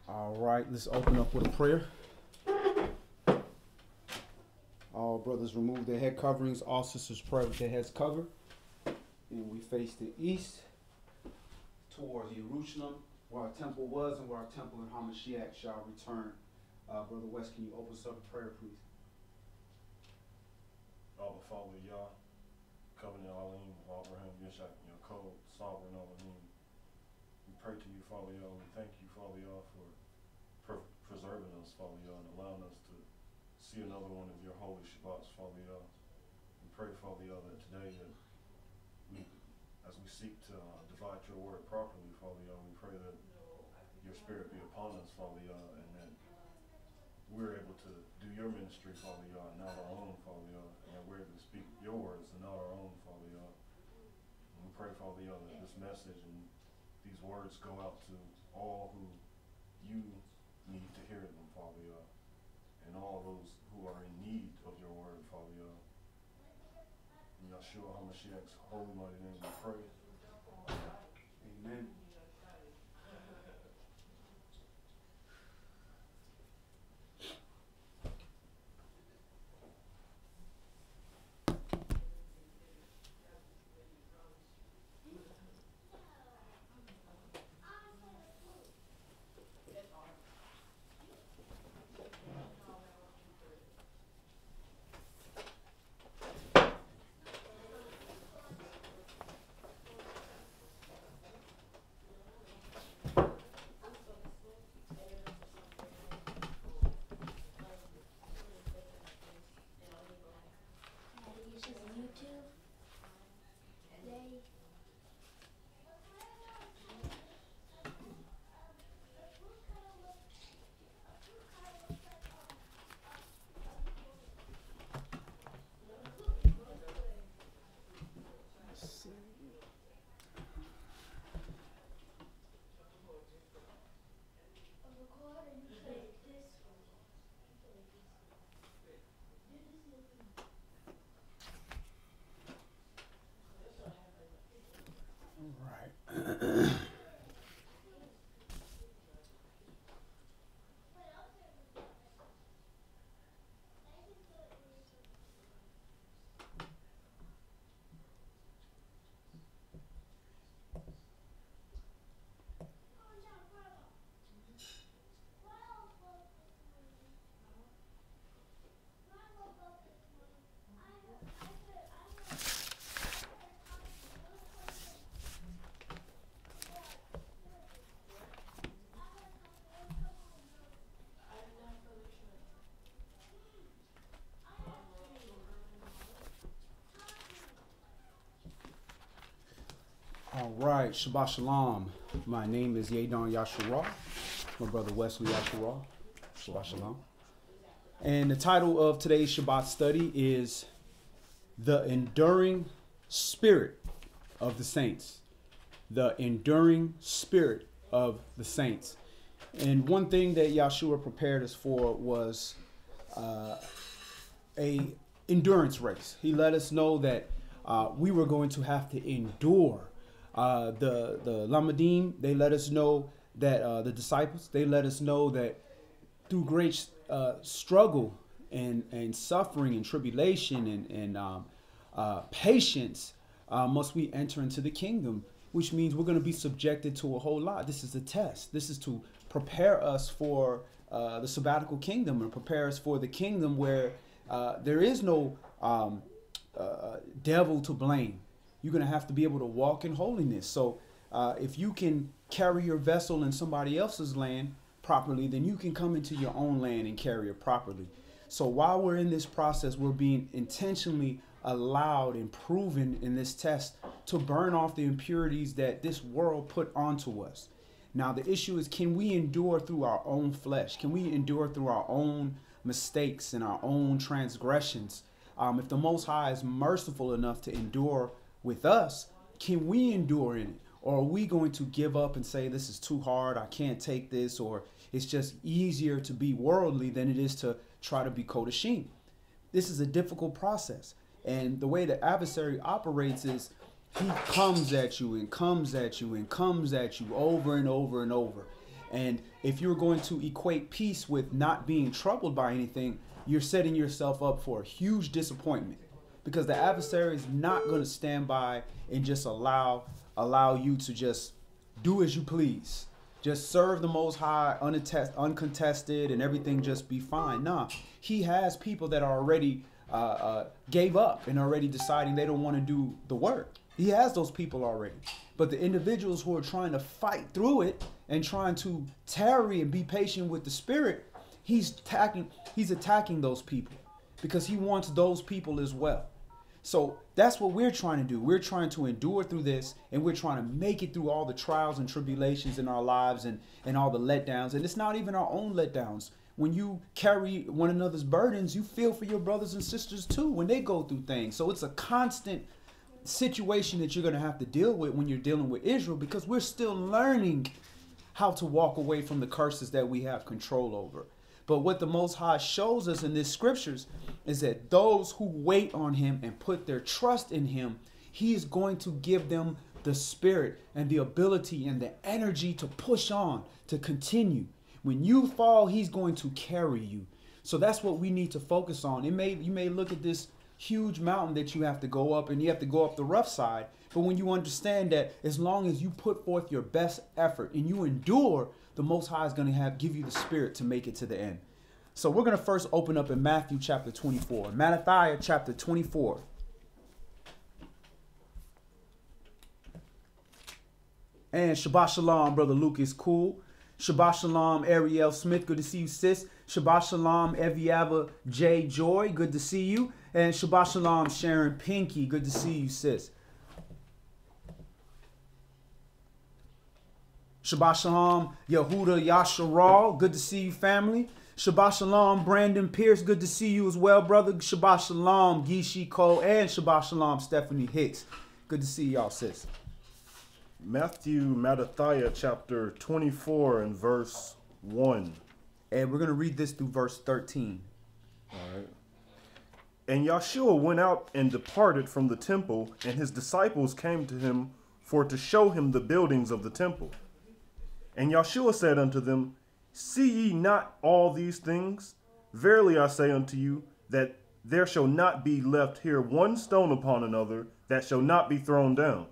All right, let's open up with a prayer. All brothers remove their head coverings. All sisters pray with their heads covered. And we face the east towards Jerusalem, where our temple was and where our temple in Hamashiach shall return. Brother West, can you open us up with prayer, please? Abba, Father, Yah, Covenant Alim, Abraham, Yishak, Yaakov, Sovereign Elohim. We pray to you, Father Yah. We thank you, Father Yah, for preserving us, Father Yah, and allowing us to see another one of your holy Shabbats, Father Yah. We pray, Father Yah, that today, that we, as we seek to divide your word properly, Father Yah, we pray that your spirit be upon us, Father Yah, and that we're able to do your ministry, Father Yah, and not our own, Father Yah, and that we're able to speak your words and not our own, Father Yah. And we pray, Father Yah, that this message and these words go out to all who you need to hear them, Father Yah, and all those who are in need of your word, Father Yah. In Yashra'al HaMashiach's holy mighty name we pray. Amen. All right, Shabbat Shalom. My name is Yashra'al. My brother Wesley Yashra'al. Shabbat Shalom. And the title of today's Shabbat study is The Enduring Spirit of the Saints. The Enduring Spirit of the Saints. And one thing that Yahshua prepared us for was a endurance race. He let us know that we were going to have to endure. The Lamadim, they let us know that the disciples, they let us know that through great struggle and suffering and tribulation and patience must we enter into the kingdom, which means we're going to be subjected to a whole lot. This is a test. This is to prepare us for the sabbatical kingdom and prepare us for the kingdom where there is no devil to blame. You're going to have to be able to walk in holiness. So if you can carry your vessel in somebody else's land properly, then you can come into your own land and carry it properly. So while we're in this process, we're being intentionally allowed and proven in this test to burn off the impurities that this world put onto us. Now, the issue is, can we endure through our own flesh? Can we endure through our own mistakes and our own transgressions? If the Most High is merciful enough to endure with us, can we endure in it? Or are we going to give up and say, this is too hard, I can't take this, or it's just easier to be worldly than it is to try to be Kodashim? This is a difficult process. And the way the adversary operates is he comes at you and comes at you and comes at you over and over and over. And if you're going to equate peace with not being troubled by anything, you're setting yourself up for a huge disappointment, because the adversary is not going to stand by and just allow you to just do as you please. Just serve the Most High uncontested and everything just be fine. Nah, he has people that are already gave up and already deciding they don't want to do the work. He has those people already. But the individuals who are trying to fight through it and trying to tarry and be patient with the Spirit, he's attacking those people, because he wants those people as well. So that's what we're trying to do. We're trying to endure through this, and we're trying to make it through all the trials and tribulations in our lives and all the letdowns. And it's not even our own letdowns. When you carry one another's burdens, you feel for your brothers and sisters too when they go through things. So it's a constant situation that you're going to have to deal with when you're dealing with Israel, because we're still learning how to walk away from the curses that we have control over. But what the Most High shows us in these scriptures is that those who wait on him and put their trust in him, he is going to give them the spirit and the ability and the energy to push on, to continue. When you fall, he's going to carry you. So that's what we need to focus on. You may look at this huge mountain that you have to go up, and you have to go up the rough side. But when you understand that as long as you put forth your best effort and you endure, the Most High is going to give you the spirit to make it to the end. So we're going to first open up in Matthew chapter 24. Matthew chapter 24. And Shabbat Shalom, Brother Lucas Cool. Shabbat Shalom, Ariel Smith. Good to see you, sis. Shabbat Shalom, Eviava J. Joy. Good to see you. And Shabbat Shalom, Sharon Pinky. Good to see you, sis. Shabbat Shalom, Yehuda Yashra'al. Good to see you, family. Shabbat Shalom, Brandon Pierce. Good to see you as well, brother. Shabbat Shalom, Gishi Cole. And Shabbat Shalom, Stephanie Hicks. Good to see y'all, sis. Matthew chapter 24 and verse 1. And we're going to read this through verse 13. All right. And Yahshua went out and departed from the temple, and his disciples came to him for to show him the buildings of the temple. And Yahshua said unto them, See ye not all these things? Verily I say unto you, that there shall not be left here one stone upon another that shall not be thrown down.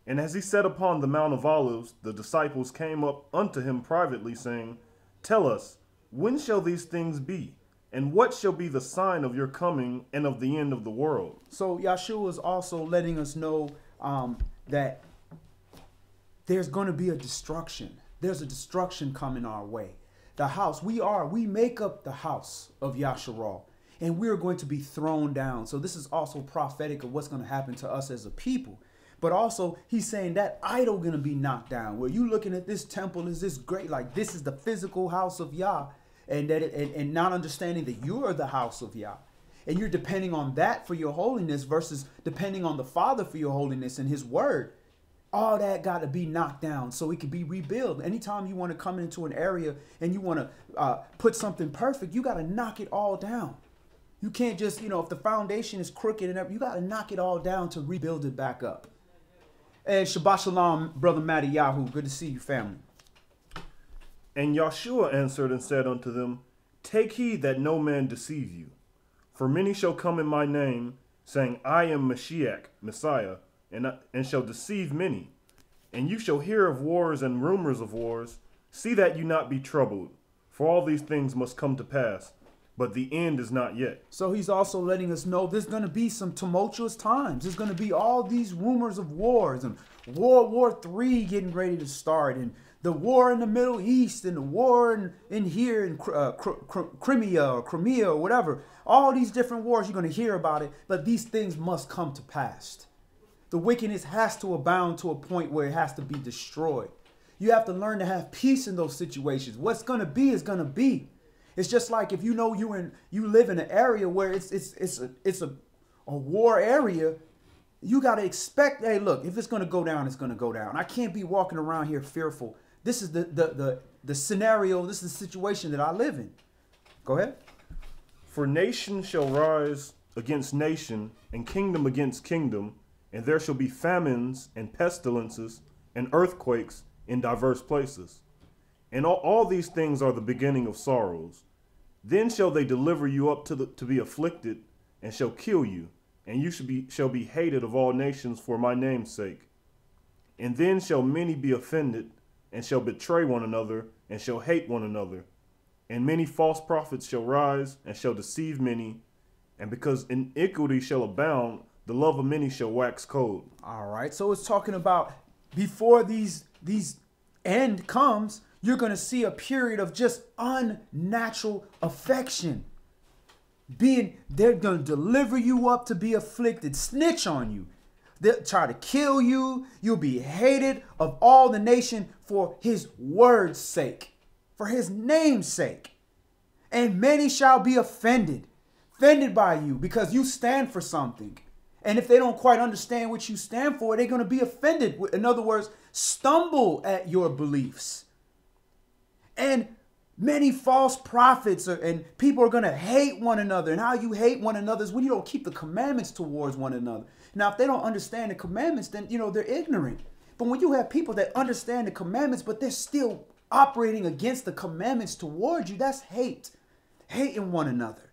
And as he sat upon the Mount of Olives, the disciples came up unto him privately, saying, Tell us, when shall these things be? And what shall be the sign of your coming and of the end of the world? So Yahshua is also letting us know that there's going to be a destruction. There's a destruction coming our way. The house, we make up the house of Yashra'al, and we're going to be thrown down. So this is also prophetic of what's going to happen to us as a people. But also, he's saying that idol going to be knocked down. Where you looking at this temple is this great, like this is the physical house of Yah, and that and not understanding that you are the house of Yah, and you're depending on that for your holiness versus depending on the Father for your holiness and His Word. All that got to be knocked down so it can be rebuilt. Anytime you want to come into an area and you want to put something perfect, you got to knock it all down. You can't just, if the foundation is crooked and everything, you got to knock it all down to rebuild it back up. And Shabbat Shalom, Brother Matty Yahoo. Good to see you, family. And Yahshua answered and said unto them, Take heed that no man deceive you. For many shall come in my name, saying, I am Mashiach, Messiah, and shall deceive many. And you shall hear of wars and rumors of wars. See that you not be troubled, for all these things must come to pass, but the end is not yet. So he's also letting us know there's going to be some tumultuous times. There's going to be all these rumors of wars and World War III getting ready to start, and the war in the Middle East, and the war in here in Crimea or whatever. All these different wars, you're going to hear about it, but these things must come to pass. The wickedness has to abound to a point where it has to be destroyed. You have to learn to have peace in those situations. What's going to be is going to be. It's just like if you live in an area where it's a war area, you got to expect, hey, look, if it's going to go down, it's going to go down. I can't be walking around here fearful. This is the scenario, this is the situation that I live in. Go ahead. For nation shall rise against nation, and kingdom against kingdom, and there shall be famines and pestilences and earthquakes in diverse places. And all these things are the beginning of sorrows. Then shall they deliver you up to be afflicted, and shall kill you, and you shall be hated of all nations for my name's sake. And then shall many be offended, and shall betray one another, and shall hate one another. And many false prophets shall rise, and shall deceive many. And because iniquity shall abound, the love of many shall wax cold. All right, so it's talking about before these end comes, you're going to see a period of just unnatural affection. They're going to deliver you up to be afflicted, snitch on you. They'll try to kill you. You'll be hated of all the nation for his word's sake, for his name's sake. And many shall be offended by you because you stand for something. And if they don't quite understand what you stand for, they're going to be offended. In other words, stumble at your beliefs. And many false prophets and people are going to hate one another. And how you hate one another is when you don't keep the commandments towards one another. Now, if they don't understand the commandments, then, they're ignorant. But when you have people that understand the commandments, but they're still operating against the commandments towards you, that's hate. Hating one another.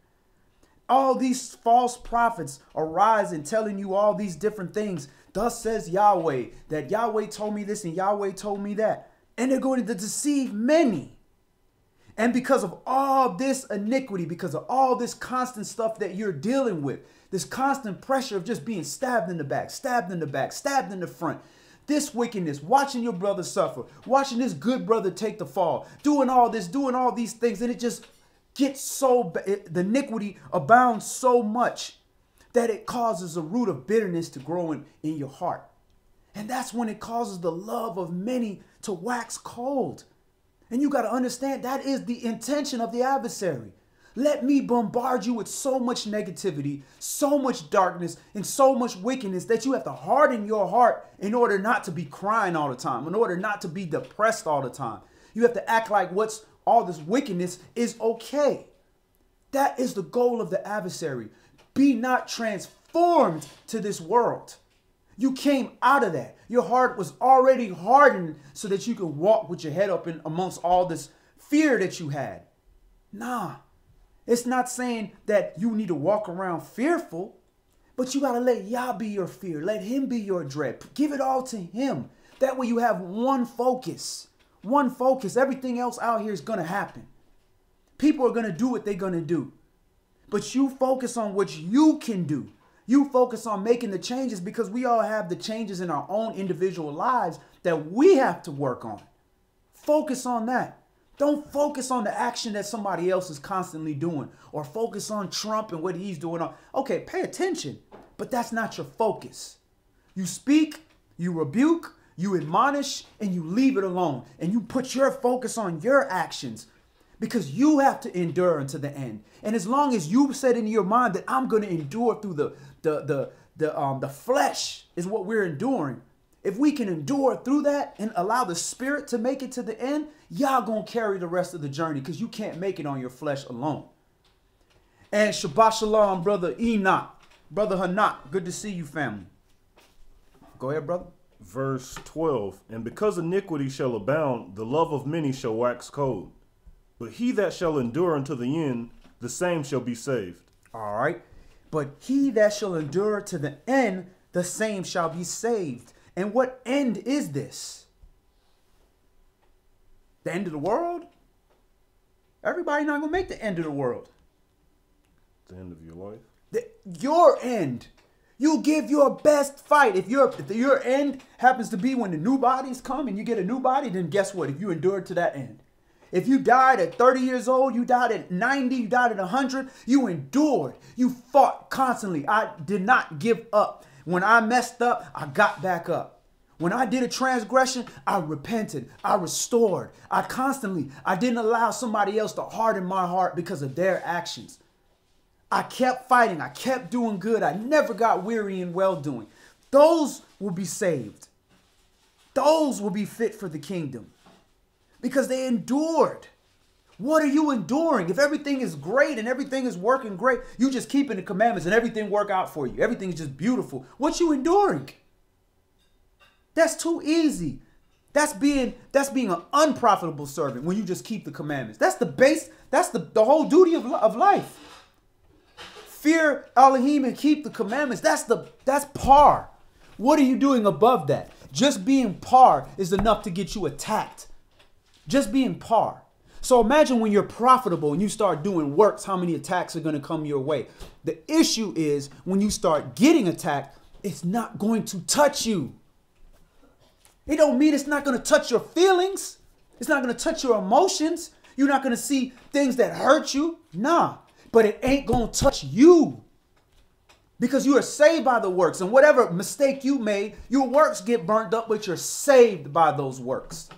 All these false prophets arise and telling you all these different things. Thus says Yahweh, that Yahweh told me this and Yahweh told me that. And they're going to deceive many. And because of all this iniquity, because of all this constant stuff that you're dealing with, this constant pressure of just being stabbed in the back, stabbed in the back, stabbed in the front, this wickedness, watching your brother suffer, watching this good brother take the fall, doing all this, doing all these things, and it just gets so bad, the iniquity abounds so much that it causes a root of bitterness to grow in your heart. And that's when it causes the love of many to wax cold. And you got to understand that is the intention of the adversary. Let me bombard you with so much negativity, so much darkness, and so much wickedness that you have to harden your heart in order not to be crying all the time, in order not to be depressed all the time. You have to act like all this wickedness is okay. That is the goal of the adversary. Be not transformed to this world. You came out of that. Your heart was already hardened so that you could walk with your head up in amongst all this fear that you had. Nah, it's not saying that you need to walk around fearful, but you got to let Yah be your fear. Let him be your dread. Give it all to him. That way you have one focus. One focus. Everything else out here is going to happen. People are going to do what they're going to do. But you focus on what you can do. You focus on making the changes because we all have the changes in our own individual lives that we have to work on. Focus on that. Don't focus on the action that somebody else is constantly doing or focus on Trump and what he's doing. Okay, pay attention, but that's not your focus. You speak, you rebuke, you admonish, and you leave it alone. And you put your focus on your actions because you have to endure unto the end. And as long as you said in your mind that I'm going to endure through the flesh is what we're enduring. If we can endure through that and allow the spirit to make it to the end, y'all gonna carry the rest of the journey because you can't make it on your flesh alone. And Shabbat Shalom, brother Enoch, brother Hanak, good to see you, family. Go ahead, brother. Verse 12, and because iniquity shall abound, the love of many shall wax cold. But he that shall endure unto the end, the same shall be saved. All right. But he that shall endure to the end, the same shall be saved. And what end is this? The end of the world? Everybody not going to make the end of the world. The end of your life? Your end. You give your best fight. If your end happens to be when the new bodies come and you get a new body, then guess what? If you endured to that end. If you died at 30 years old, you died at 90, you died at 100, you endured. You fought constantly. I did not give up. When I messed up, I got back up. When I did a transgression, I repented. I restored. I didn't allow somebody else to harden my heart because of their actions. I kept fighting. I kept doing good. I never got weary in well-doing. Those will be saved. Those will be fit for the kingdom because they endured. What are you enduring? If everything is great and everything is working great, you just keeping the commandments and everything work out for you. Everything is just beautiful. What you enduring? That's too easy. That's being an unprofitable servant when you just keep the commandments. That's the base. That's the whole duty of life. Fear Elohim and keep the commandments. That's par. What are you doing above that? Just being par is enough to get you attacked. Just being par. So imagine when you're profitable and you start doing works, how many attacks are going to come your way. The issue is when you start getting attacked, it's not going to touch you. It don't mean it's not going to touch your feelings. It's not going to touch your emotions. You're not going to see things that hurt you. Nah, but it ain't going to touch you. Because you are saved by the works. And whatever mistake you made, your works get burnt up, but you're saved by those works.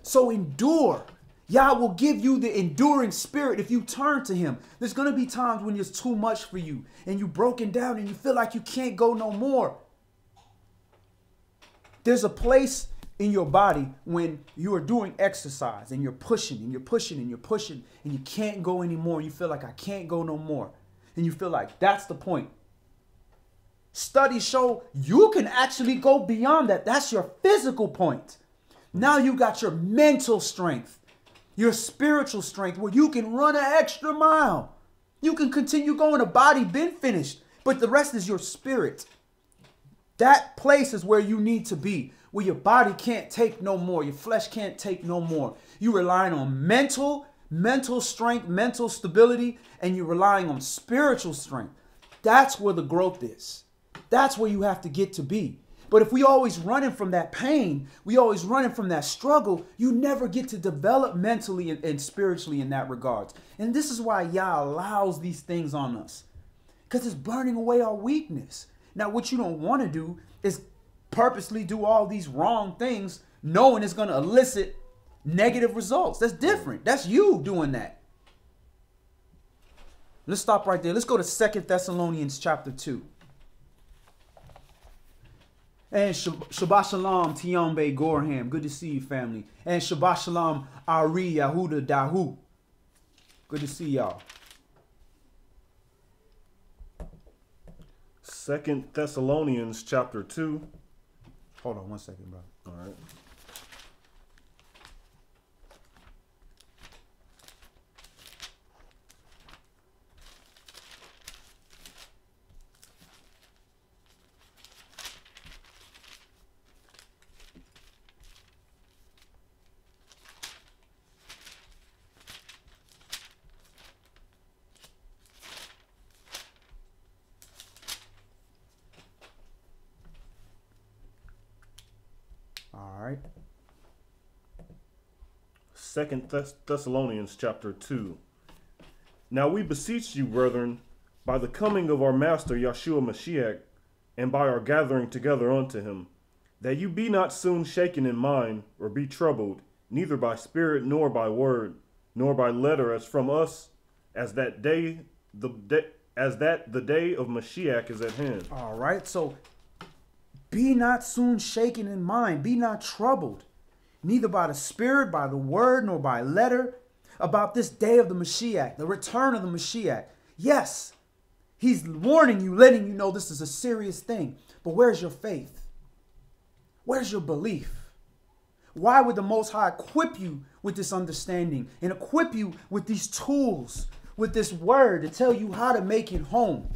So endure. Yah will give you the enduring spirit if you turn to him. There's going to be times when it's too much for you and you're broken down and you feel like you can't go no more. There's a place in your body when you are doing exercise and you're pushing and you're pushing and you're pushing and you can't go anymore. And you feel like I can't go no more. And you feel like that's the point. Studies show you can actually go beyond that. That's your physical point. Now you got your mental strength. Your spiritual strength where you can run an extra mile. You can continue going. The body been finished, but the rest is your spirit. That place is where you need to be, where your body can't take no more. Your flesh can't take no more. You relying on mental strength, mental stability, and you're relying on spiritual strength. That's where the growth is. That's where you have to get to be. But if we always running from that pain, we always running from that struggle, you never get to develop mentally and spiritually in that regards. And this is why Yah allows these things on us. Because it's burning away our weakness. Now, what you don't want to do is purposely do all these wrong things, knowing it's going to elicit negative results. That's different. That's you doing that. Let's stop right there. Let's go to 2 Thessalonians chapter 2. And Shabbat Shalom, Tiombe Gorham. Good to see you, family. And Shabbat Shalom, Ari Yahuda Dahu. Good to see y'all. 2 Thessalonians chapter 2. Hold on 1 second, bro. All right. All right. 2 Thessalonians chapter 2. Now we beseech you, brethren, by the coming of our Master Yahshua Mashiach, and by our gathering together unto him, that you be not soon shaken in mind, or be troubled, neither by spirit, nor by word, nor by letter, as from us, as that the day of Mashiach is at hand. All right. So be not soon shaken in mind. Be not troubled, neither by the spirit, by the word, nor by letter, about this day of the Mashiach, the return of the Mashiach. Yes, he's warning you, letting you know this is a serious thing. But where's your faith? Where's your belief? Why would the Most High equip you with this understanding and equip you with these tools, with this word to tell you how to make it home?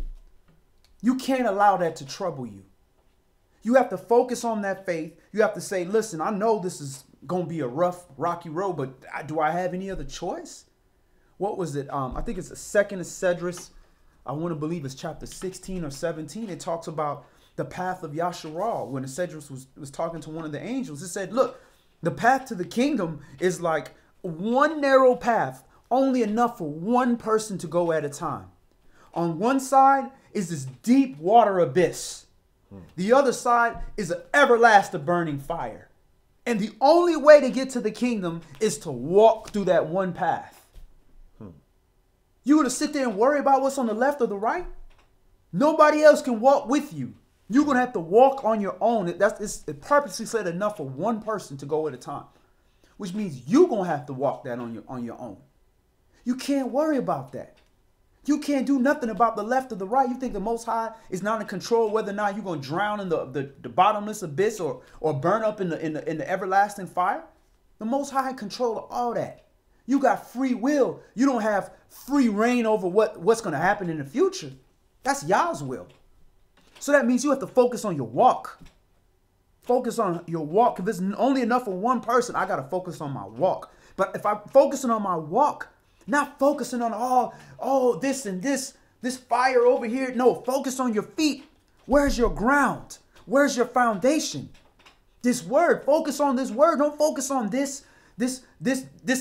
You can't allow that to trouble you. You have to focus on that faith. You have to say, listen, I know this is going to be a rough, rocky road, but do I have any other choice? What was it? I think it's the second of Cedrus. I want to believe it's chapter 16 or 17. It talks about the path of Yashra'al. When the Cedrus was talking to one of the angels, it said, look, the path to the kingdom is like one narrow path, only enough for one person to go at a time. On one side is this deep water abyss. The other side is an everlasting burning fire. And the only way to get to the kingdom is to walk through that one path. You going to sit there and worry about what's on the left or the right? Nobody else can walk with you. You're going to have to walk on your own. It purposely said enough for one person to go at a time, which means you're going to have to walk that on your own. You can't worry about that. You can't do nothing about the left or the right. You think the Most High is not in control whether or not you're going to drown in the bottomless abyss or burn up in the everlasting fire? The Most High in control of all that. You got free will. You don't have free reign over what's going to happen in the future. That's Yah's will. So that means you have to focus on your walk. Focus on your walk. If it's only enough for one person, I got to focus on my walk. But if I'm focusing on my walk, not focusing on all this and this fire over here. No, focus on your feet. Where's your ground? Where's your foundation? This word. Focus on this word. Don't focus on this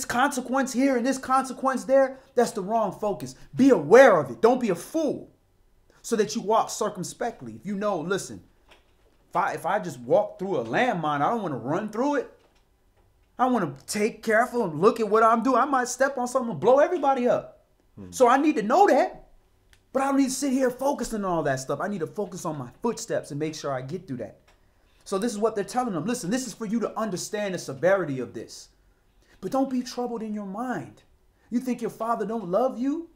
consequence here and this consequence there. That's the wrong focus. Be aware of it. Don't be a fool. So that you walk circumspectly. If you know, listen, if I just walk through a landmine, I don't want to run through it. I want to take careful and look at what I'm doing. I might step on something and blow everybody up. So I need to know that. But I don't need to sit here focusing on all that stuff. I need to focus on my footsteps and make sure I get through that. So this is what they're telling them. Listen, this is for you to understand the severity of this. But don't be troubled in your mind. You think your father don't love you?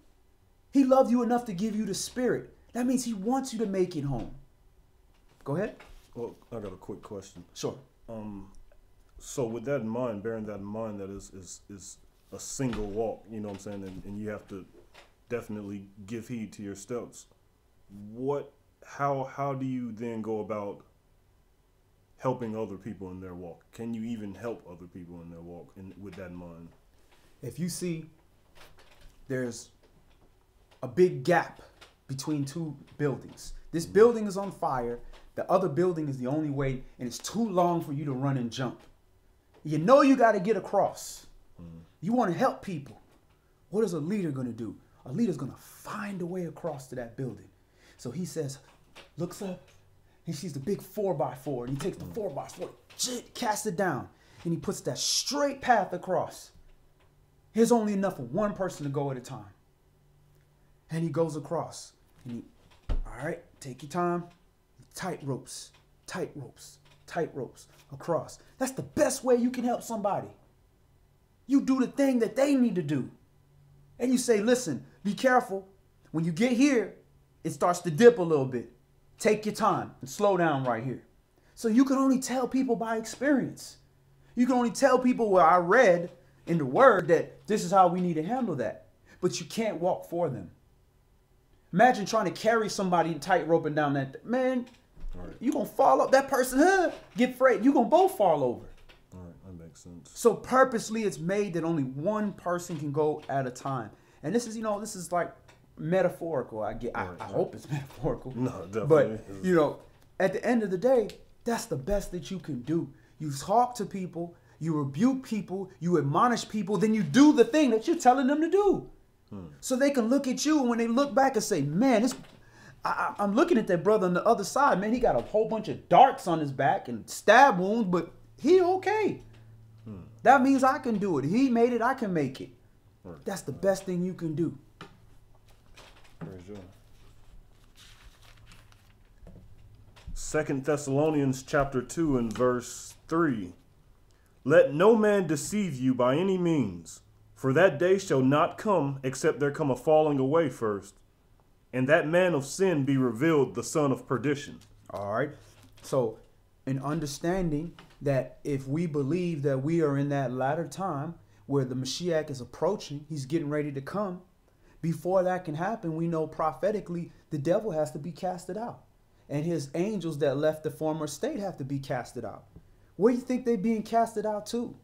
He loved you enough to give you the spirit. That means he wants you to make it home. Go ahead. Well, I got a quick question. Sure. So with that in mind, bearing that in mind, that is a single walk, you know what I'm saying, and you have to definitely give heed to your steps. How do you then go about helping other people in their walk? Can you even help other people in their walk with that in mind? If you see there's a big gap between two buildings. This building is on fire. The other building is the only way, and it's too long for you to run and jump. You know you got to get across. You want to help people. What is a leader going to do? A leader's going to find a way across to that building. So he says, looks up, he sees the big 4x4, and he takes the 4x4, casts it down, and he puts that straight path across. Here's only enough for one person to go at a time. And he goes across. And all right, take your time. Tight ropes across. That's the best way you can help somebody. You do the thing that they need to do. And you say, listen, be careful. When you get here, it starts to dip a little bit. Take your time and slow down right here. So you can only tell people by experience. You can only tell people where I read in the word that this is how we need to handle that. But you can't walk for them. Imagine trying to carry somebody tight roping down that, man, you're going to fall up. That person, get afraid. You're going to both fall over. All right, that makes sense. So purposely it's made that only one person can go at a time. And this is, this is like metaphorical. I hope it's metaphorical. No, definitely. But, at the end of the day, that's the best that you can do. You talk to people, you rebuke people, you admonish people, then you do the thing that you're telling them to do. So they can look at you, and when they look back and say, man, I'm looking at that brother on the other side, man, he got a whole bunch of darts on his back and stab wounds, but he okay. That means I can do it. He made it, I can make it. That's the best thing you can do. Praise God. 2 Thessalonians chapter 2 and verse 3. Let no man deceive you by any means, for that day shall not come except there come a falling away first, and that man of sin be revealed, the son of perdition. All right. So in understanding that if we believe that we are in that latter time where the Mashiach is approaching, he's getting ready to come, before that can happen, we know prophetically the devil has to be casted out. And his angels that left the former state have to be casted out. Where do you think they're being casted out to?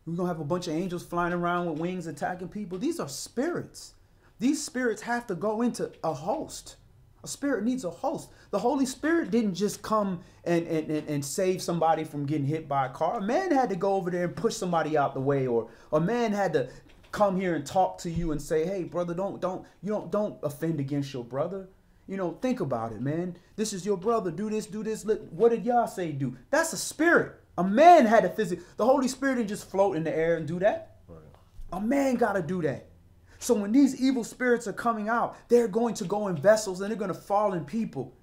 We're going to have a bunch of angels flying around with wings attacking people. These are spirits. These spirits have to go into a host. A spirit needs a host. The Holy Spirit didn't just come and save somebody from getting hit by a car. A man had to go over there and push somebody out the way, or a man had to come here and talk to you and say, hey, brother, don't offend against your brother. Think about it, man. This is your brother. Do this, do this. What did y'all say do? That's a spirit. A man had to physically. The Holy Spirit didn't just float in the air and do that. Right. A man got to do that. So when these evil spirits are coming out, they're going to go in vessels and they're going to fall in people.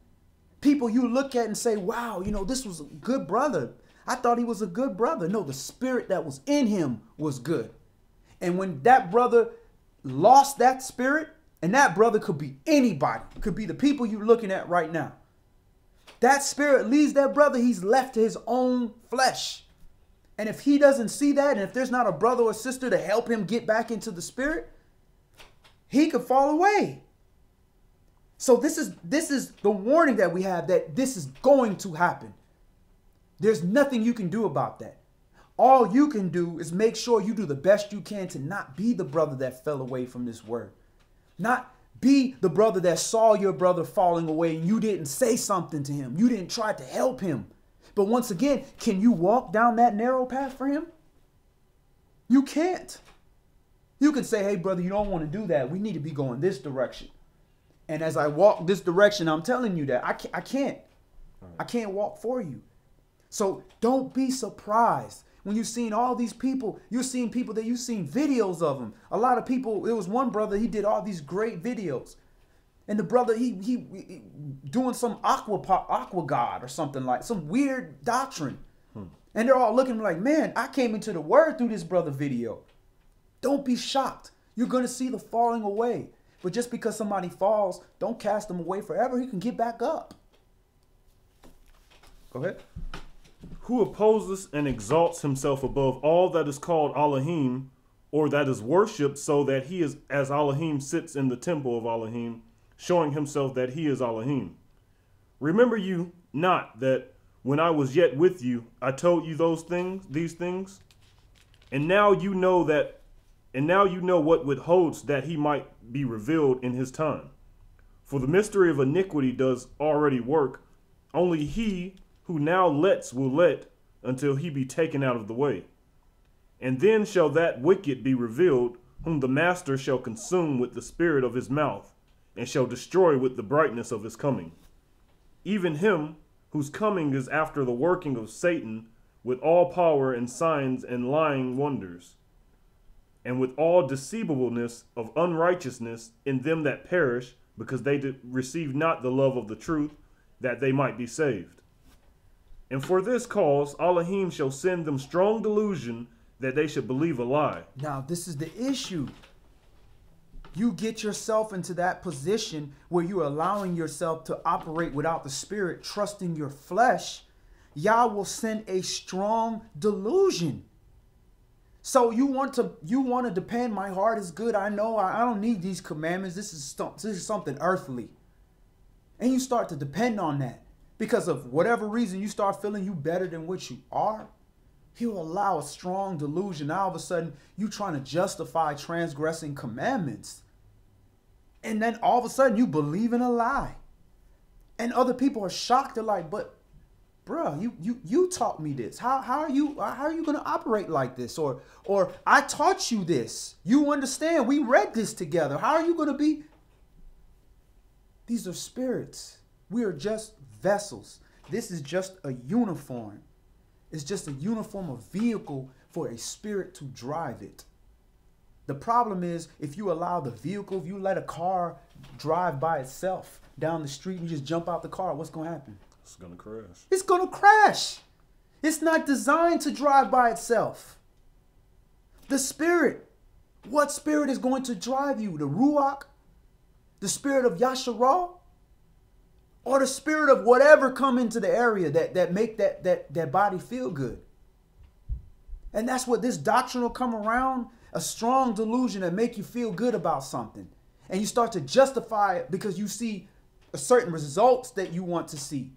People you look at and say, wow, this was a good brother. I thought he was a good brother. No, the spirit that was in him was good. And when that brother lost that spirit, And that brother could be anybody. It could be the people you're looking at right now. That spirit leaves that brother, he's left to his own flesh. And if he doesn't see that, and if there's not a brother or sister to help him get back into the spirit, he could fall away. So this is the warning that we have, that this is going to happen. There's nothing you can do about that. All you can do is make sure you do the best you can to not be the brother that fell away from this word. Not be the brother that saw your brother falling away and you didn't say something to him. You didn't try to help him. But once again, can you walk down that narrow path for him? You can't. You can say, hey, brother, you don't want to do that. We need to be going this direction. And as I walk this direction, I'm telling you that I can't. I can't walk for you. So don't be surprised when you've seen all these people. You're seeing people that you've seen videos of them. A lot of people, it was one brother, he did all these great videos. And the brother, he doing some aqua god or something, like some weird doctrine. And they're all looking like, man, I came into the word through this brother video. Don't be shocked. You're going to see the falling away. But just because somebody falls, don't cast them away forever. He can get back up. Go ahead. Who opposes and exalts himself above all that is called Elohim, or that is worshipped, so that he is as Elohim sits in the temple of Elohim, showing himself that he is Elohim. Remember you not that when I was yet with you, I told you these things? And now you know what withholds that he might be revealed in his time. For the mystery of iniquity does already work. Only he who now lets will let until he be taken out of the way. And then shall that wicked be revealed, whom the master shall consume with the spirit of his mouth, and shall destroy with the brightness of his coming. Even him whose coming is after the working of Satan, with all power and signs and lying wonders, and with all deceivableness of unrighteousness in them that perish, because they receive not the love of the truth, that they might be saved. And for this cause Elohim shall send them strong delusion, that they should believe a lie. Now, this is the issue. You get yourself into that position where you're allowing yourself to operate without the spirit, trusting your flesh. Yah will send a strong delusion. So you want to depend. My heart is good. I know I don't need these commandments. This is something earthly. And you start to depend on that. Because of whatever reason, you start feeling you better than what you are. He will allow a strong delusion. Now all of a sudden, you trying to justify transgressing commandments. And then all of a sudden, you believe in a lie. And other people are shocked. They're like, but bruh, you taught me this. How are you going to operate like this? Or I taught you this. You understand. We read this together. How are you going to be? These are spirits. We are just vessels. This is just a uniform. It's just a uniform, a vehicle for a spirit to drive it. The problem is if you allow the vehicle, if you let a car drive by itself down the street and you just jump out the car, what's going to happen? It's going to crash. It's going to crash. It's not designed to drive by itself. The spirit, what spirit is going to drive you? The Ruach? The spirit of Yashra'al? Or the spirit of whatever come into the area that make that body feel good. And that's what this doctrine will come around, a strong delusion that make you feel good about something. And you start to justify it because you see certain results that you want to see.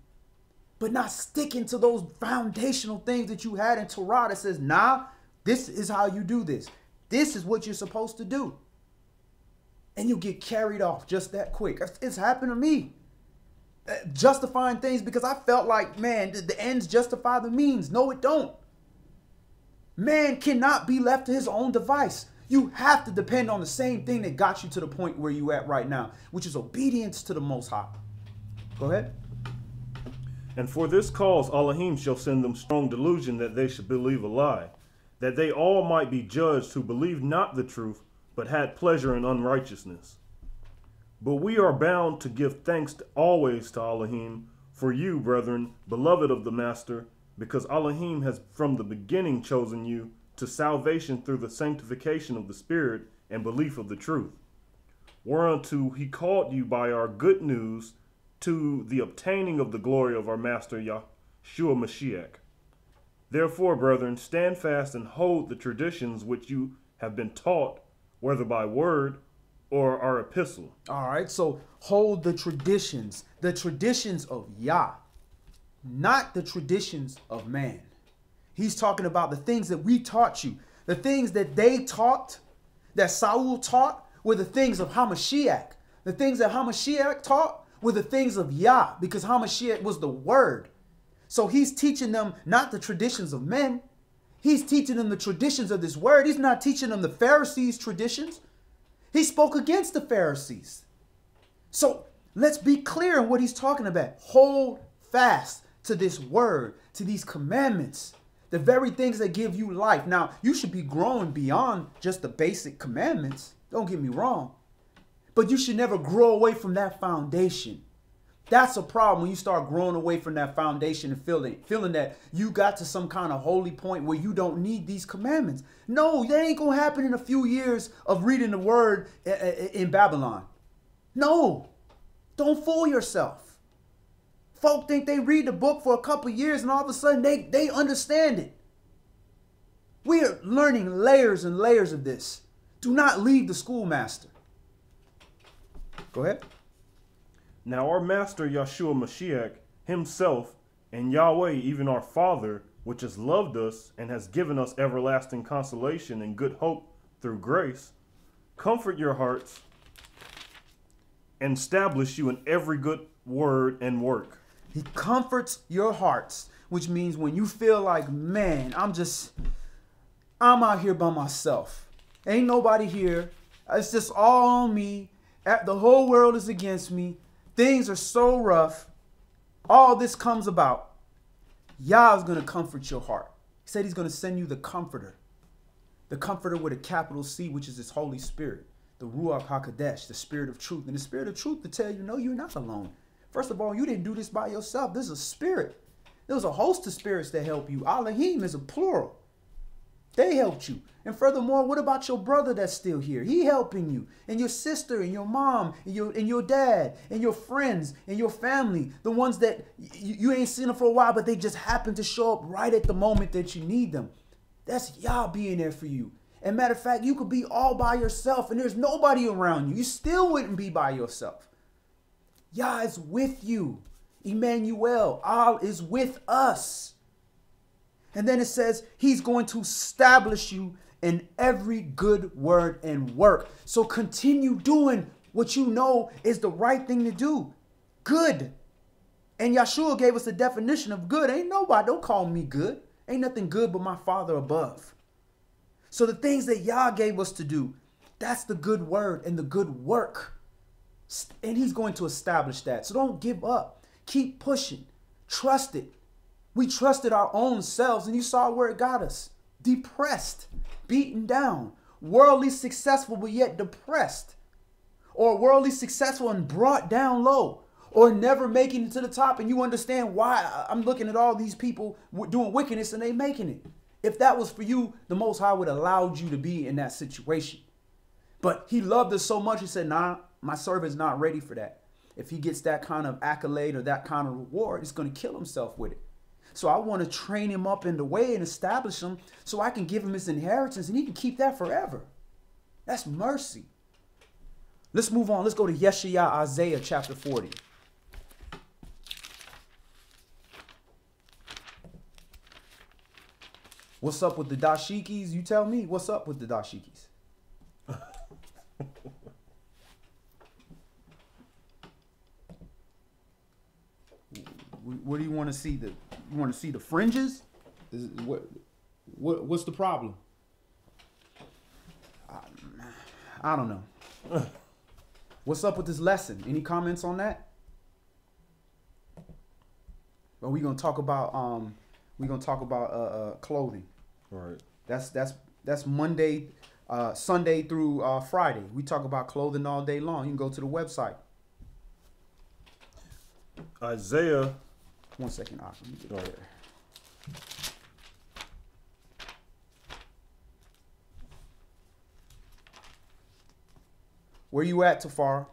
But not sticking to those foundational things that you had in Torah that says, nah, this is how you do this. This is what you're supposed to do. And you get carried off just that quick. It's happened to me. Justifying things because I felt like, man, the ends justify the means. No, it don't. Man cannot be left to his own device. You have to depend on the same thing that got you to the point where you at right now, which is obedience to the Most High. Go ahead. And for this cause Elohim shall send them strong delusion, that they should believe a lie, that they all might be judged who believed not the truth, but had pleasure in unrighteousness. But we are bound to give thanks always to Elohim for you, brethren, beloved of the Master, because Elohim has from the beginning chosen you to salvation through the sanctification of the Spirit and belief of the truth. whereunto he called you by our good news to the obtaining of the glory of our Master Yahshua Mashiach. Therefore, brethren, stand fast and hold the traditions which you have been taught, whether by word or our epistle. All right, so hold the traditions of Yah, not the traditions of man. He's talking about the things that we taught you. The things that they taught, that Saul taught, were the things of Hamashiach. The things that Hamashiach taught were the things of Yah, because Hamashiach was the word. So he's teaching them not the traditions of men. He's teaching them the traditions of this word. He's not teaching them the Pharisees' traditions. He spoke against the Pharisees. So let's be clear on what he's talking about. Hold fast to this word, to these commandments, the very things that give you life. Now, you should be growing beyond just the basic commandments. Don't get me wrong. But you should never grow away from that foundation. That's a problem when you start growing away from that foundation and feeling that you got to some kind of holy point where you don't need these commandments. No, that ain't going to happen in a few years of reading the word in Babylon. No, don't fool yourself. Folk think they read the book for a couple years and all of a sudden they understand it. We are learning layers and layers of this. Do not leave the schoolmaster. Go ahead. Now our Master Yahshua Mashiach himself and Yahweh, even our Father, which has loved us and has given us everlasting consolation and good hope through grace, comfort your hearts and establish you in every good word and work. He comforts your hearts, which means when you feel like, man, I'm out here by myself. Ain't nobody here. It's just all on me. The whole world is against me. Things are so rough. All this comes about. Yah is going to comfort your heart. He said he's going to send you the comforter. The comforter with a capital C, which is his Holy Spirit. The Ruach HaKodesh, the Spirit of Truth. And the Spirit of Truth to tell you, no, you're not alone. First of all, you didn't do this by yourself. This is a spirit. There's a host of spirits that help you. Elohim is a plural. They helped you. And furthermore, what about your brother that's still here? He helping you. And your sister and your mom and your dad and your friends and your family. The ones that you ain't seen them for a while, but they just happen to show up right at the moment that you need them. That's Yah being there for you. And matter of fact, you could be all by yourself and there's nobody around you. You still wouldn't be by yourself. Yah is with you. Emmanuel, Al is with us. And then it says he's going to establish you in every good word and work. So continue doing what you know is the right thing to do. Good. And Yahshua gave us a definition of good. Ain't nobody, don't call me good. Ain't nothing good but my Father above. So the things that Yah gave us to do, that's the good word and the good work. And he's going to establish that. So don't give up. Keep pushing. Trust it. We trusted our own selves and you saw where it got us. Depressed, beaten down, worldly successful but yet depressed. Or worldly successful and brought down low. Or never making it to the top and you understand why I'm looking at all these people doing wickedness and they making it. If that was for you, the Most High would have allowed you to be in that situation. But he loved us so much he said, nah, my servant's not ready for that. If he gets that kind of accolade or that kind of reward, he's going to kill himself with it. So I want to train him up in the way and establish him so I can give him his inheritance and he can keep that forever. That's mercy. Let's move on. Let's go to Yashra'al, Isaiah chapter 40. What's up with the dashikis? You tell me. What's up with the dashikis? What do you want to see? You want to see the fringes? What's the problem? I don't know. What's up with this lesson? Any comments on that? Or we gonna talk about clothing. All right. That's Monday, Sunday through Friday. We talk about clothing all day long. You can go to the website. Isaiah. 1 second. Let me get there. Where you at, Tafara?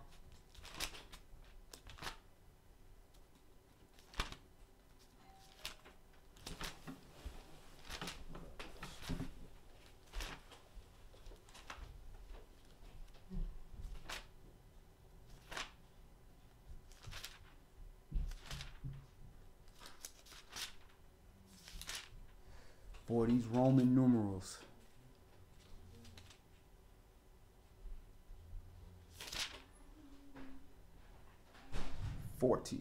Boy, these Roman numerals. $40.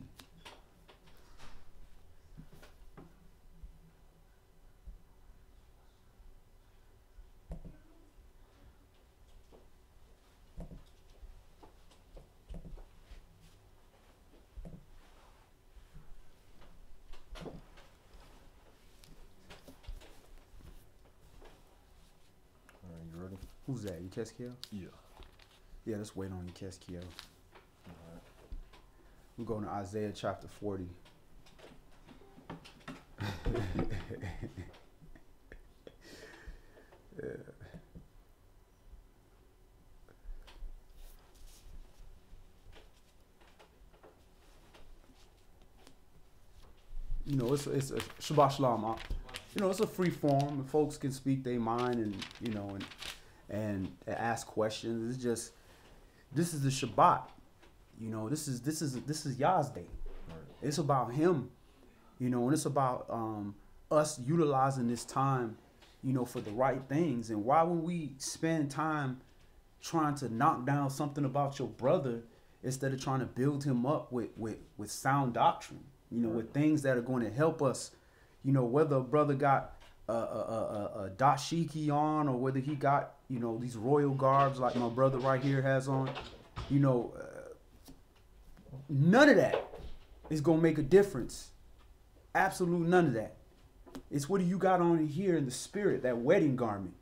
You ready? Who's that? You Keskiel? Yeah. Yeah, let's wait on you, Keskiel. All right. We're going to Isaiah chapter 40. Yeah. You know, it's a Shabbat Shalom. You know, it's a free form. Folks can speak their mind and, you know, and ask questions. It's just, this is the Shabbat. You know, this is Yah's day. Right. It's about Him. You know, and it's about us utilizing this time, you know, for the right things. And why would we spend time trying to knock down something about your brother instead of trying to build him up with sound doctrine? You know, with things that are going to help us, you know, whether a brother got a dashiki on or whether he got, you know, these royal garbs like my brother right here has on, you know, none of that is going to make a difference. Absolute none of that. It's what do you got on here in the spirit, that wedding garment.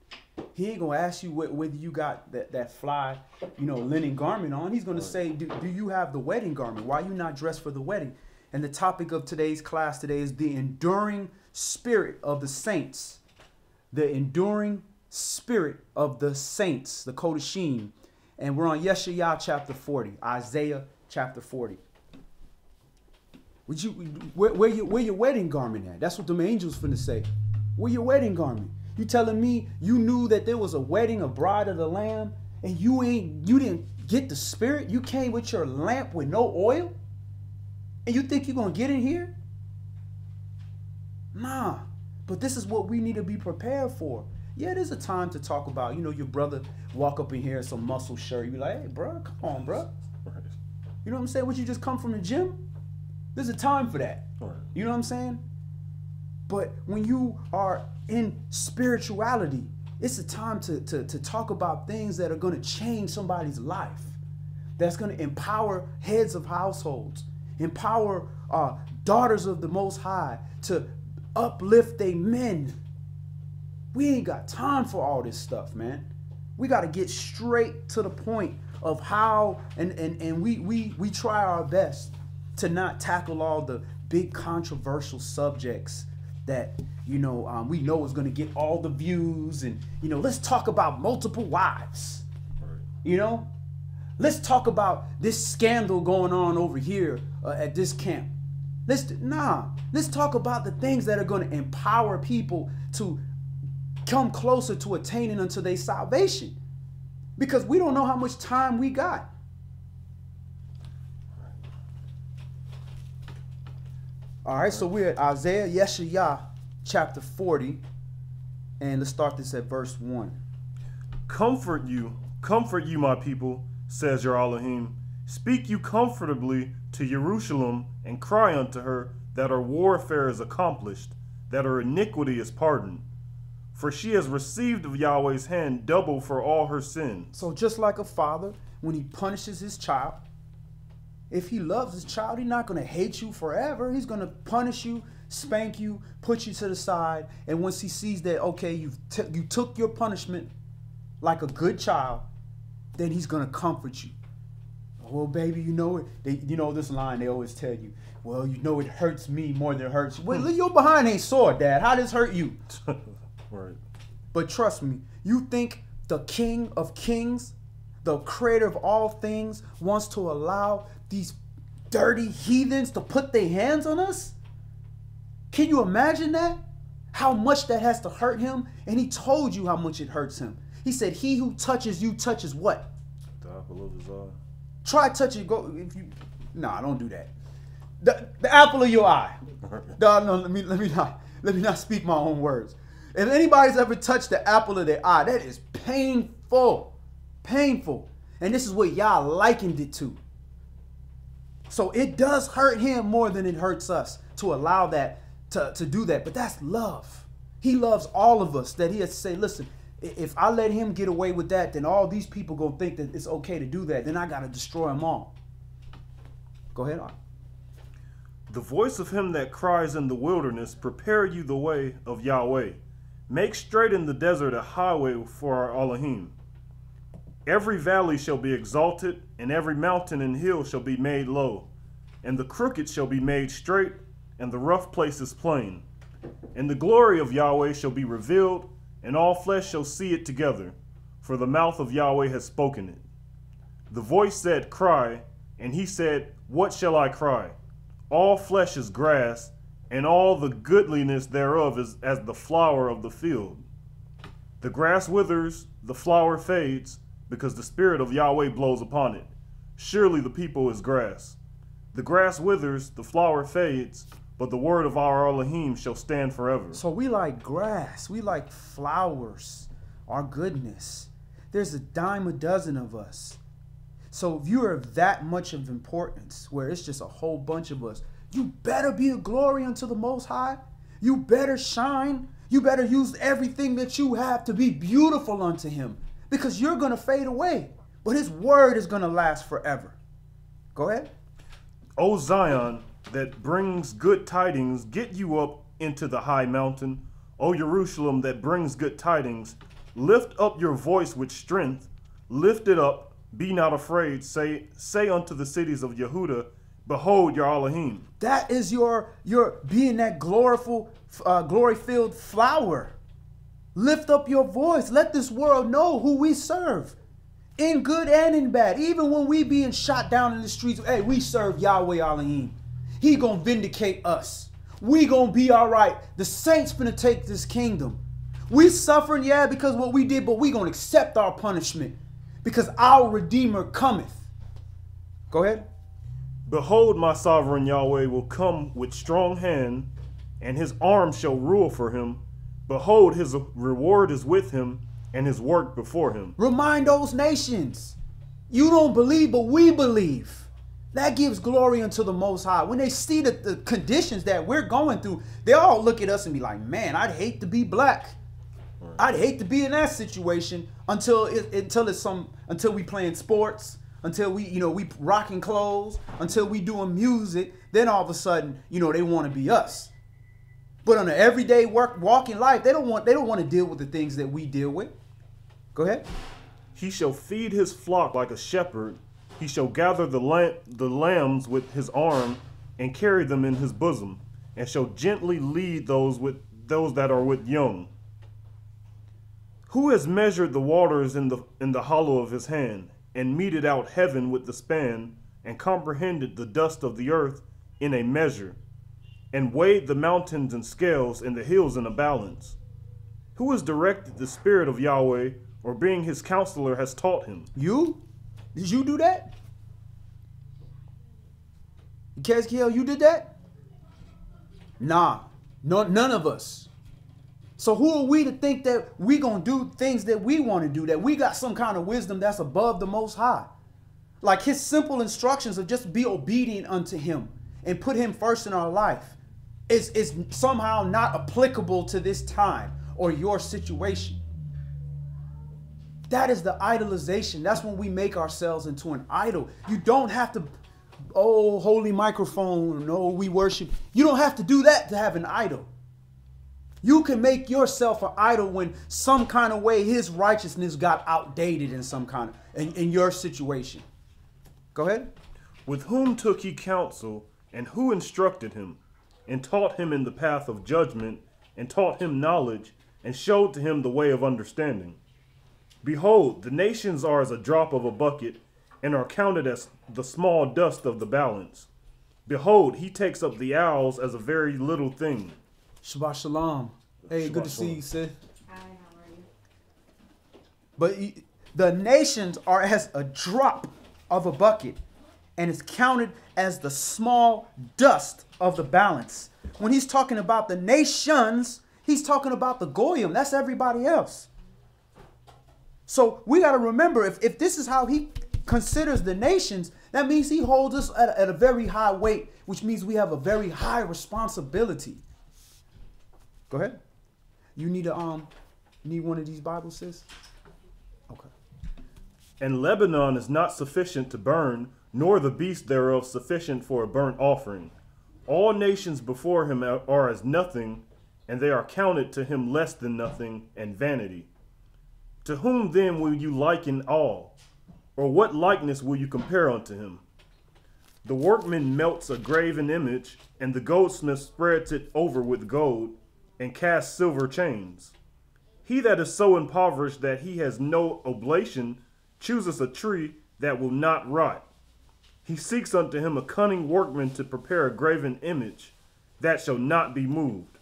He ain't going to ask you whether you got that fly, you know, linen garment on. He's going to say, do you have the wedding garment? Why are you not dressed for the wedding? And the topic of today's class today is the enduring spirit of the saints. The enduring spirit of the saints, the Kodashim. And we're on Yashra'al chapter 40, Isaiah chapter 40. Would you where your wedding garment at? That's what the angels finna say. Where your wedding garment? You telling me you knew that there was a wedding, a bride of the Lamb, and you didn't get the spirit? You came with your lamp with no oil? And you think you're going to get in here? Nah. But this is what we need to be prepared for. Yeah, there's a time to talk about, you know, your brother walk up in here in some muscle shirt. You be like, hey, bro, come on, bro. Right. You know what I'm saying? Would you just come from the gym? There's a time for that. Right. You know what I'm saying? But when you are in spirituality, it's a time to talk about things that are going to change somebody's life. That's going to empower heads of households. Empower daughters of the Most High to uplift they men. We ain't got time for all this stuff, man. We got to get straight to the point of how, and we try our best to not tackle all the big controversial subjects that, you know, we know is going to get all the views. And, you know, let's talk about multiple wives. Right. You know? Let's talk about this scandal going on over here at this camp. Let's talk about the things that are going to empower people to come closer to attaining unto their salvation. Because we don't know how much time we got. All right, so we're at Isaiah Yashra'al chapter 40. And let's start this at verse 1. Comfort you, my people, says your Elohim. Speak you comfortably to Jerusalem, and cry unto her that her warfare is accomplished, that her iniquity is pardoned. For she has received of Yahweh's hand double for all her sins. So just like a father, when he punishes his child, if he loves his child, he's not going to hate you forever. He's going to punish you, spank you, put you to the side. And once he sees that, okay, you took your punishment like a good child, then he's going to comfort you. Well, baby, you know it. You know this line they always tell you. Well, you know it hurts me more than it hurts you. Well, your behind ain't sore, Dad. How does hurt you? Right. But trust me, you think the King of Kings, the creator of all things, wants to allow these dirty heathens to put their hands on us? Can you imagine that? How much that has to hurt him? And he told you how much it hurts him. He said, he who touches you touches what? The apple of his eye. Try touching, go, if you, nah, don't do that. The apple of your eye. No, let me not speak my own words. If anybody's ever touched the apple of their eye, that is painful. Painful. And this is what Yah likened it to. So it does hurt him more than it hurts us to allow that, to do that. But that's love. He loves all of us, that he has to say, listen, if I let him get away with that, then all these people gonna think that it's okay to do that. Then I gotta destroy them all. Go ahead on. The voice of him that cries in the wilderness, prepare you the way of Yahweh. Make straight in the desert a highway for our Elohim. Every valley shall be exalted, and every mountain and hill shall be made low. And the crooked shall be made straight, and the rough places plain. And the glory of Yahweh shall be revealed, and all flesh shall see it together, for the mouth of Yahweh has spoken it. The voice said, cry, and he said, what shall I cry? All flesh is grass, and all the goodliness thereof is as the flower of the field. The grass withers, the flower fades, because the spirit of Yahweh blows upon it. Surely the people is grass. The grass withers, the flower fades, but the word of our Elohim shall stand forever. So we like grass. We like flowers. Our goodness. There's a dime a dozen of us. So if you are that much of importance, where it's just a whole bunch of us, you better be a glory unto the Most High. You better shine. You better use everything that you have to be beautiful unto him, because you're going to fade away, but his word is going to last forever. Go ahead. O Zion, that brings good tidings, get you up into the high mountain. O Jerusalem, that brings good tidings, lift up your voice with strength. Lift it up, be not afraid. Say unto the cities of Yehuda, behold your Elohim. That is your being that glory-filled flower. Lift up your voice. Let this world know who we serve, in good and in bad. Even when we being shot down in the streets, hey, we serve Yahweh Elohim. He gonna vindicate us. We gonna be all right. The saints gonna take this kingdom. We suffering, yeah, because what we did, but we gonna accept our punishment, because our Redeemer cometh. Go ahead. Behold, my sovereign Yahweh will come with strong hand, and his arm shall rule for him. Behold, his reward is with him, and his work before him. Remind those nations. You don't believe, but we believe. That gives glory unto the Most High. When they see the conditions that we're going through, they all look at us and be like, man, I'd hate to be black. I'd hate to be in that situation until we playing sports, until we rocking clothes, until we doing music. Then all of a sudden, they want to be us. But on an everyday walking life, they don't want to deal with the things that we deal with. Go ahead. He shall feed his flock like a shepherd. He shall gather the lambs with his arm and carry them in his bosom, and shall gently lead those that are with young. Who has measured the waters in the hollow of his hand, and meted out heaven with the span, and comprehended the dust of the earth in a measure, and weighed the mountains in scales and the hills in a balance? Who has directed the spirit of Yahweh, or being his counselor has taught him? You? Did you do that? Keskiel, you did that? Nah, no, none of us. So who are we to think that we gonna do things that we want to do, that we got some kind of wisdom that's above the Most High? Like his simple instructions of just be obedient unto him and put him first in our life is somehow not applicable to this time or your situation. That is the idolization. That's when we make ourselves into an idol. You don't have to, oh, holy microphone, no, we worship. You don't have to do that to have an idol. You can make yourself an idol when some kind of way his righteousness got outdated in some kind of, in your situation. Go ahead. With whom took he counsel, and who instructed him, and taught him in the path of judgment, and taught him knowledge, and showed to him the way of understanding? Behold, the nations are as a drop of a bucket, and are counted as the small dust of the balance. Behold, he takes up the owls as a very little thing. Shabbat shalom. Hey, Shabbat good to see shalom. you, sis. Hi, how are you? But the nations are as a drop of a bucket, and is counted as the small dust of the balance. When he's talking about the nations, he's talking about the goyim. That's everybody else. So we got to remember, if this is how he considers the nations, that means he holds us at a very high weight, which means we have a very high responsibility. Go ahead. You need one of these Bibles, sis? Okay. And Lebanon is not sufficient to burn, nor the beast thereof sufficient for a burnt offering. All nations before him are as nothing, and they are counted to him less than nothing, and vanity. To whom then will you liken all? Or what likeness will you compare unto him? The workman melts a graven image, and the goldsmith spreads it over with gold, and casts silver chains. He that is so impoverished that he has no oblation chooses a tree that will not rot. He seeks unto him a cunning workman to prepare a graven image that shall not be moved.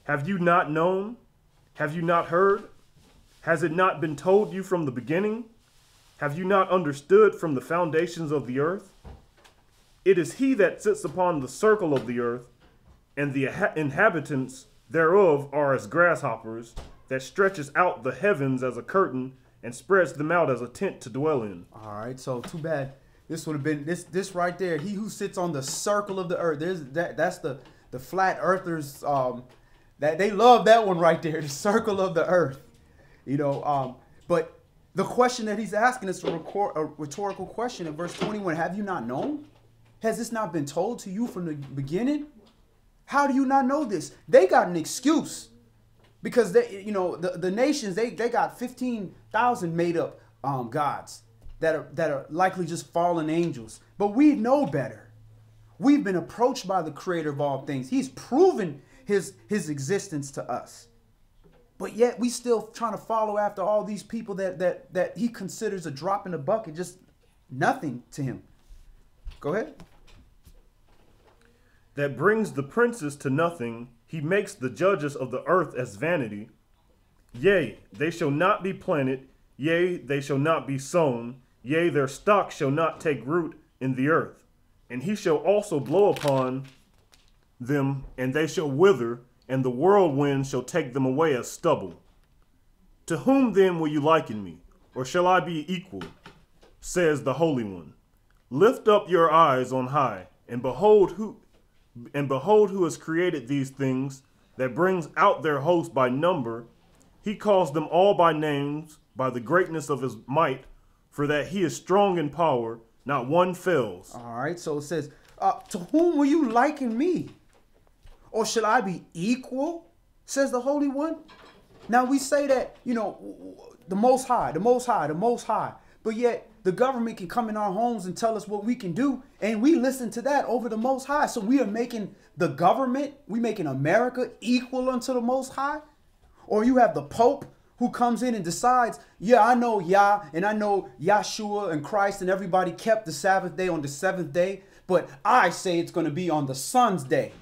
Have you not known? Have you not heard? Has it not been told you from the beginning? Have you not understood from the foundations of the earth? It is he that sits upon the circle of the earth, and the inhabitants thereof are as grasshoppers, that stretches out the heavens as a curtain, and spreads them out as a tent to dwell in. All right, so too bad. This would have been this right there. He who sits on the circle of the earth. That's the flat earthers. That they love that one right there. The circle of the earth. But the question that he's asking is a rhetorical question in verse 21. Have you not known? Has this not been told to you from the beginning? How do you not know this? They got an excuse because the nations they got 15,000 made up gods that are likely just fallen angels. But we know better. We've been approached by the creator of all things. He's proven his existence to us. But yet we still trying to follow after all these people that he considers a drop in the bucket, just nothing to him. Go ahead. That brings the princes to nothing. He makes the judges of the earth as vanity. Yea, they shall not be planted. Yea, they shall not be sown. Yea, their stock shall not take root in the earth. And he shall also blow upon them, and they shall wither, and the whirlwind shall take them away as stubble. To whom then will you liken me, or shall I be equal? Says the Holy One. Lift up your eyes on high, and behold who has created these things, that brings out their host by number. He calls them all by names, by the greatness of his might, for that he is strong in power, not one fails. All right, so it says, to whom will you liken me? Or shall I be equal? Says the Holy One. Now we say that, the Most High, the Most High, the Most High. But yet the government can come in our homes and tell us what we can do. And we listen to that over the Most High. So we are making the government, we making America equal unto the Most High. Or you have the Pope who comes in and decides, yeah, I know Yah and I know Yahshua and Christ and everybody kept the Sabbath day on the seventh day. But I say it's going to be on the Son's day.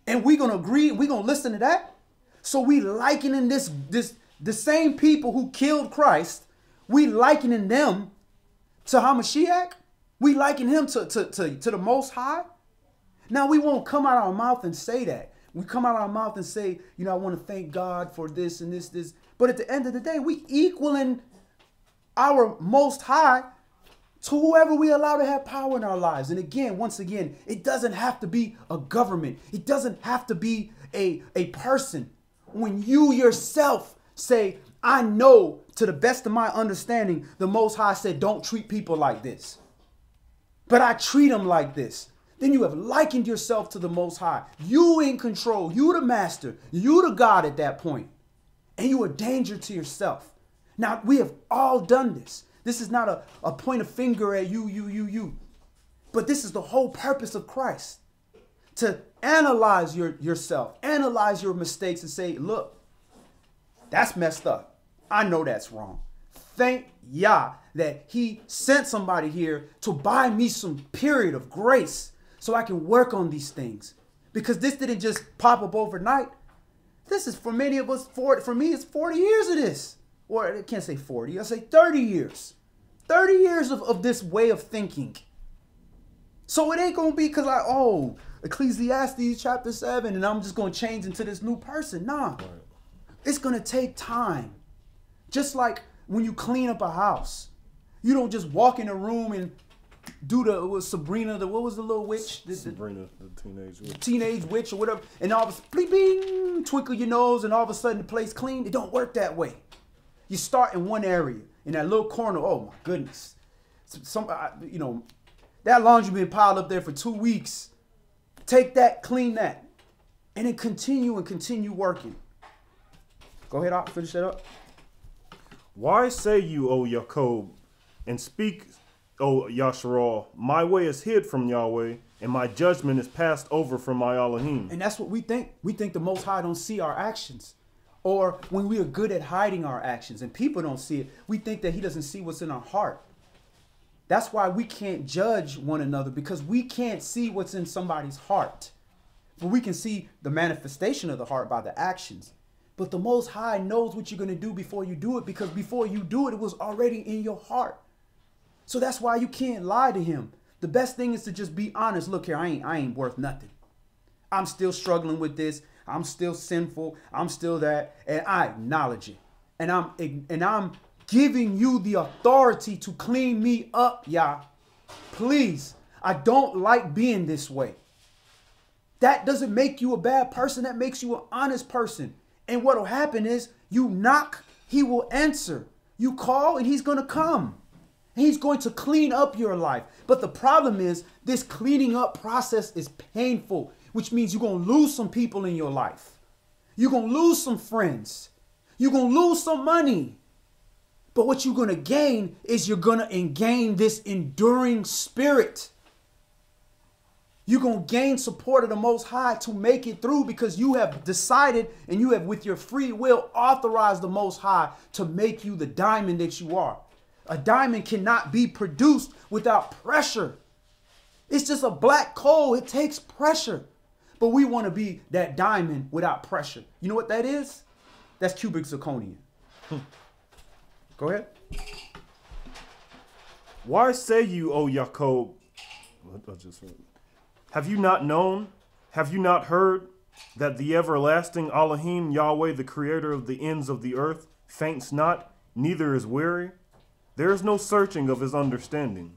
And we're going to agree, we're going to listen to that. So we likening the same people who killed Christ, we likening them to Hamashiach. We liken him to the Most High. Now we won't come out of our mouth and say that. We come out of our mouth and say, I want to thank God for this and this. But at the end of the day, we equaling our Most High to whoever we allow to have power in our lives. And again, once again, it doesn't have to be a government. It doesn't have to be a person. When you yourself say, I know to the best of my understanding, the Most High said, don't treat people like this. But I treat them like this. Then you have likened yourself to the Most High. You in control. You the master. You the God at that point. And you are a danger to yourself. Now, we have all done this. This is not a point of finger at you. But this is the whole purpose of Christ. To analyze yourself, analyze your mistakes and say, look, that's messed up. I know that's wrong. thank Yah that he sent somebody here to buy me some period of grace so I can work on these things. Because this didn't just pop up overnight. This is, for many of us, for me, it's 40 years of this. Or I can't say 40, I'll say 30 years. 30 years of this way of thinking. So it ain't going to be because Ecclesiastes chapter 7 and I'm just going to change into this new person. Nah. Right. It's going to take time. Just like when you clean up a house. You don't just walk in a room and do what was the little witch? Sabrina, the teenage witch. Teenage witch or whatever. And all of a sudden, bling, bling, twinkle your nose and all of a sudden the place clean. It don't work that way. You start in one area, in that little corner. Oh my goodness. That laundry been piled up there for 2 weeks. Take that, clean that. And then continue working. Go ahead, I'll finish that up. Why say you, O Jacob, and speak, O Yashra'al, my way is hid from Yahweh, and my judgment is passed over from my Elohim. And that's what we think. We think the Most High don't see our actions. Or when we are good at hiding our actions and people don't see it, we think that he doesn't see what's in our heart. That's why we can't judge one another, because we can't see what's in somebody's heart. But we can see the manifestation of the heart by the actions. But the Most High knows what you're going to do before you do it, because before you do it, it was already in your heart. So that's why you can't lie to him. The best thing is to just be honest. Look here, I ain't worth nothing. I'm still struggling with this. I'm still sinful. I'm still that. And I acknowledge it. And I'm giving you the authority to clean me up, Yah. Please. I don't like being this way. That doesn't make you a bad person. That makes you an honest person. And what will happen is you knock, he will answer. You call and he's going to come. He's going to clean up your life. But the problem is this cleaning up process is painful, which means you're going to lose some people in your life. You're going to lose some friends. You're going to lose some money. But what you're going to gain is you're going to gain this enduring spirit. You're going to gain support of the Most High to make it through, because you have decided and you have, with your free will, authorized the Most High to make you the diamond that you are. A diamond cannot be produced without pressure. It's just a black coal. It takes pressure. But we want to be that diamond without pressure. You know what that is? That's cubic zirconia. Go ahead. Why say you, O Jacob, have you not known, have you not heard, that the everlasting Elohim, Yahweh, the creator of the ends of the earth, faints not, neither is weary? There is no searching of his understanding.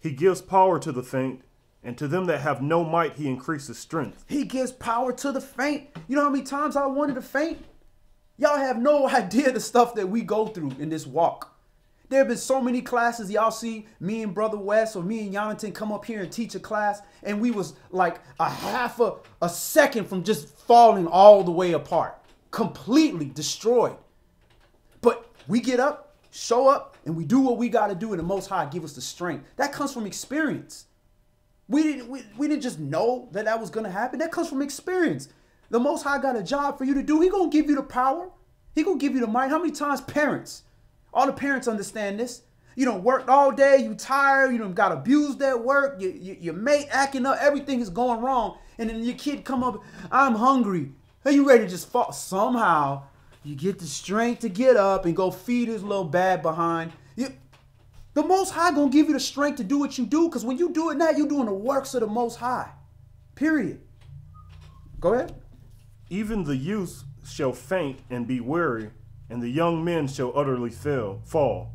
He gives power to the faint, and to them that have no might he increases strength. He gives power to the faint. You know how many times I wanted to faint? Y'all have no idea the stuff that we go through in this walk. There have been so many classes. Y'all see me and Brother Wes or me and Jonathan come up here and teach a class, and we was like a half a second from just falling all the way apart, completely destroyed. But we get up, show up, and we do what we got to do, and the Most High give us the strength. That comes from experience. We didn't just know that was going to happen. That comes from experience. The Most High got a job for you to do. He going to give you the power. He going to give you the might. How many times parents, all the parents understand this. You done worked all day. You tired. You done got abused at work. Your mate acting up. Everything is going wrong. And then your kid come up, I'm hungry. Are you ready to just fall? Somehow you get the strength to get up and go feed his little bad behind. The Most High going to give you the strength to do what you do, because when you do it now, you're doing the works of the Most High. Period. Go ahead. Even the youth shall faint and be weary, and the young men shall utterly fall.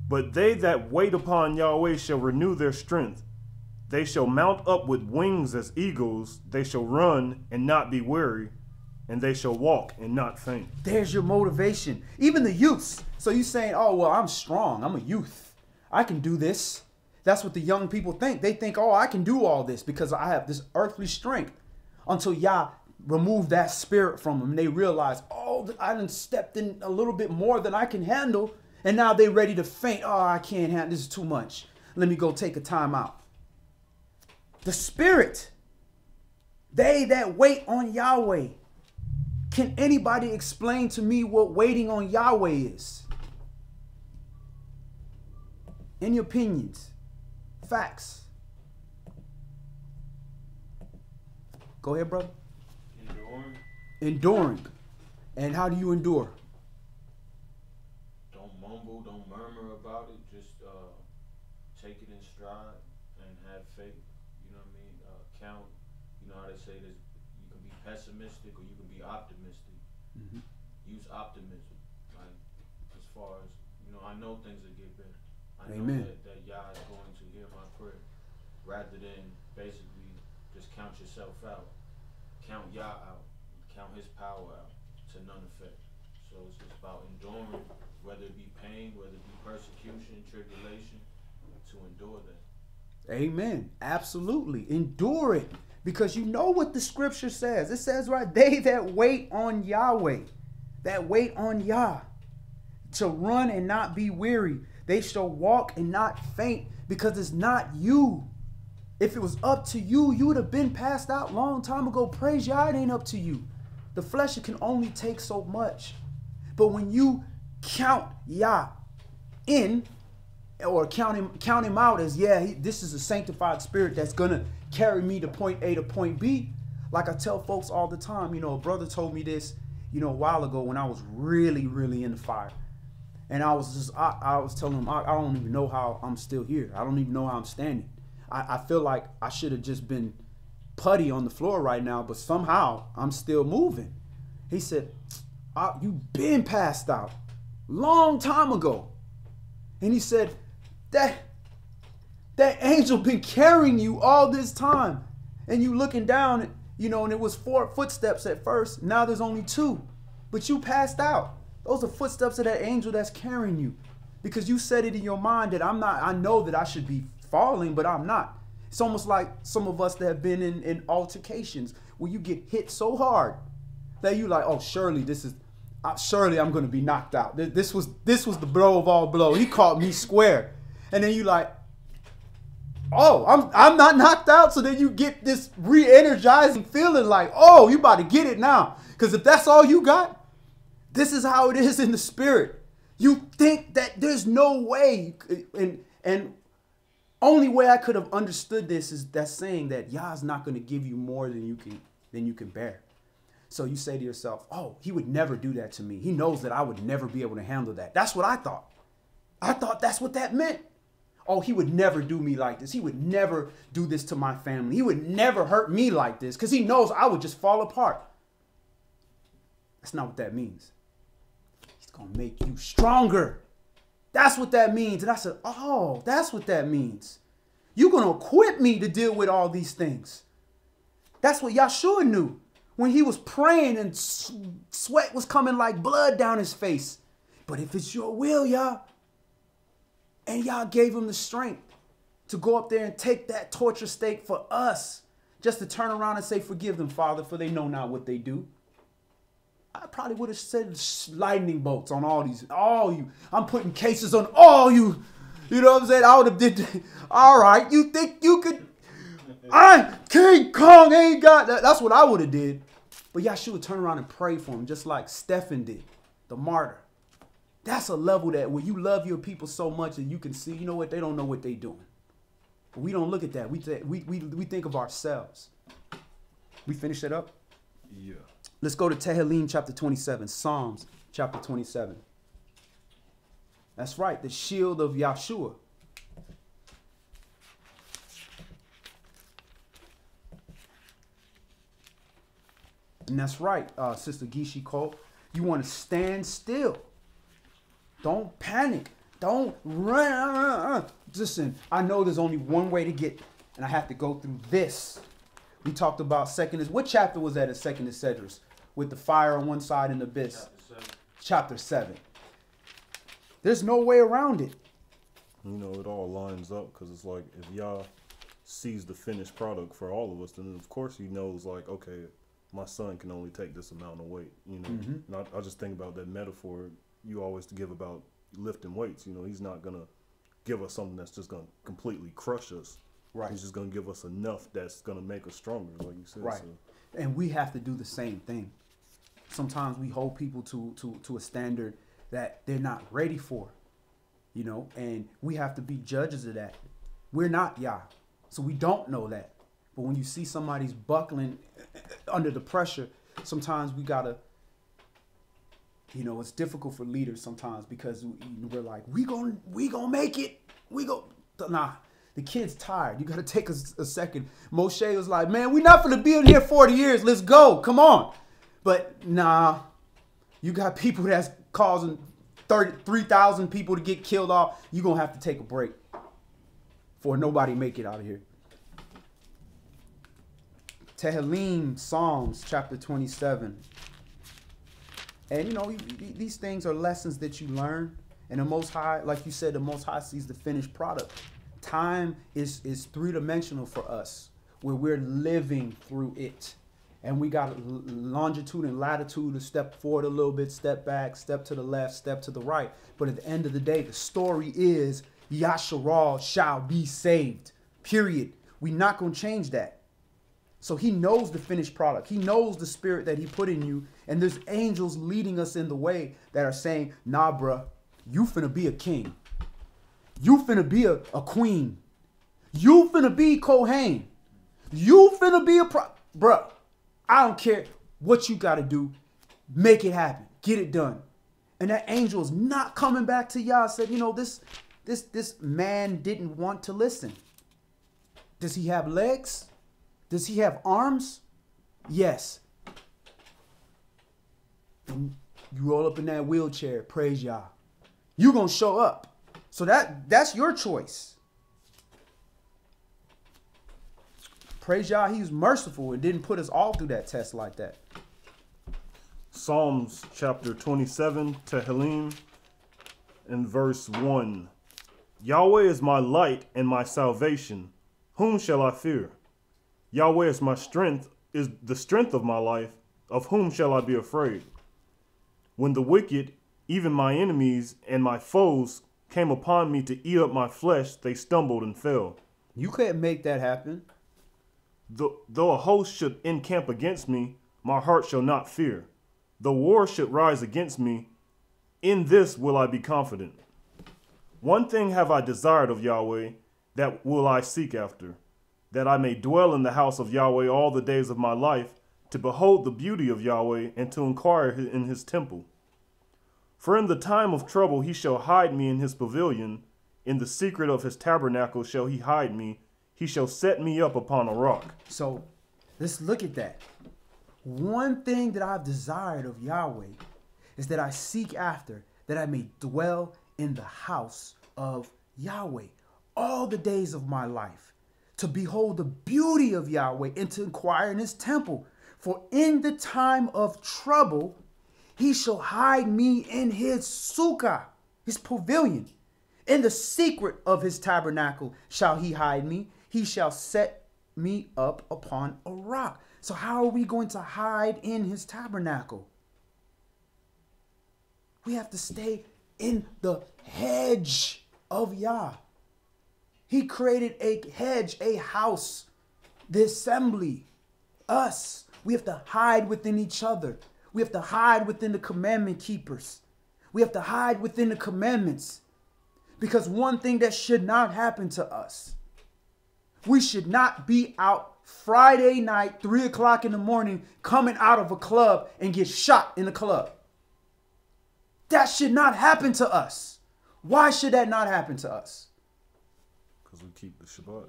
But they that wait upon Yahweh shall renew their strength. They shall mount up with wings as eagles. They shall run and not be weary, and they shall walk and not faint. There's your motivation. Even the youths. So you saying, oh, well, I'm strong. I'm a youth. I can do this. That's what the young people think. They think, oh, I can do all this because I have this earthly strength. Until Yah remove that spirit from them, and they realize, oh, I done stepped in a little bit more than I can handle, and now they ready to faint. Oh, I can't handle this, is too much. Let me go take a time out. The spirit, they that wait on Yahweh. Can anybody explain to me what waiting on Yahweh is? Any opinions? Facts. Go ahead, brother. Enduring. And how do you endure? Don't mumble, don't murmur about it. Just take it in stride and have faith. You know what I mean? Count. You know how they say this. You can be pessimistic or you can be optimistic. Mm-hmm. Use optimism. Like as far as I know things will get better. I Amen. know that Yah is going to hear my prayer, rather than basically just count yourself out. Count Yah out. Count His power out to none effect. So it's just about enduring, whether it be pain, whether it be persecution, tribulation, to endure that. Amen. Absolutely. Endure it. Because you know what the scripture says. It says, right, they that wait on Yahweh, that wait on Yah, to run and not be weary. They shall walk and not faint, because it's not you. If it was up to you, you would have been passed out long time ago. Praise Yah, it ain't up to you. The flesh, it can only take so much. But when you count Yah in, or count him out as, this is a sanctified spirit that's going to carry me to point A to point B. Like I tell folks all the time, a brother told me this, a while ago when I was really, really in the fire. And I was telling him, I don't even know how I'm still here. I don't even know how I'm standing. I feel like I should have just been putty on the floor right now, but somehow I'm still moving. He said, you've been passed out long time ago. And he said, that angel been carrying you all this time. And you looking down, and it was 4 footsteps at first. Now there's only 2. But you passed out. Those are footsteps of that angel that's carrying you. Because you said it in your mind that I know that I should be falling, but I'm not. It's almost like some of us that have been in altercations where you get hit so hard that you like, oh, surely I'm going to be knocked out. This was the blow of all blow. He caught me square. And then you like, oh, I'm not knocked out. So then you get this re-energizing feeling like, oh, you about to get it now. Because if that's all you got, this is how it is in the spirit. You think that there's no way. And only way I could have understood this is that saying that Yah's not going to give you more than you can bear. So you say to yourself, oh, he would never do that to me. He knows that I would never be able to handle that. That's what I thought. I thought that's what that meant. Oh, he would never do me like this. He would never do this to my family. He would never hurt me like this because he knows I would just fall apart. That's not what that means. He's going to make you stronger. That's what that means. And I said, oh, that's what that means. You're going to equip me to deal with all these things. That's what Yahshua knew when he was praying and sweat was coming like blood down his face. But if it's your will, Yah, and Yah gave him the strength to go up there and take that torture stake for us, just to turn around and say, forgive them, Father, for they know not what they do. I probably would have said lightning bolts on all you. I'm putting cases on all you. You know what I'm saying? I would have did. All right, you think you could? King Kong ain't got that. That's what I would have did. But Yahshua would turn around and pray for him, just like Stephen did, the martyr. That's a level that where you love your people so much that you can see, you know what, they don't know what they're doing. But we don't look at that. We think of ourselves. We finish that up? Yeah. Let's go to Tehillim chapter 27, Psalms chapter 27. That's right, the shield of Yahshua. And that's right, Sister Gishi Cole. You want to stand still. Don't panic. Don't run. Listen, I know there's only one way to get, and I have to go through this. We talked about second. What chapter was that in second Esdras? With the fire on one side and the abyss. Chapter 7. There's no way around it. You know, it all lines up because it's like if Yah sees the finished product for all of us, then of course he knows like, okay, my son can only take this amount of weight. You know, Mm-hmm. and I just think about that metaphor you always give about lifting weights. You know, he's not gonna give us something that's just gonna completely crush us. Right. He's just gonna give us enough that's gonna make us stronger, like you said. Right. So. And we have to do the same thing. Sometimes we hold people to a standard that they're not ready for. you know, and we have to be judges of that. We're not Yah, so we don't know that. But when you see somebody's buckling under the pressure, sometimes we gotta, you know, it's difficult for leaders sometimes because we're like, we gonna make it. Nah, the kid's tired. You gotta take a second. Moshe was like, man, we're not gonna be in here 40 years. Let's go. Come on. But nah, you got people that's causing 3,000 people to get killed off. You're gonna have to take a break for nobody make it out of here. Tehillim, Psalms, chapter 27. And, you know, these things are lessons that you learn. And the Most High, like you said, the Most High sees the finished product. Time is three-dimensional for us, where we're living through it. And we got longitude and latitude to step forward a little bit, step back, step to the left, step to the right. But at the end of the day, the story is Yashra'al shall be saved, period. We're not going to change that. So he knows the finished product. He knows the spirit that he put in you. And there's angels leading us in the way that are saying, nah, bruh, you finna be a king. You finna be a queen. You finna be Kohen. You finna be bruh, I don't care what you got to do. Make it happen. Get it done. And that angel is not coming back to Yah. Said, you know, this man didn't want to listen. Does he have legs? Does he have arms? Yes. And you roll up in that wheelchair, praise Yah. You're going to show up. So that's your choice. Praise Yah, he was merciful and didn't put us all through that test like that. Psalms chapter 27, Tehillim, in verse 1. Yahweh is my light and my salvation. Whom shall I fear? Yahweh is my strength, is the strength of my life. Of whom shall I be afraid? When the wicked, even my enemies and my foes, came upon me to eat up my flesh, they stumbled and fell. You can't make that happen. Though a host should encamp against me, my heart shall not fear. Though war should rise against me, in this will I be confident. One thing have I desired of Yahweh, that will I seek after, that I may dwell in the house of Yahweh all the days of my life, to behold the beauty of Yahweh, and to inquire in his temple. For in the time of trouble he shall hide me in his pavilion, in the secret of his tabernacle shall he hide me, he shall set me up upon a rock. So let's look at that. One thing that I've desired of Yahweh is that I seek after, that I may dwell in the house of Yahweh all the days of my life, to behold the beauty of Yahweh and to inquire in his temple. For in the time of trouble, he shall hide me in his sukkah, his pavilion. In the secret of his tabernacle shall he hide me. He shall set me up upon a rock. So how are we going to hide in his tabernacle? We have to stay in the hedge of Yah. He created a hedge, a house, the assembly, us. We have to hide within each other. We have to hide within the commandment keepers. We have to hide within the commandments. Because one thing that should not happen to us, we should not be out Friday night, 3 o'clock in the morning, coming out of a club and get shot in the club. That should not happen to us. Why should that not happen to us? Because we keep the Shabbat.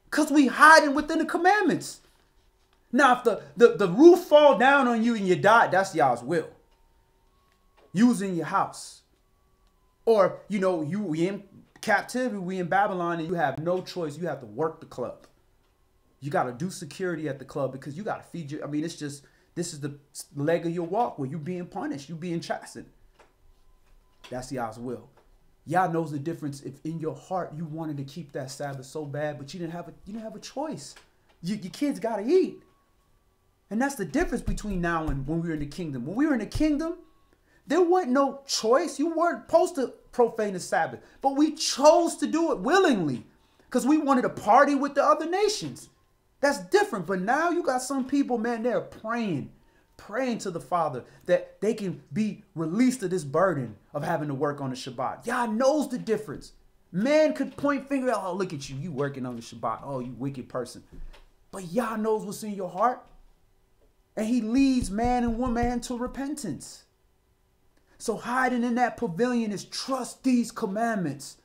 Because we hiding within the commandments. Now, if the roof fall down on you and you die, that's Yah's will. You was in your house. Or, you know, we in captivity, we in Babylon, and you have no choice. You have to work the club. You got to do security at the club because you got to feed your, I mean, it's just, this is the leg of your walk where you being punished, you being chastened. That's Yah's will. Yah knows the difference if in your heart you wanted to keep that Sabbath so bad, but you didn't have a choice. Your kids got to eat. And that's the difference between now and when we were in the kingdom. When we were in the kingdom, there wasn't no choice. You weren't supposed to profane the Sabbath, but we chose to do it willingly because we wanted to party with the other nations. That's different. But now you got some people, man, they're praying praying to the Father that they can be released of this burden of having to work on the Shabbat. Yah knows the difference. Man could point finger out, oh, look at you, you working on the Shabbat. Oh, you wicked person. But Yah knows what's in your heart. And he leads man and woman to repentance. So hiding in that pavilion is trust these commandments.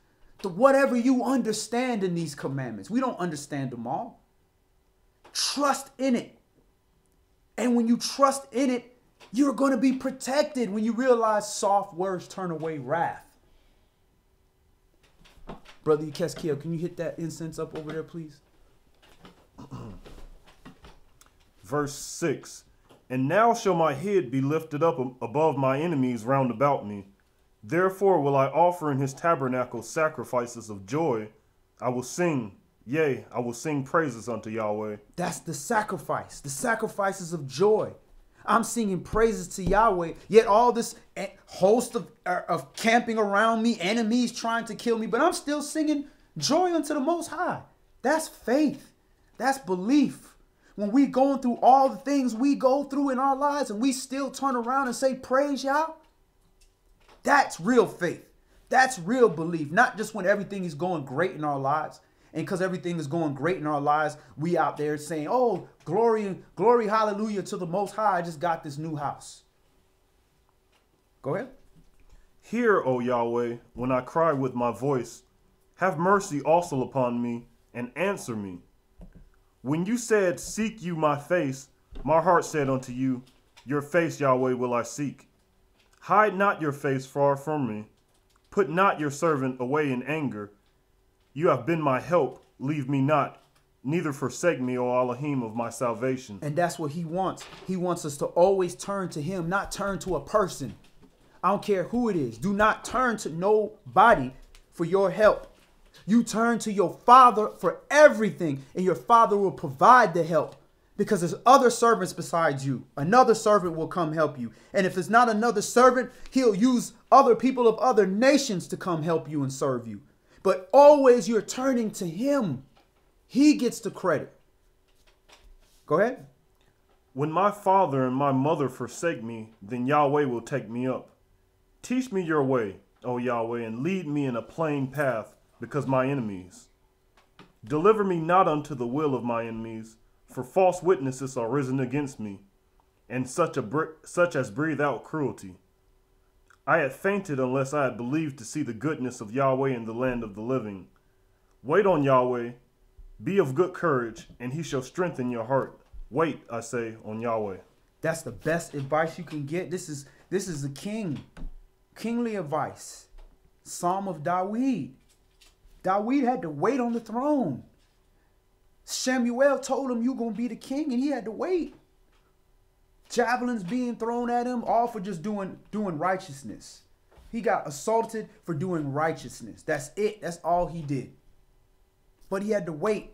Whatever you understand in these commandments. We don't understand them all. Trust in it. And when you trust in it, you're going to be protected when you realize soft words turn away wrath. Brother Yeskiel, can you hit that incense up over there, please? Verse 6. And now shall my head be lifted up above my enemies round about me. Therefore will I offer in his tabernacle sacrifices of joy. I will sing, yea, I will sing praises unto Yahweh. That's the sacrifices of joy. I'm singing praises to Yahweh, yet all this host of camping around me, enemies trying to kill me, but I'm still singing joy unto the Most High. That's faith. That's belief. When we going through all the things we go through in our lives and we still turn around and say, praise Yah, that's real faith. That's real belief. Not just when everything is going great in our lives. And because everything is going great in our lives, we out there saying, oh, glory, hallelujah to the Most High. I just got this new house. Go ahead. Hear, O Yahweh, when I cry with my voice. Have mercy also upon me and answer me. When you said, seek you my face, my heart said unto you, your face, Yahweh, will I seek. Hide not your face far from me. Put not your servant away in anger. You have been my help. Leave me not. Neither forsake me, O Elohim of my salvation. And that's what he wants. He wants us to always turn to him, not turn to a person. I don't care who it is. Do not turn to nobody for your help. You turn to your Father for everything, and your Father will provide the help. Because there's other servants besides you. Another servant will come help you. And if it's not another servant, he'll use other people of other nations to come help you and serve you. But always you're turning to him. He gets the credit. Go ahead. When my father and my mother forsake me, then Yahweh will take me up. Teach me your way, O Yahweh, and lead me in a plain path because my enemies. Deliver me not unto the will of my enemies, for false witnesses are risen against me, and such as breathe out cruelty. I had fainted unless I had believed to see the goodness of Yahweh in the land of the living. Wait on Yahweh, be of good courage, and he shall strengthen your heart. Wait, I say, on Yahweh. That's the best advice you can get. This is the kingly advice. Psalm of David. David had to wait on the throne. Shemuel told him, you're going to be the king, and he had to wait. Javelins being thrown at him, all for just doing righteousness. He got assaulted for doing righteousness. That's it. That's all he did. But he had to wait.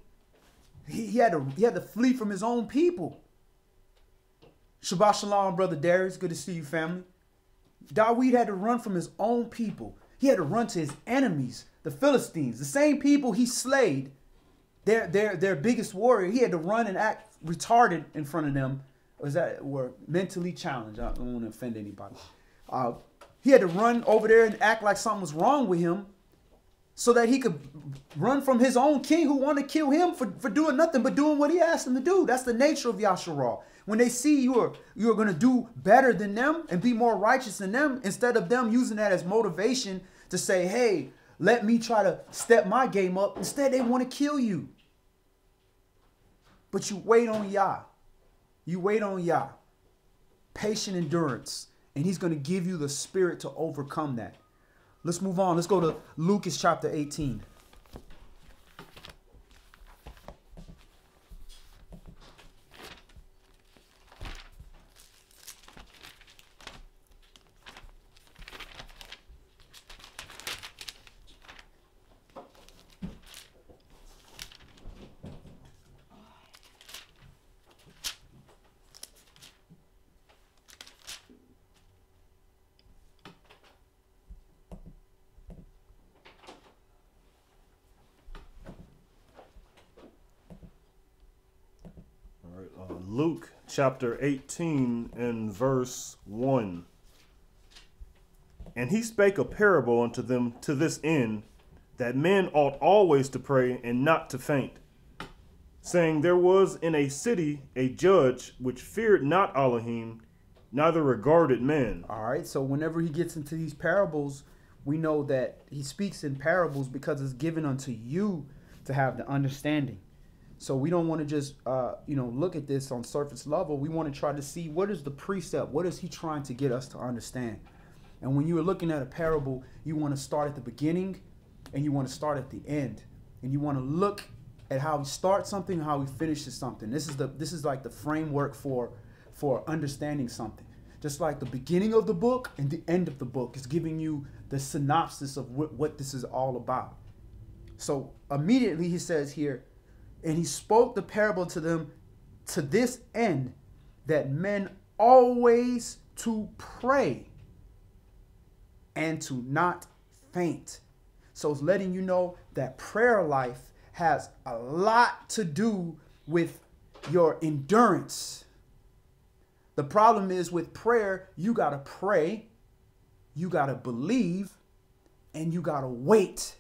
He had to flee from his own people. Shabbat shalom, brother Darius. Good to see you, family. David had to run from his own people. He had to run to his enemies, the Philistines, the same people he slayed. Their biggest warrior. He had to run and act retarded in front of them. Were mentally challenged. I don't want to offend anybody. He had to run over there and act like something was wrong with him so that he could run from his own king who wanted to kill him for doing nothing but doing what he asked him to do. That's the nature of Yashra'al. When they see you're going to do better than them and be more righteous than them, instead of them using that as motivation to say, hey, let me try to step my game up. Instead, they want to kill you. But you wait on Yah. You wait on Yah. Patient endurance. And he's going to give you the spirit to overcome that. Let's move on. Let's go to Lucas chapter 18. Luke chapter 18 and verse 1. And he spake a parable unto them to this end, that men ought always to pray and not to faint, saying, there was in a city a judge which feared not Elohim, neither regarded man. All right, so whenever he gets into these parables, we know that he speaks in parables because it's given unto you to have the understanding. So we don't want to just, look at this on surface level. We want to try to see what is the precept, what is he trying to get us to understand. And when you are looking at a parable, you want to start at the beginning and you want to start at the end. And you want to look at how he starts something and how he finishes something. This is like the framework for understanding something. Just like the beginning of the book and the end of the book is giving you the synopsis of what this is all about. So immediately he says here, and he spoke the parable to them to this end, that men always to pray and to not faint. So it's letting you know that prayer life has a lot to do with your endurance. The problem is with prayer, you got to pray, you got to believe, and you got to wait.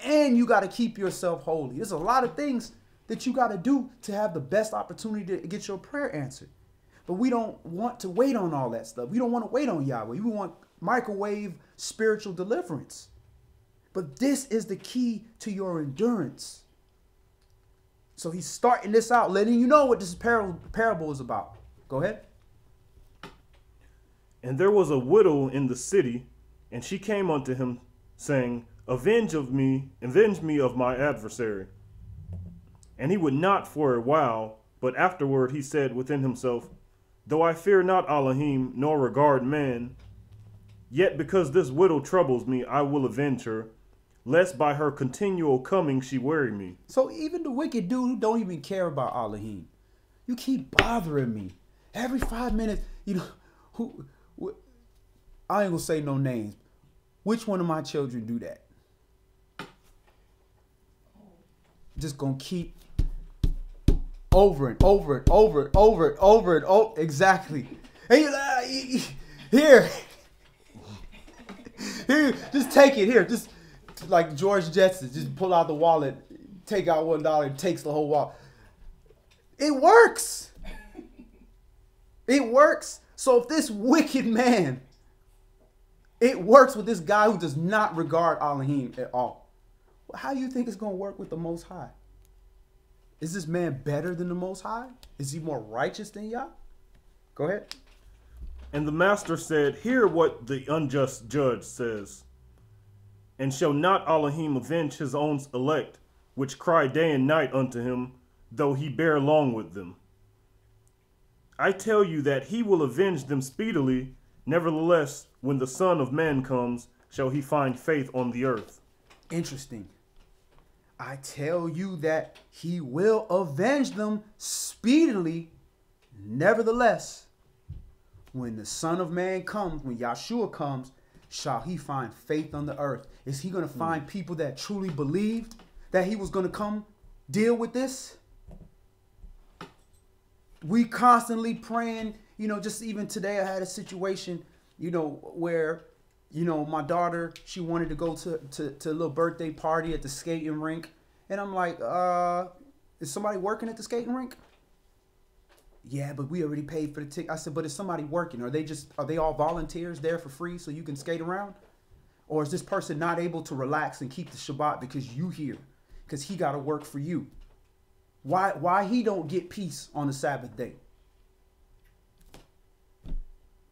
And you got to keep yourself holy. There's a lot of things that you got to do to have the best opportunity to get your prayer answered. But we don't want to wait on all that stuff. We don't want to wait on Yahweh. We want microwave spiritual deliverance. But this is the key to your endurance. So he's starting this out, letting you know what this parable is about. Go ahead. And there was a widow in the city, and she came unto him, saying, avenge me of my adversary. And he would not for a while, but afterward he said within himself, though I fear not Elohim, nor regard man, yet because this widow troubles me, I will avenge her, lest by her continual coming she weary me. So even the wicked dude who don't even care about Elohim, you keep bothering me. Every 5 minutes, I ain't gonna say no names. Which one of my children do that? Just gonna keep over and over and over and over and over and over. Exactly. Hey, here, just take it. Here, just like George Jetson, just pull out the wallet, take out $1, and takes the whole wallet. It works. It works. So if this wicked man, it works with this guy who does not regard Elohim at all, how do you think it's going to work with the Most High? Is this man better than the Most High? Is he more righteous than Yah? Go ahead. And the master said, hear what the unjust judge says. And shall not Elohim avenge his own elect, which cry day and night unto him, though he bear long with them? I tell you that he will avenge them speedily. Nevertheless, when the Son of Man comes, shall he find faith on the earth? Interesting. I tell you that he will avenge them speedily. Nevertheless, when the Son of Man comes, when Yahshua comes, shall he find faith on the earth? Is he going to find people that truly believed that he was going to come deal with this? We constantly praying, just even today I had a situation, where, my daughter, she wanted to go to a little birthday party at the skating rink. And I'm like, is somebody working at the skating rink? Yeah, but we already paid for the ticket. I said, but is somebody working? Are they all volunteers there for free so you can skate around? Or is this person not able to relax and keep the Shabbat because you here? Because he got to work for you. Why he don't get peace on the Sabbath day?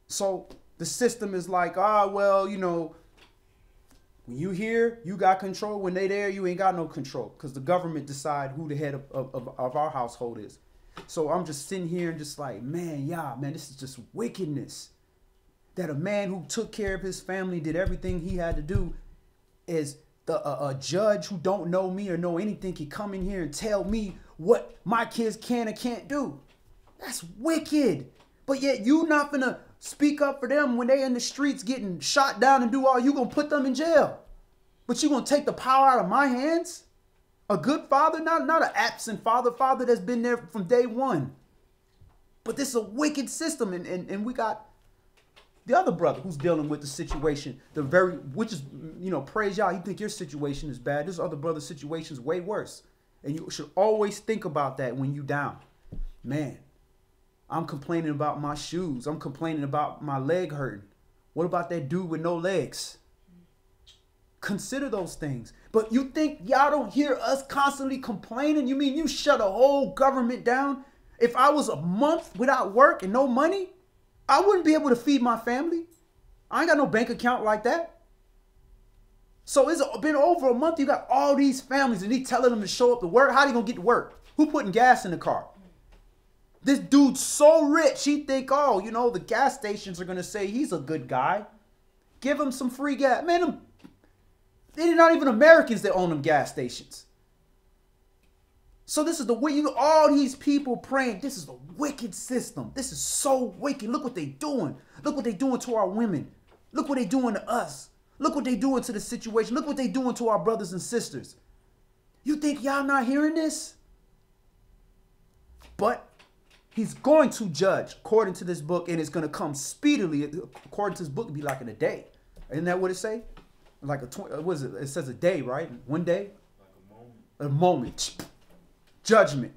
So the system is like, when you here, you got control. When they there, you ain't got no control because the government decide who the head of our household is. So I'm just sitting here and just like, man, this is just wickedness. That a man who took care of his family, did everything he had to do, is a judge who don't know me or know anything can come in here and tell me what my kids can and can't do. That's wicked. But yet you not gonna speak up for them when they in the streets getting shot down and do all. You gonna put them in jail. But you gonna take the power out of my hands? A good father, not an absent father that's been there from day one. But this is a wicked system, and we got the other brother who's dealing with the situation, which is, praise y'all, you think your situation is bad. This other brother's situation is way worse. And you should always think about that when you down. Man, I'm complaining about my shoes. I'm complaining about my leg hurting. What about that dude with no legs? Consider those things. But you think y'all don't hear us constantly complaining? You mean you shut a whole government down? If I was a month without work and no money, I wouldn't be able to feed my family. I ain't got no bank account like that. So it's been over a month. You got all these families and he telling them to show up to work. How they gonna get to work? Who putting gas in the car? This dude's so rich. He think, the gas stations are gonna say he's a good guy. Give him some free gas. Man, they're not even Americans that own them gas stations. So this is the way all these people praying. This is the wicked system. This is so wicked. Look what they doing. Look what they doing to our women. Look what they doing to us. Look what they doing to the situation. Look what they doing to our brothers and sisters. You think y'all not hearing this? But he's going to judge according to this book, and it's going to come speedily. According to this book, it'll be like in a day. Isn't that what it say? Like what is it? It says a day, right? One day? Like a moment. A moment. Judgment.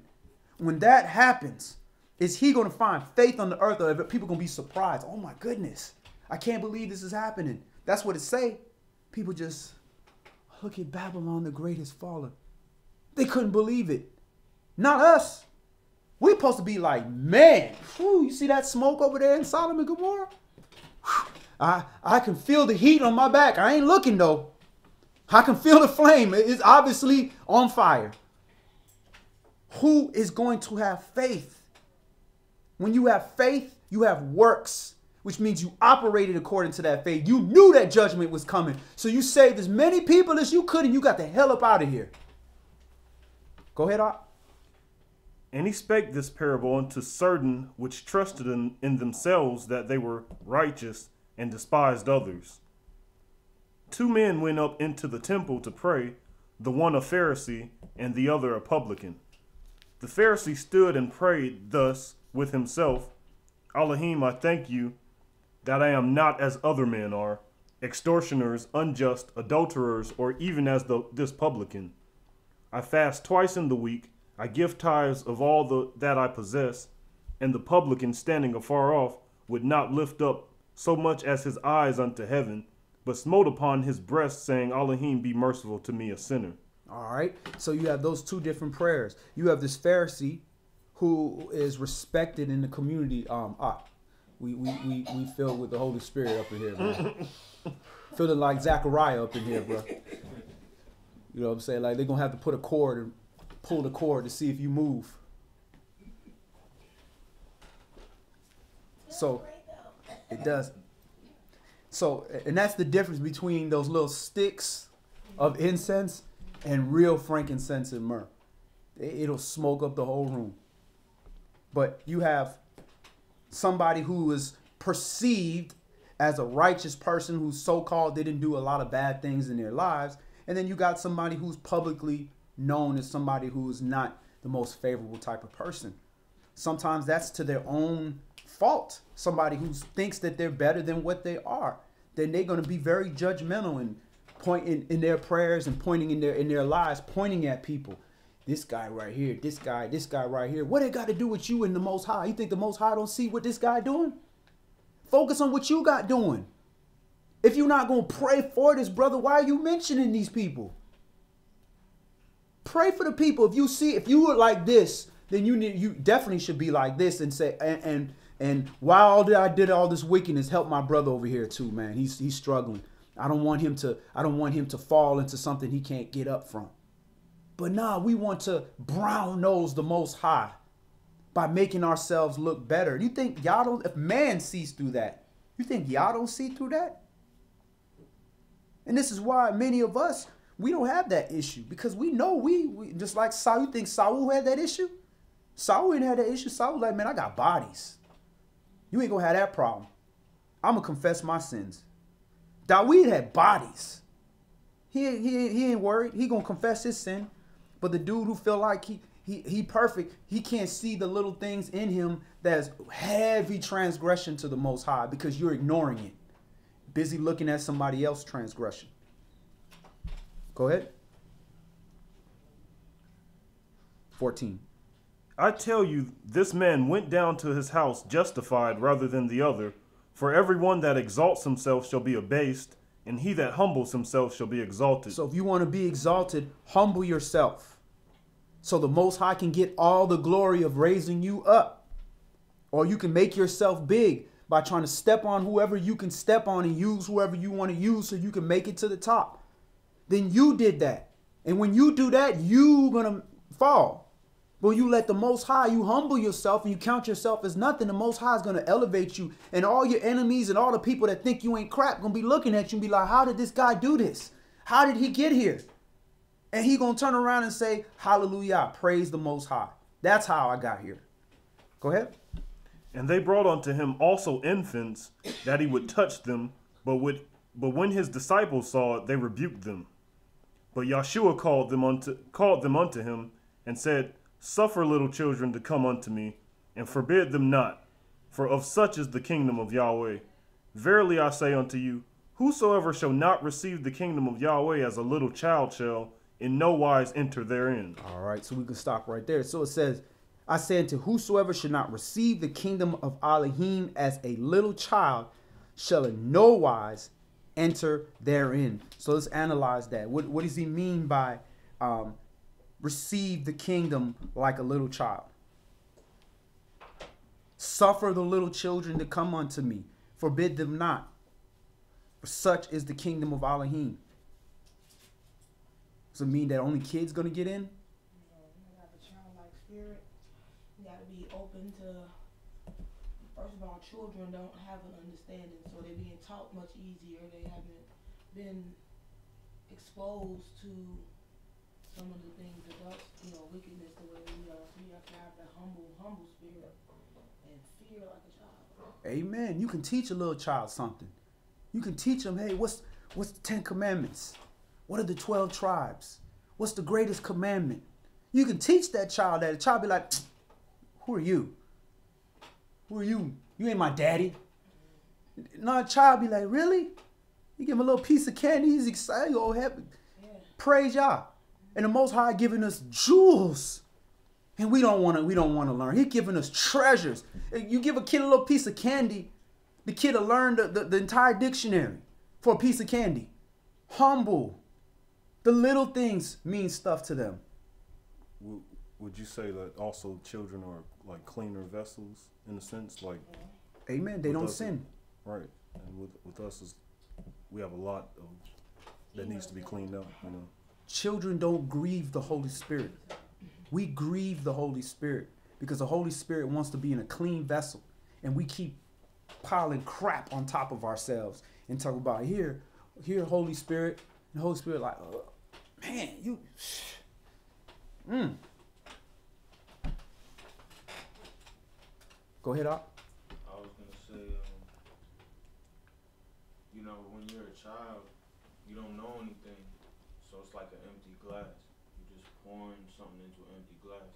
When that happens, is he going to find faith on the earth, or people going to be surprised? Oh my goodness. I can't believe this is happening. That's what it say. People just look at Babylon the Great has fallen. They couldn't believe it. Not us. We're supposed to be like, man, whew, you see that smoke over there in Sodom and Gomorrah? Whew, I can feel the heat on my back. I ain't looking though. I can feel the flame. It's obviously on fire. Who is going to have faith? When you have faith, you have works, which means you operated according to that faith. You knew that judgment was coming. So you saved as many people as you could, and you got the hell up out of here. Go ahead, Art. And he spake this parable unto certain which trusted in themselves that they were righteous and despised others. 2 men went up into the temple to pray, the one a Pharisee and the other a publican. The Pharisee stood and prayed thus with himself, Elohim, I thank you that I am not as other men are, extortioners, unjust, adulterers, or even as this publican. I fast twice in the week, I give tithes of all that I possess, and the publican standing afar off would not lift up so much as his eyes unto heaven, but smote upon his breast, saying, Elohim, be merciful to me, a sinner. All right. So you have those 2 different prayers. You have this Pharisee who is respected in the community. We filled with the Holy Spirit up in here, man. Feeling like Zechariah up in here, bro. You know what I'm saying? Like they're gonna have to put a cord and pull the cord to see if you move. So it does. So, and that's the difference between those little sticks of incense and real frankincense and myrrh. It'll smoke up the whole room. But you have somebody who is perceived as a righteous person who's so-called didn't do a lot of bad things in their lives. And then you got somebody who's publicly known as somebody who is not the most favorable type of person. Sometimes that's to their own fault. Somebody who thinks that they're better than what they are. Then they're going to be very judgmental and pointing in their prayers and pointing in their lives, pointing at people. This guy right here, this guy right here. What it got to do with you and the Most High? You think the Most High don't see what this guy doing? Focus on what you got doing. If you're not going to pray for this brother, why are you mentioning these people? Pray for the people. If you were like this, then you definitely should be like this and say, and while I did all this wickedness, help my brother over here too, man. He's struggling. I don't want him to fall into something he can't get up from. But nah, we want to brown nose the Most High by making ourselves look better. You think y'all don't, if man sees through that, you think y'all don't see through that? And this is why many of us, we don't have that issue, because we know we just like Saul. You think Saul had that issue? Saul didn't have that issue. Saul was like, man, I got bodies. You ain't gonna have that problem. I'm gonna confess my sins. Dawid had bodies. He ain't worried. He gonna confess his sin. But the dude who feel like he perfect. He can't see the little things in him that's heavy transgression to the Most High because you're ignoring it. Busy looking at somebody else's transgression. Go ahead. 14. I tell you, this man went down to his house justified rather than the other. For everyone that exalts himself shall be abased, and he that humbles himself shall be exalted. So if you want to be exalted, humble yourself, so the Most High can get all the glory of raising you up. Or you can make yourself big by trying to step on whoever you can step on and use whoever you want to use so you can make it to the top. Then you did that. And when you do that, you're going to fall. But you let the Most High, you humble yourself and you count yourself as nothing, the Most High is going to elevate you. And all your enemies and all the people that think you ain't crap going to be looking at you and be like, how did this guy do this? How did he get here? And he going to turn around and say, hallelujah, praise the Most High. That's how I got here. Go ahead. And they brought unto him also infants, that he would touch them, but when his disciples saw it, they rebuked them. But Yahshua called them unto him, and said, Suffer little children to come unto me, and forbid them not, for of such is the kingdom of Yahweh. Verily I say unto you, whosoever shall not receive the kingdom of Yahweh as a little child shall in no wise enter therein. All right, so we can stop right there. So it says, I say unto whosoever should not receive the kingdom of Elohim as a little child shall in no wise enter therein. So let's analyze that. What does he mean by receive the kingdom like a little child? Suffer the little children to come unto me. Forbid them not. For such is the kingdom of Elohim. Does it mean that only kids going to get in? You have a childlike spirit. You got to be open to, first of all, children don't have an understanding, so they're being taught much easier. They haven't been exposed to some of the things adults, wickedness the way we are. So you have to have that humble spirit and fear like a child. Amen. You can teach a little child something. You can teach them, hey, what's the 10 Commandments? What are the 12 tribes? What's the greatest commandment? You can teach that child that. The child be like, who are you? Who are you? You ain't my daddy. No, a child be like, really? You give him a little piece of candy, he's excited. Oh, happy. Yeah. Praise Yah. And the Most High giving us jewels. And we don't want to learn. He's giving us treasures. You give a kid a little piece of candy, the kid will learn the entire dictionary for a piece of candy. Humble. The little things mean stuff to them. Would you say that also children are like cleaner vessels in a sense? Like, amen. They don't sin. Right. And with us, we have a lot of that needs to be cleaned up, Children don't grieve the Holy Spirit. We grieve the Holy Spirit because the Holy Spirit wants to be in a clean vessel. And we keep piling crap on top of ourselves and talk about here, Holy Spirit. And the Holy Spirit like, oh, man, you... Go ahead, Op. I was going to say, when you're a child, you don't know anything. So it's like an empty glass. You're just pouring something into an empty glass.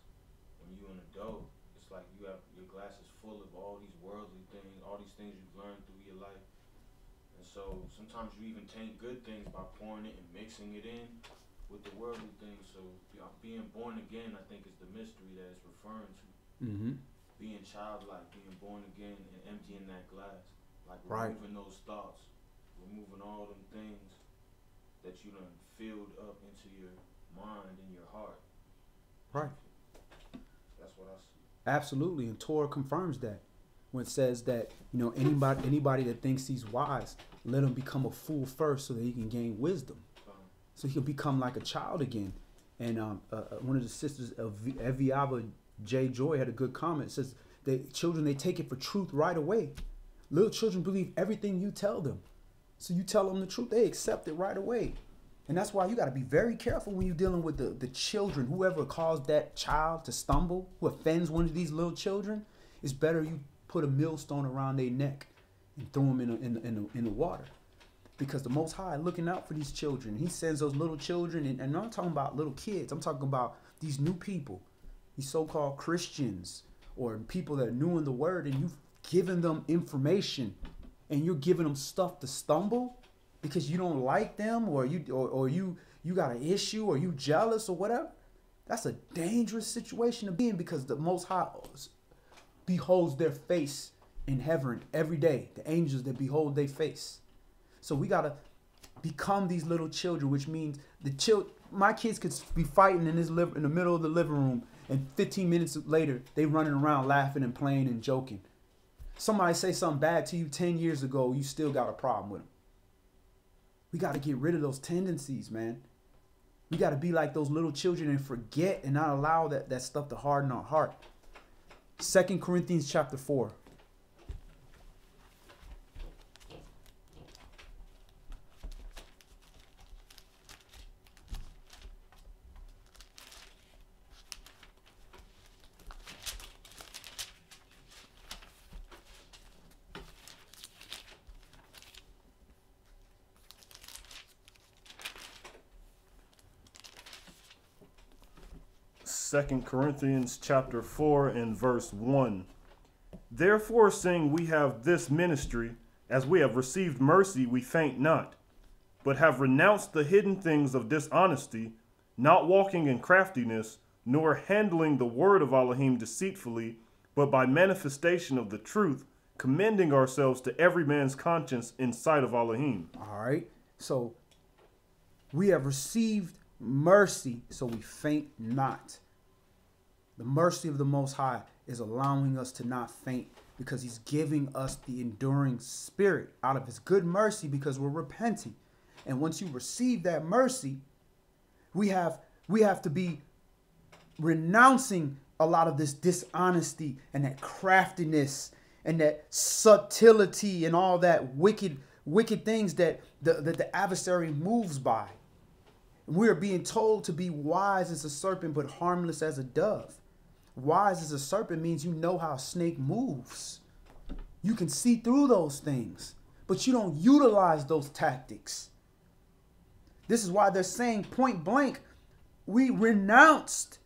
When you're an adult, it's like your glass is full of all these worldly things, all these things you've learned through your life. And so sometimes you even taint good things by pouring it and mixing it in with the worldly things. So being born again, I think, is the mystery that it's referring to. Mm-hmm. Being childlike, being born again and emptying that glass. Like removing those thoughts, removing all them things that you done filled up into your mind and your heart. Right. That's what I see. Absolutely. And Torah confirms that when it says that, anybody that thinks he's wise, let him become a fool first so that he can gain wisdom. So he can become like a child again. And one of the sisters of Eviava J. Joy had a good comment. It says that children, they take it for truth right away. Little children believe everything you tell them. So you tell them the truth, they accept it right away. And that's why you got to be very careful when you're dealing with the children. Whoever caused that child to stumble, who offends one of these little children, it's better you put a millstone around their neck and throw them in the water. Because the Most High looking out for these children. He sends those little children, and I'm not talking about little kids. I'm talking about these new people these so-called Christians or people that are new in the word, and you've given them information and you're giving them stuff to stumble because you don't like them, or you got an issue, or you jealous or whatever. That's a dangerous situation to be in, because the Most High beholds their face in heaven every day. The angels that behold their face. So we got to become these little children, which means my kids could be fighting in the middle of the living room, and 15 minutes later they running around laughing and playing and joking. Somebody say something bad to you 10 years ago, you still got a problem with them. We got to get rid of those tendencies, man. We got to be like those little children and forget and not allow that stuff to harden our heart. 2 Corinthians chapter 4. Second Corinthians chapter 4 and verse 1. Therefore, seeing we have this ministry, as we have received mercy, we faint not, but have renounced the hidden things of dishonesty, not walking in craftiness, nor handling the word of Elohim deceitfully, but by manifestation of the truth, commending ourselves to every man's conscience in sight of Elohim. All right. So we have received mercy, so we faint not. The mercy of the Most High is allowing us to not faint, because he's giving us the enduring spirit out of his good mercy, because we're repenting. And once you receive that mercy, we have to be renouncing a lot of this dishonesty and that craftiness and that subtlety and all that wicked things that the adversary moves by. We're being told to be wise as a serpent, but harmless as a dove. Wise as a serpent means you know how a snake moves. You can see through those things, but you don't utilize those tactics. This is why they're saying point blank, we renounced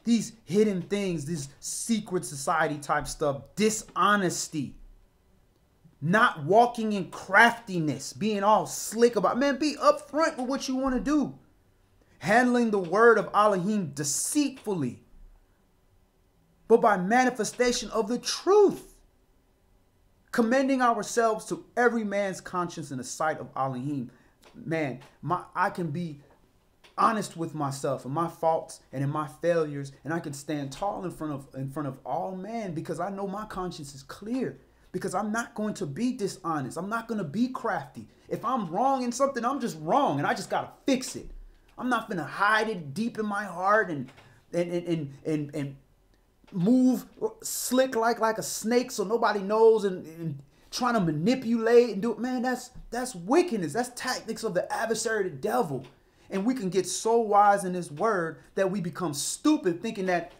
these hidden things, this secret society type stuff, dishonesty, not walking in craftiness, being all slick about, man, be upfront with what you want to do. Handling the word of Elohim deceitfully, but by manifestation of the truth. Commending ourselves to every man's conscience in the sight of Elohim. Man, I can be honest with myself and my faults and in my failures, and I can stand tall in front of all men, because I know my conscience is clear. Because I'm not going to be dishonest. I'm not going to be crafty. If I'm wrong in something, I'm just wrong, and I just got to fix it. I'm not going to hide it deep in my heart and move slick like a snake so nobody knows, and trying to manipulate and do it. Man, that's wickedness. That's tactics of the adversary, the devil. And we can get so wise in this word that we become stupid, thinking that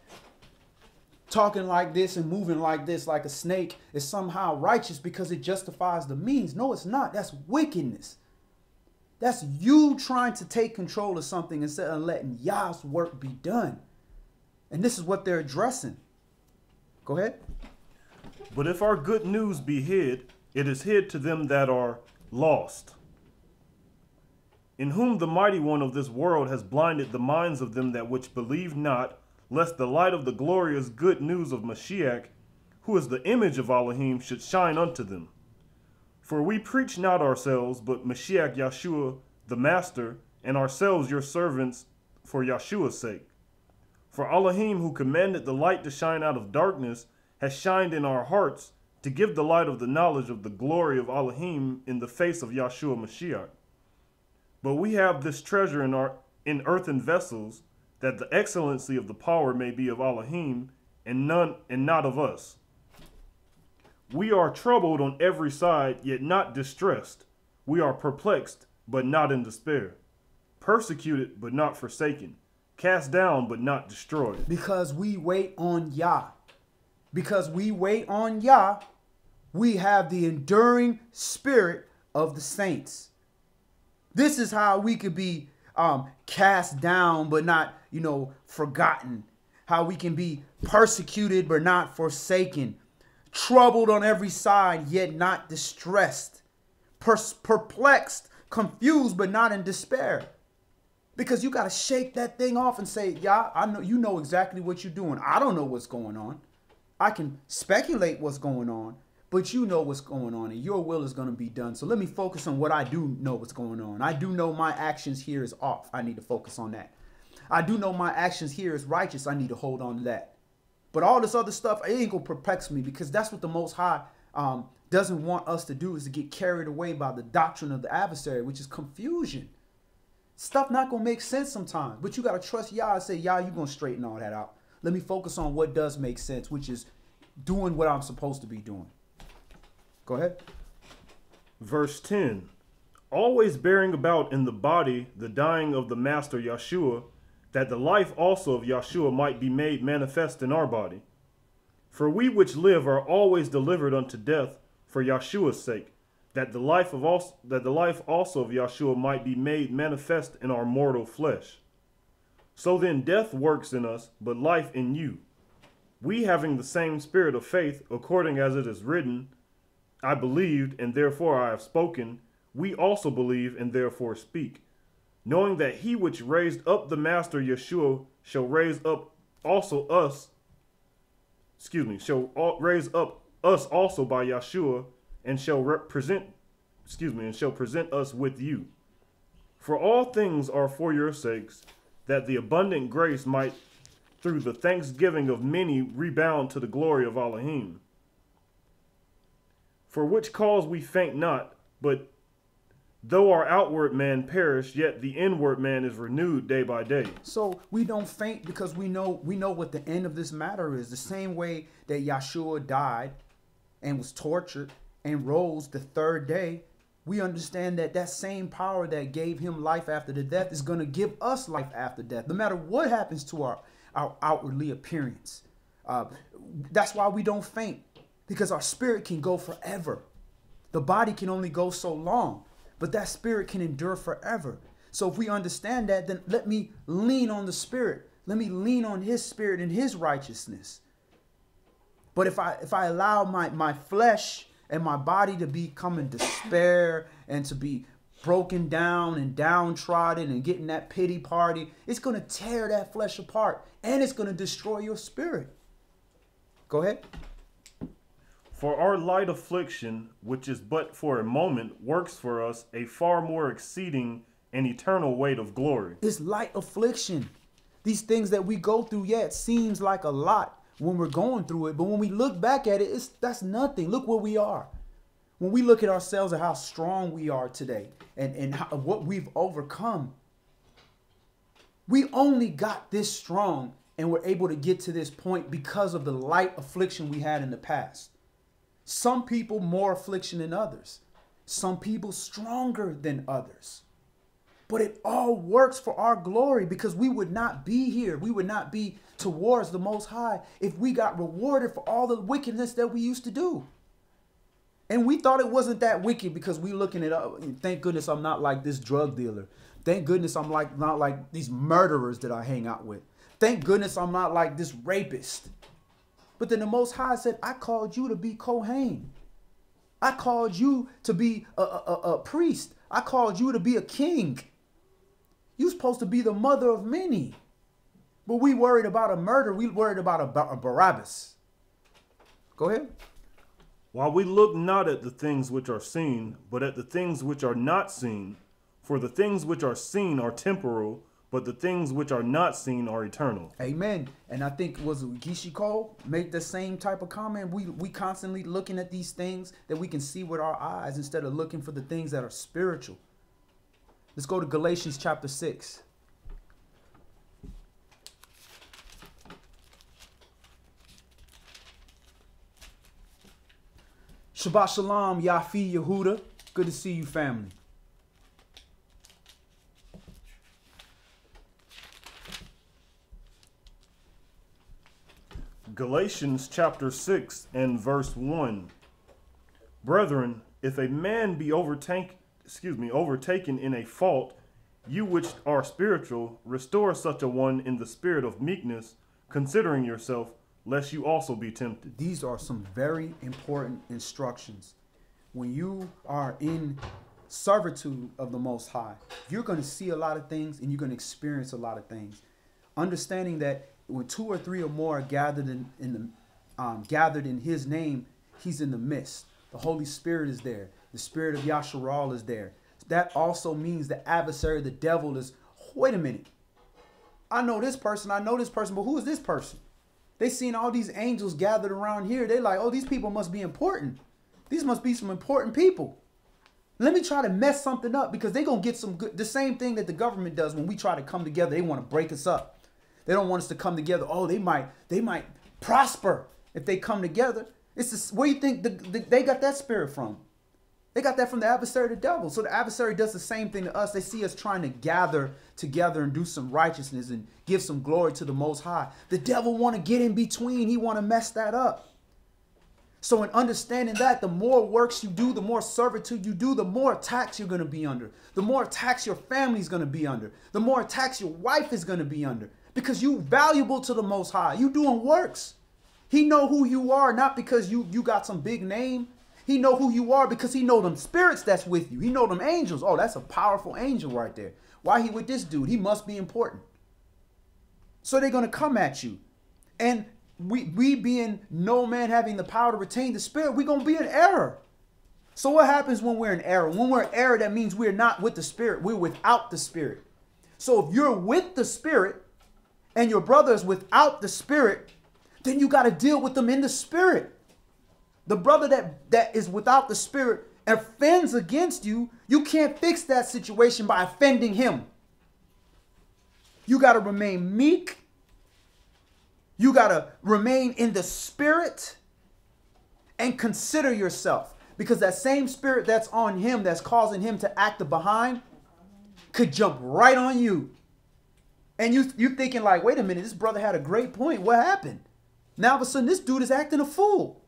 talking like this and moving like this like a snake is somehow righteous because it justifies the means. No, it's not. That's wickedness. That's you trying to take control of something instead of letting Yah's work be done. And this is what they're addressing. Go ahead. But if our good news be hid, it is hid to them that are lost, in whom the mighty one of this world has blinded the minds of them that which believe not, lest the light of the glorious good news of Mashiach, who is the image of Elohim, should shine unto them. For we preach not ourselves, but Mashiach Yeshua the Master, and ourselves your servants for Yeshua's sake. For Elohim, who commanded the light to shine out of darkness, has shined in our hearts to give the light of the knowledge of the glory of Elohim in the face of Yeshua Mashiach. But we have this treasure in earthen vessels, that the excellency of the power may be of Elohim, and not of us. We are troubled on every side, yet not distressed. We are perplexed, but not in despair. Persecuted, but not forsaken. Cast down, but not destroyed. Because we wait on Yah. Because we wait on Yah, we have the enduring spirit of the saints. This is how we could be cast down, but not, forgotten. how we can be persecuted but not forsaken, troubled on every side yet not distressed, perplexed, confused but not in despair. Because you got to shake that thing off and say, yeah, I know you know exactly what you're doing. I don't know what's going on. I can speculate what's going on, but you know what's going on and your will is going to be done. So let me focus on what I do know what's going on. I do know my actions here is off. I need to focus on that. I do know my actions here is righteous. I need to hold on to that. But all this other stuff, it ain't going to perplex me, because that's what the Most High doesn't want us to do, is to get carried away by the doctrine of the adversary, which is confusion. Stuff not going to make sense sometimes, but you got to trust Yah and say, Yah, you're going to straighten all that out. Let me focus on what does make sense, which is doing what I'm supposed to be doing. Go ahead. Verse 10, always bearing about in the body the dying of the Master Yeshua, that the life also of Yeshua might be made manifest in our body. For we which live are always delivered unto death for Yeshua's sake, that the life also of Yeshua might be made manifest in our mortal flesh. So then death works in us, but life in you. We having the same spirit of faith, according as it is written, I believed, and therefore I have spoken. We also believe, and therefore speak. Knowing that he which raised up the Master Yeshua shall raise up also us, raise up us also by Yeshua, and shall present us with you. For all things are for your sakes, that the abundant grace might, through the thanksgiving of many, rebound to the glory of Elohim. For which cause we faint not, but though our outward man perish, yet the inward man is renewed day by day. So we don't faint because we know what the end of this matter is. The same way that Yeshua died and was tortured and rose the third day, we understand that that same power that gave him life after the death is going to give us life after death, no matter what happens to our outwardly appearance. That's why we don't faint, because our spirit can go forever. The body can only go so long, but that spirit can endure forever. So if we understand that, then let me lean on the spirit. Let me lean on his spirit and his righteousness. But if I allow my flesh and my body to become in despair and to be broken down and downtrodden and getting that pity party, it's going to tear that flesh apart and it's going to destroy your spirit. Go ahead. For our light affliction, which is but for a moment, works for us a far more exceeding and eternal weight of glory. It's light affliction. These things that we go through, yeah, it seems like a lot when we're going through it, but when we look back at it, that's nothing. Look where we are. When we look at ourselves and how strong we are today and what we've overcome, we only got this strong and were able to get to this point because of the light affliction we had in the past. Some people more affliction than others. Some people stronger than others. But it all works for our glory, because we would not be here. We would not be towards the Most High if we got rewarded for all the wickedness that we used to do. And we thought it wasn't that wicked because we looking at, thank goodness I'm not like this drug dealer. Thank goodness I'm not like these murderers that I hang out with. Thank goodness I'm not like this rapist. But then the Most High said, I called you to be Kohen. I called you to be a priest. I called you to be a king. You're supposed to be the mother of many. But we worried about a murder. We worried about a Barabbas. Go ahead. While we look not at the things which are seen, but at the things which are not seen. For the things which are seen are temporal, but the things which are not seen are eternal. Amen. And I think was Gishiko made the same type of comment. We constantly looking at these things that we can see with our eyes instead of looking for the things that are spiritual. Let's go to Galatians chapter 6. Shabbat Shalom, Yafi Yehuda. Good to see you, family. Galatians chapter 6 and verse 1. Brethren, if a man be overtaken in a fault, you which are spiritual, restore such a one in the spirit of meekness, considering yourself, lest you also be tempted. These are some very important instructions. When you are in servitude of the Most High, you're going to see a lot of things and you're going to experience a lot of things. Understanding that when 2 or 3 or more are gathered gathered in His name, He's in the midst. The Holy Spirit is there. The Spirit of Yashra'al is there. That also means the adversary, the devil, is, wait a minute. I know this person, but who is this person? They seen all these angels gathered around here. They like, oh, these people must be important. These must be some important people. Let me try to mess something up because they're going to get some good. The same thing that the government does when we try to come together. They want to break us up. They don't want us to come together. Oh, they might prosper if they come together. It's just, where you think they got that spirit from? They got that from the adversary, the devil. So the adversary does the same thing to us. They see us trying to gather together and do some righteousness and give some glory to the Most High. The devil want to get in between. He want to mess that up. So in understanding that, the more works you do, the more servitude you do, the more attacks you're going to be under. The more attacks your family's going to be under. The more attacks your wife is going to be under. Because you valuable to the Most High. You doing works. He know who you are, not because you got some big name. He know who you are because he know them spirits that's with you. He know them angels. Oh, that's a powerful angel right there. Why he with this dude? He must be important. So they're going to come at you. And we being no man having the power to retain the spirit, we're going to be in error. So what happens when we're in error? When we're in error, that means we're not with the spirit. We're without the spirit. So if you're with the spirit and your brother is without the spirit, then you got to deal with them in the spirit. The brother that is without the spirit offends against you, you can't fix that situation by offending him. You got to remain meek. You got to remain in the spirit and consider yourself. Because that same spirit that's on him, that's causing him to act behind, could jump right on you. And you thinking like, wait a minute, this brother had a great point. What happened? Now all of a sudden, this dude is acting a fool.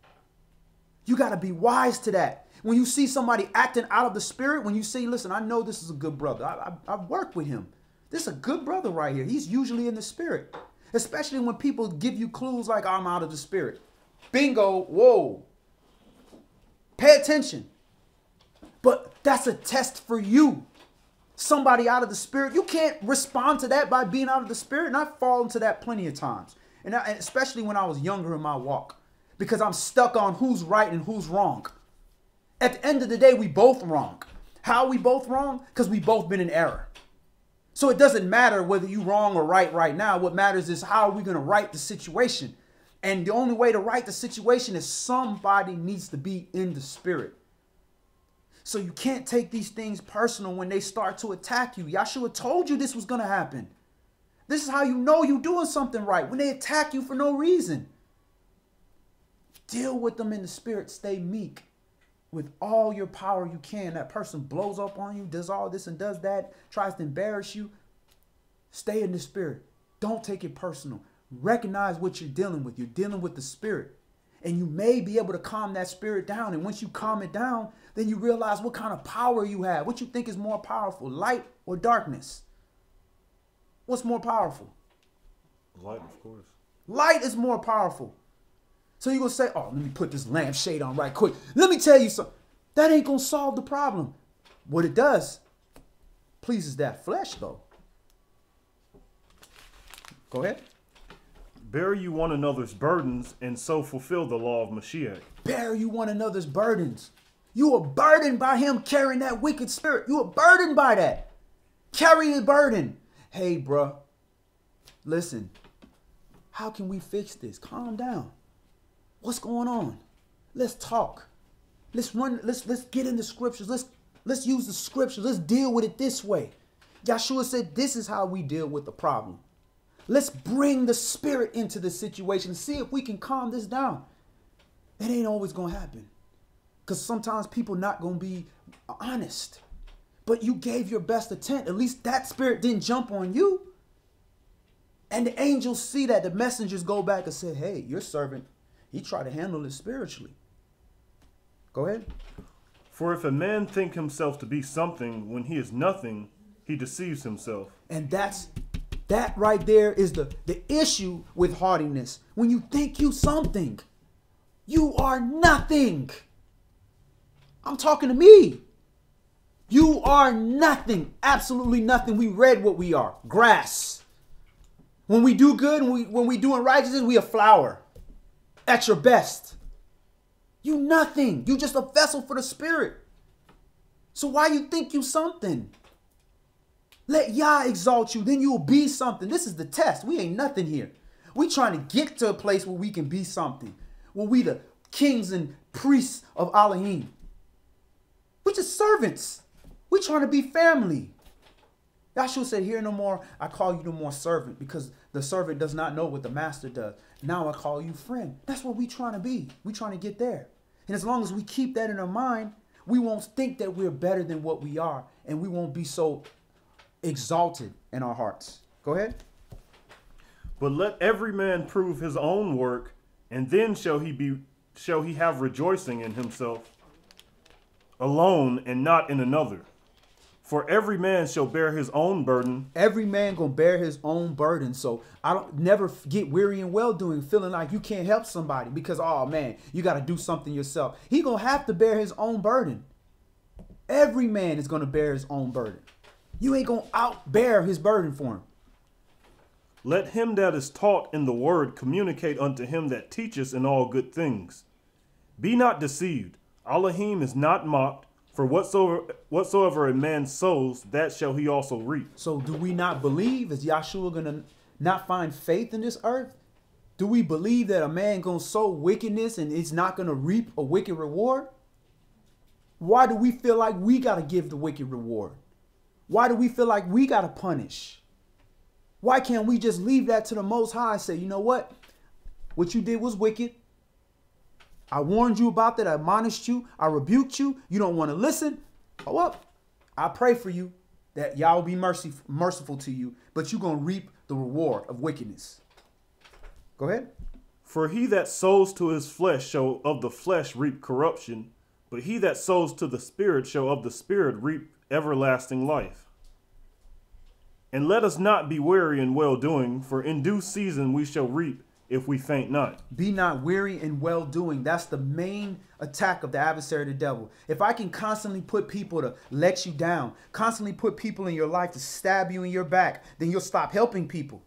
You got to be wise to that. When you see somebody acting out of the spirit, when you say, listen, I know this is a good brother. I've worked with him. This is a good brother right here. He's usually in the spirit. Especially when people give you clues like, I'm out of the spirit. Bingo, whoa. Pay attention. But that's a test for you. Somebody out of the spirit. You can't respond to that by being out of the spirit. And I've fallen to that plenty of times. And especially when I was younger in my walk. Because I'm stuck on who's right and who's wrong. At the end of the day, we both wrong. How are we both wrong? Because we both been in error. So it doesn't matter whether you wrong or right now. What matters is how are we going to right the situation? And the only way to right the situation is somebody needs to be in the spirit. So you can't take these things personal when they start to attack you. Yahshua told you this was going to happen. This is how you know you're doing something right. When they attack you for no reason. Deal with them in the spirit. Stay meek. With all your power you can. That person blows up on you, does all this and does that, tries to embarrass you. Stay in the spirit. Don't take it personal. Recognize what you're dealing with. You're dealing with the spirit. And you may be able to calm that spirit down. And once you calm it down, then you realize what kind of power you have. What you think is more powerful, light or darkness? What's more powerful? Light, of course. Light is more powerful. So you're going to say, oh, let me put this lampshade on right quick. Let me tell you something. That ain't going to solve the problem. What it does pleases that flesh, though. Go ahead. Bear you one another's burdens and so fulfill the law of Mashiach. Bear you one another's burdens. You are burdened by him carrying that wicked spirit. You are burdened by that. Carry the burden. Hey, bruh. Listen. How can we fix this? Calm down. What's going on? Let's talk. Let's get in the scriptures. Let's use the scriptures. Let's deal with it this way. Yahshua said this is how we deal with the problem. Let's bring the spirit into the situation and see if we can calm this down. It ain't always going to happen. Because sometimes people not going to be honest. But you gave your best attempt. At least that spirit didn't jump on you. And the angels see that. The messengers go back and say, hey, your servant, he tried to handle it spiritually. Go ahead. For if a man think himself to be something when he is nothing, he deceives himself. And that's That right there is the issue with haughtiness. When you think you something, you are nothing. I'm talking to me. You are nothing. Absolutely nothing. We read what we are. Grass. When we do good, when we doing righteousness, we a flower. At your best. You nothing. You just a vessel for the Spirit. So why you think you something? Let Yah exalt you, then you'll be something. This is the test. We ain't nothing here. We trying to get to a place where we can be something. Where we the kings and priests of Elohim. We just servants. We trying to be family. Yahshua said, here no more, I call you no more servant, because the servant does not know what the master does. Now I call you friend. That's what we trying to be. We trying to get there. And as long as we keep that in our mind, we won't think that we're better than what we are. And we won't be so exalted in our hearts. Go ahead. But let every man prove his own work, and then shall he have rejoicing in himself alone and not in another. For every man shall bear his own burden. Every man gonna bear his own burden. So I don't never get weary in well doing, feeling like you can't help somebody because, oh man, you got to do something yourself. He gonna have to bear his own burden. Every man is gonna bear his own burden. You ain't gonna outbear his burden for him. Let him that is taught in the word communicate unto him that teacheth in all good things. Be not deceived. Elohim is not mocked. For whatsoever a man sows, that shall he also reap. So do we not believe? Is Yahshua going to not find faith in this earth? Do we believe that a man going to sow wickedness and it's not going to reap a wicked reward? Why do we feel like we got to give the wicked reward? Why do we feel like we got to punish? Why can't we just leave that to the Most High and say, you know what? What you did was wicked. I warned you about that. I admonished you. I rebuked you. You don't want to listen. Oh, well, I pray for you that Yah will be merciful to you, but you're going to reap the reward of wickedness. Go ahead. For he that sows to his flesh shall of the flesh reap corruption, but he that sows to the Spirit shall of the Spirit reap everlasting life. And let us not be weary in well-doing, for in due season we shall reap if we faint not. Be not weary in well-doing. That's the main attack of the adversary, the devil. If I can constantly put people to let you down, constantly put people in your life to stab you in your back, then you'll stop helping people.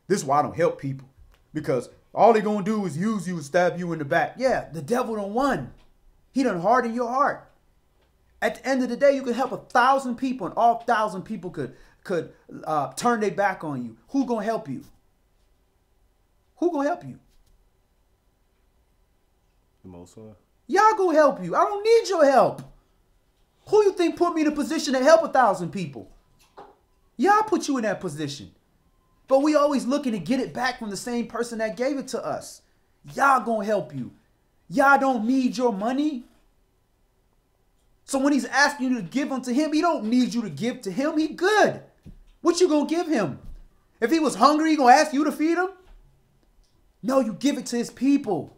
This is why I don't help people. Because all they're going to do is use you and stab you in the back. Yeah, the devil done won. He done hardened your heart. At the end of the day, you can help 1,000 people and all 1,000 people could turn their back on you. Who going to help you? Who gonna help you? The Most High. Y'all gonna help you. I don't need your help. Who you think put me in a position to help 1,000 people? Y'all put you in that position. But we always looking to get it back from the same person that gave it to us. Y'all gonna help you. Y'all don't need your money. So when he's asking you to give unto him, he don't need you to give to him. He good. What you gonna give him? If he was hungry, he gonna ask you to feed him? No, you give it to his people.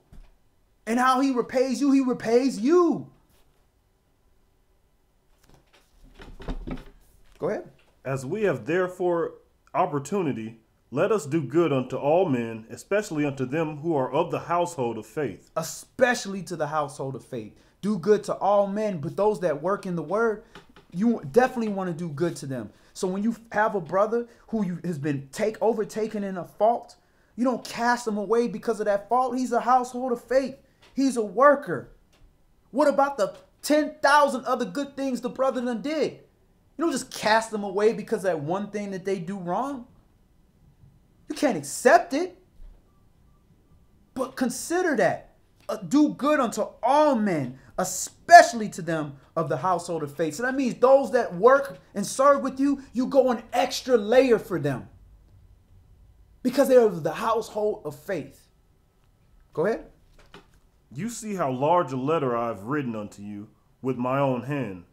And how he repays you, he repays you. Go ahead. As we have therefore opportunity, let us do good unto all men, especially unto them who are of the household of faith. Especially to the household of faith. Do good to all men, but those that work in the word, you definitely want to do good to them. So when you have a brother who has been overtaken in a fault, you don't cast him away because of that fault. He's a household of faith. He's a worker. What about the 10,000 other good things the brother done did? You don't just cast them away because of that one thing that they do wrong. You can't accept it. But consider that. Do good unto all men, especially to them of the household of faith. So that means those that work and serve with you, you go an extra layer for them. Because they're of the household of faith. Go ahead. You see how large a letter I have written unto you with my own hand.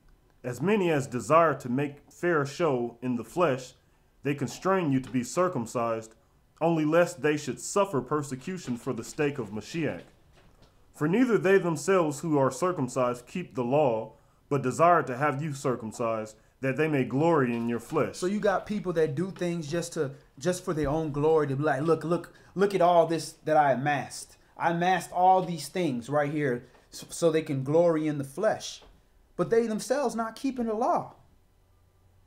As many as desire to make fair show in the flesh, they constrain you to be circumcised, only lest they should suffer persecution for the sake of Mashiach. For neither they themselves who are circumcised keep the law, but desire to have you circumcised, that they may glory in your flesh. So you got people that do things just for their own glory, to be like, look at all this that I amassed. I amassed all these things right here so they can glory in the flesh. But they themselves not keeping the law.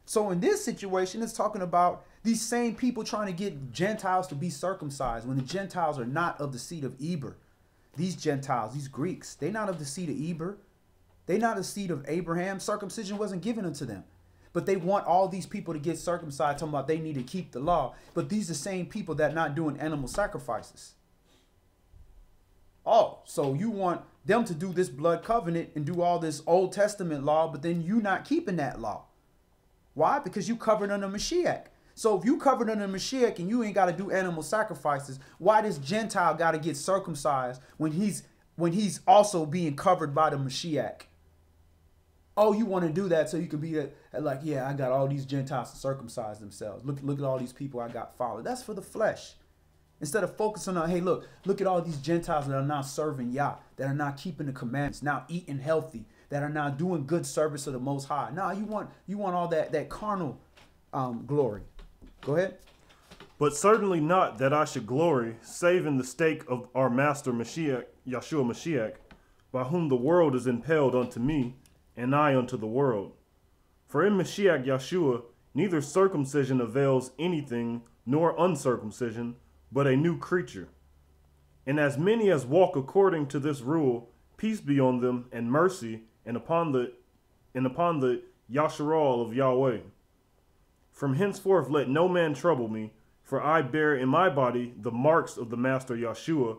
So in this situation, it's talking about these same people trying to get Gentiles to be circumcised when the Gentiles are not of the seed of Eber. These Gentiles, these Greeks, they're not of the seed of Eber. They're not the seed of Abraham. Circumcision wasn't given unto them. But they want all these people to get circumcised, talking about they need to keep the law. But these are the same people that not doing animal sacrifices. Oh, so you want them to do this blood covenant and do all this Old Testament law, but then you not keeping that law. Why? Because you covered under Mashiach. So if you covered under Mashiach and you ain't got to do animal sacrifices, why does Gentile got to get circumcised when he's also being covered by the Mashiach? Oh, you want to do that so you can be like, yeah, I got all these Gentiles to circumcise themselves. Look at all these people I got followed. That's for the flesh. Instead of focusing on, hey, look at all these Gentiles that are not serving Yah, that are not keeping the commandments, now eating healthy, that are now doing good service of the Most High. Now you want all that carnal glory. Go ahead. But certainly not that I should glory, save in the stake of our master Mashiach, Yahshua Mashiach, by whom the world is impelled unto me, and I unto the world. For in Mashiach Yahshua neither circumcision avails anything, nor uncircumcision, but a new creature. And as many as walk according to this rule, peace be on them, and mercy, and upon the Yashra'al of Yahweh. From henceforth let no man trouble me, for I bear in my body the marks of the Master Yahshua.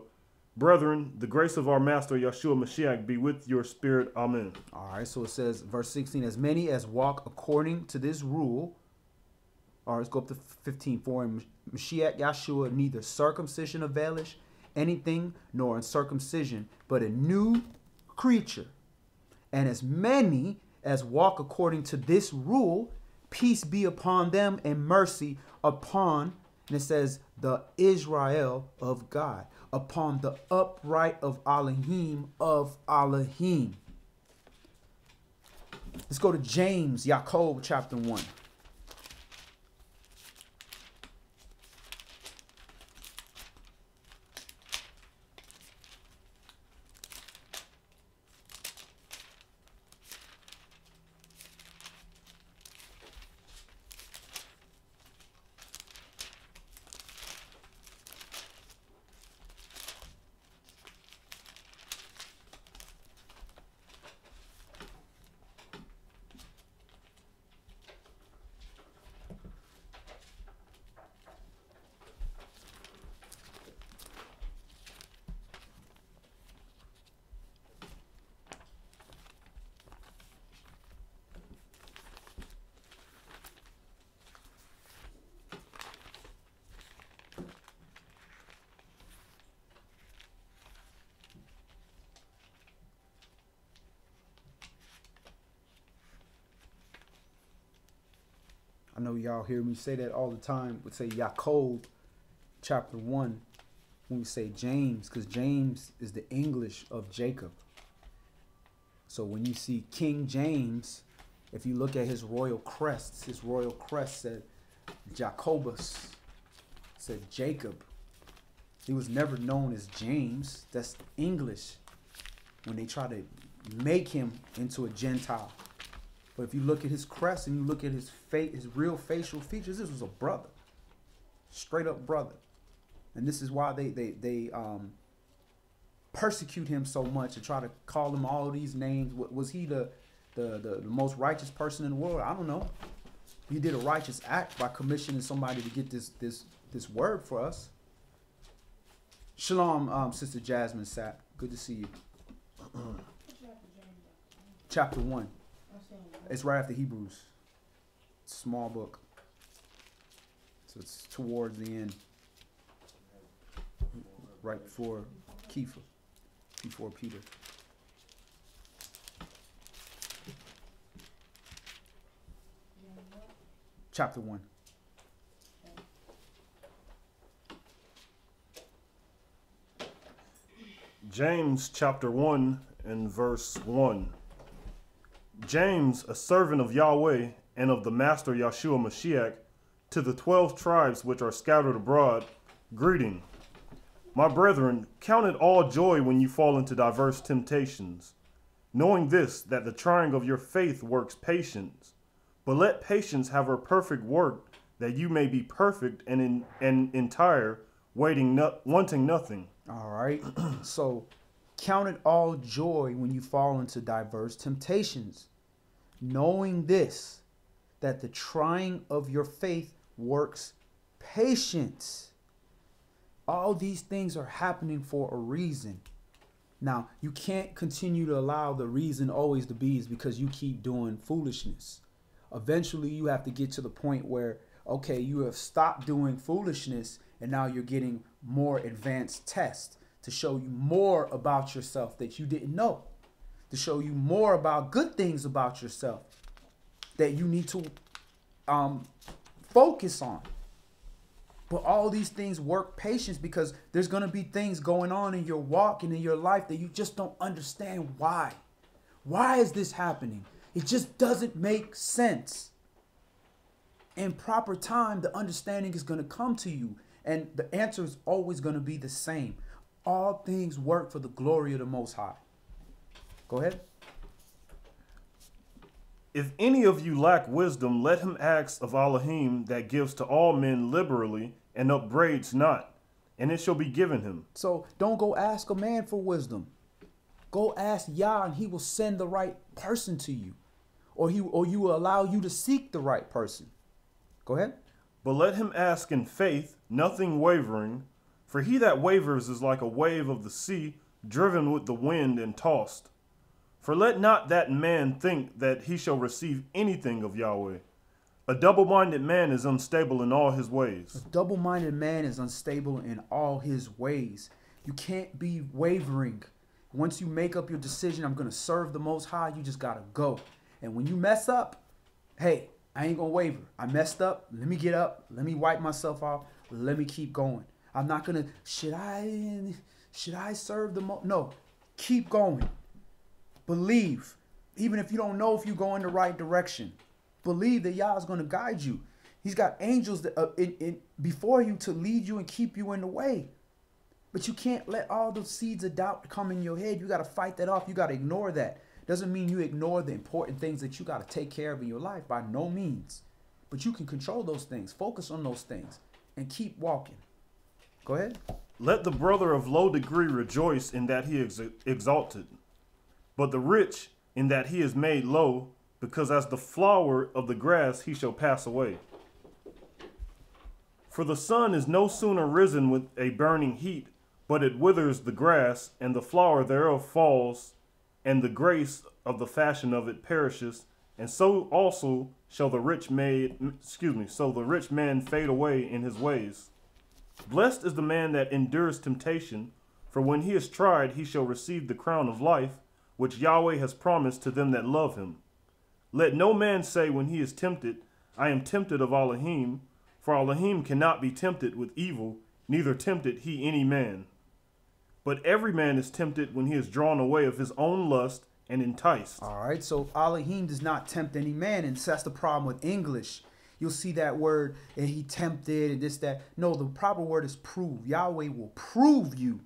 Brethren, the grace of our Master Yahshua Mashiach be with your spirit. Amen. All right, so it says, verse 16, as many as walk according to this rule. All right, let's go up to 15. For in Mashiach Yahshua neither circumcision availeth anything, nor uncircumcision, but a new creature. And as many as walk according to this rule, peace be upon them and mercy upon, and it says, the Israel of God, upon the upright of Elohim of Elohim. Let's go to James, Yaakov, chapter 1. I know y'all hear me say that all the time. We say Yaakov, chapter 1, when we say James, because James is the English of Jacob. So when you see King James, if you look at his royal crest said Jacobus, said Jacob. He was never known as James. That's English when they try to make him into a Gentile. But if you look at his crest and you look at his real facial features, this was a brother, straight up brother. And this is why they persecute him so much and try to call him all these names. Was he the most righteous person in the world? I don't know. He did a righteous act by commissioning somebody to get this word for us. Shalom, Sister Jasmine Sapp. Good to see you. Chapter 1. It's right after Hebrews. It's a small book. So it's towards the end. Right before Kepha. Before Peter. Chapter 1. James chapter 1 and verse 1. James, a servant of Yahweh and of the Master Yahshua Mashiach, to the 12 tribes which are scattered abroad, greeting. My brethren, count it all joy when you fall into diverse temptations, knowing this, that the trying of your faith works patience. But let patience have her perfect work, that you may be perfect and entire, wanting nothing. All right. So count it all joy when you fall into diverse temptations, knowing this, that the trying of your faith works patience. All these things are happening for a reason. Now, you can't continue to allow the reason always to be is because you keep doing foolishness. Eventually, you have to get to the point where, okay, you have stopped doing foolishness and now you're getting more advanced tests to show you more about yourself that you didn't know, to show you more about good things about yourself that you need to focus on. But all these things work patience because there's going to be things going on in your walk and in your life that you just don't understand why. Why is this happening? It just doesn't make sense. In proper time, the understanding is going to come to you. And the answer is always going to be the same. All things work for the glory of the Most High. Go ahead. If any of you lack wisdom, let him ask of Elohim that gives to all men liberally and upbraids not, and it shall be given him. So don't go ask a man for wisdom. Go ask Yah and he will send the right person to you. Or you will allow you to seek the right person. Go ahead. But let him ask in faith, nothing wavering, for he that wavers is like a wave of the sea, driven with the wind and tossed. For let not that man think that he shall receive anything of Yahweh. A double-minded man is unstable in all his ways. A double-minded man is unstable in all his ways. You can't be wavering. Once you make up your decision, I'm going to serve the Most High, you just got to go. And when you mess up, hey, I ain't going to waver. I messed up. Let me get up. Let me wipe myself off. Let me keep going. I'm not going to, should I serve the Most? No, keep going. Believe. Even if you don't know if you go in the right direction. Believe that Yah is going to guide you. He's got angels that before you to lead you and keep you in the way. But you can't let all the seeds of doubt come in your head. You got to fight that off. You got to ignore that. Doesn't mean you ignore the important things that you got to take care of in your life, by no means. But you can control those things. Focus on those things and keep walking. Go ahead. Let the brother of low degree rejoice in that he is exalted, but the rich in that he is made low, because as the flower of the grass he shall pass away. For the sun is no sooner risen with a burning heat, but it withers the grass, and the flower thereof falls, and the grace of the fashion of it perishes, and so also shall the rich man fade away in his ways. Blessed is the man that endures temptation, for when he is tried, he shall receive the crown of life, which Yahweh has promised to them that love him. Let no man say when he is tempted, I am tempted of Elohim, for Elohim cannot be tempted with evil, neither tempted he any man. But every man is tempted when he is drawn away of his own lust and enticed. All right, so Elohim does not tempt any man, and that's the problem with English. You'll see that word, and he tempted, and this, that. No, the proper word is prove. Yahweh will prove you,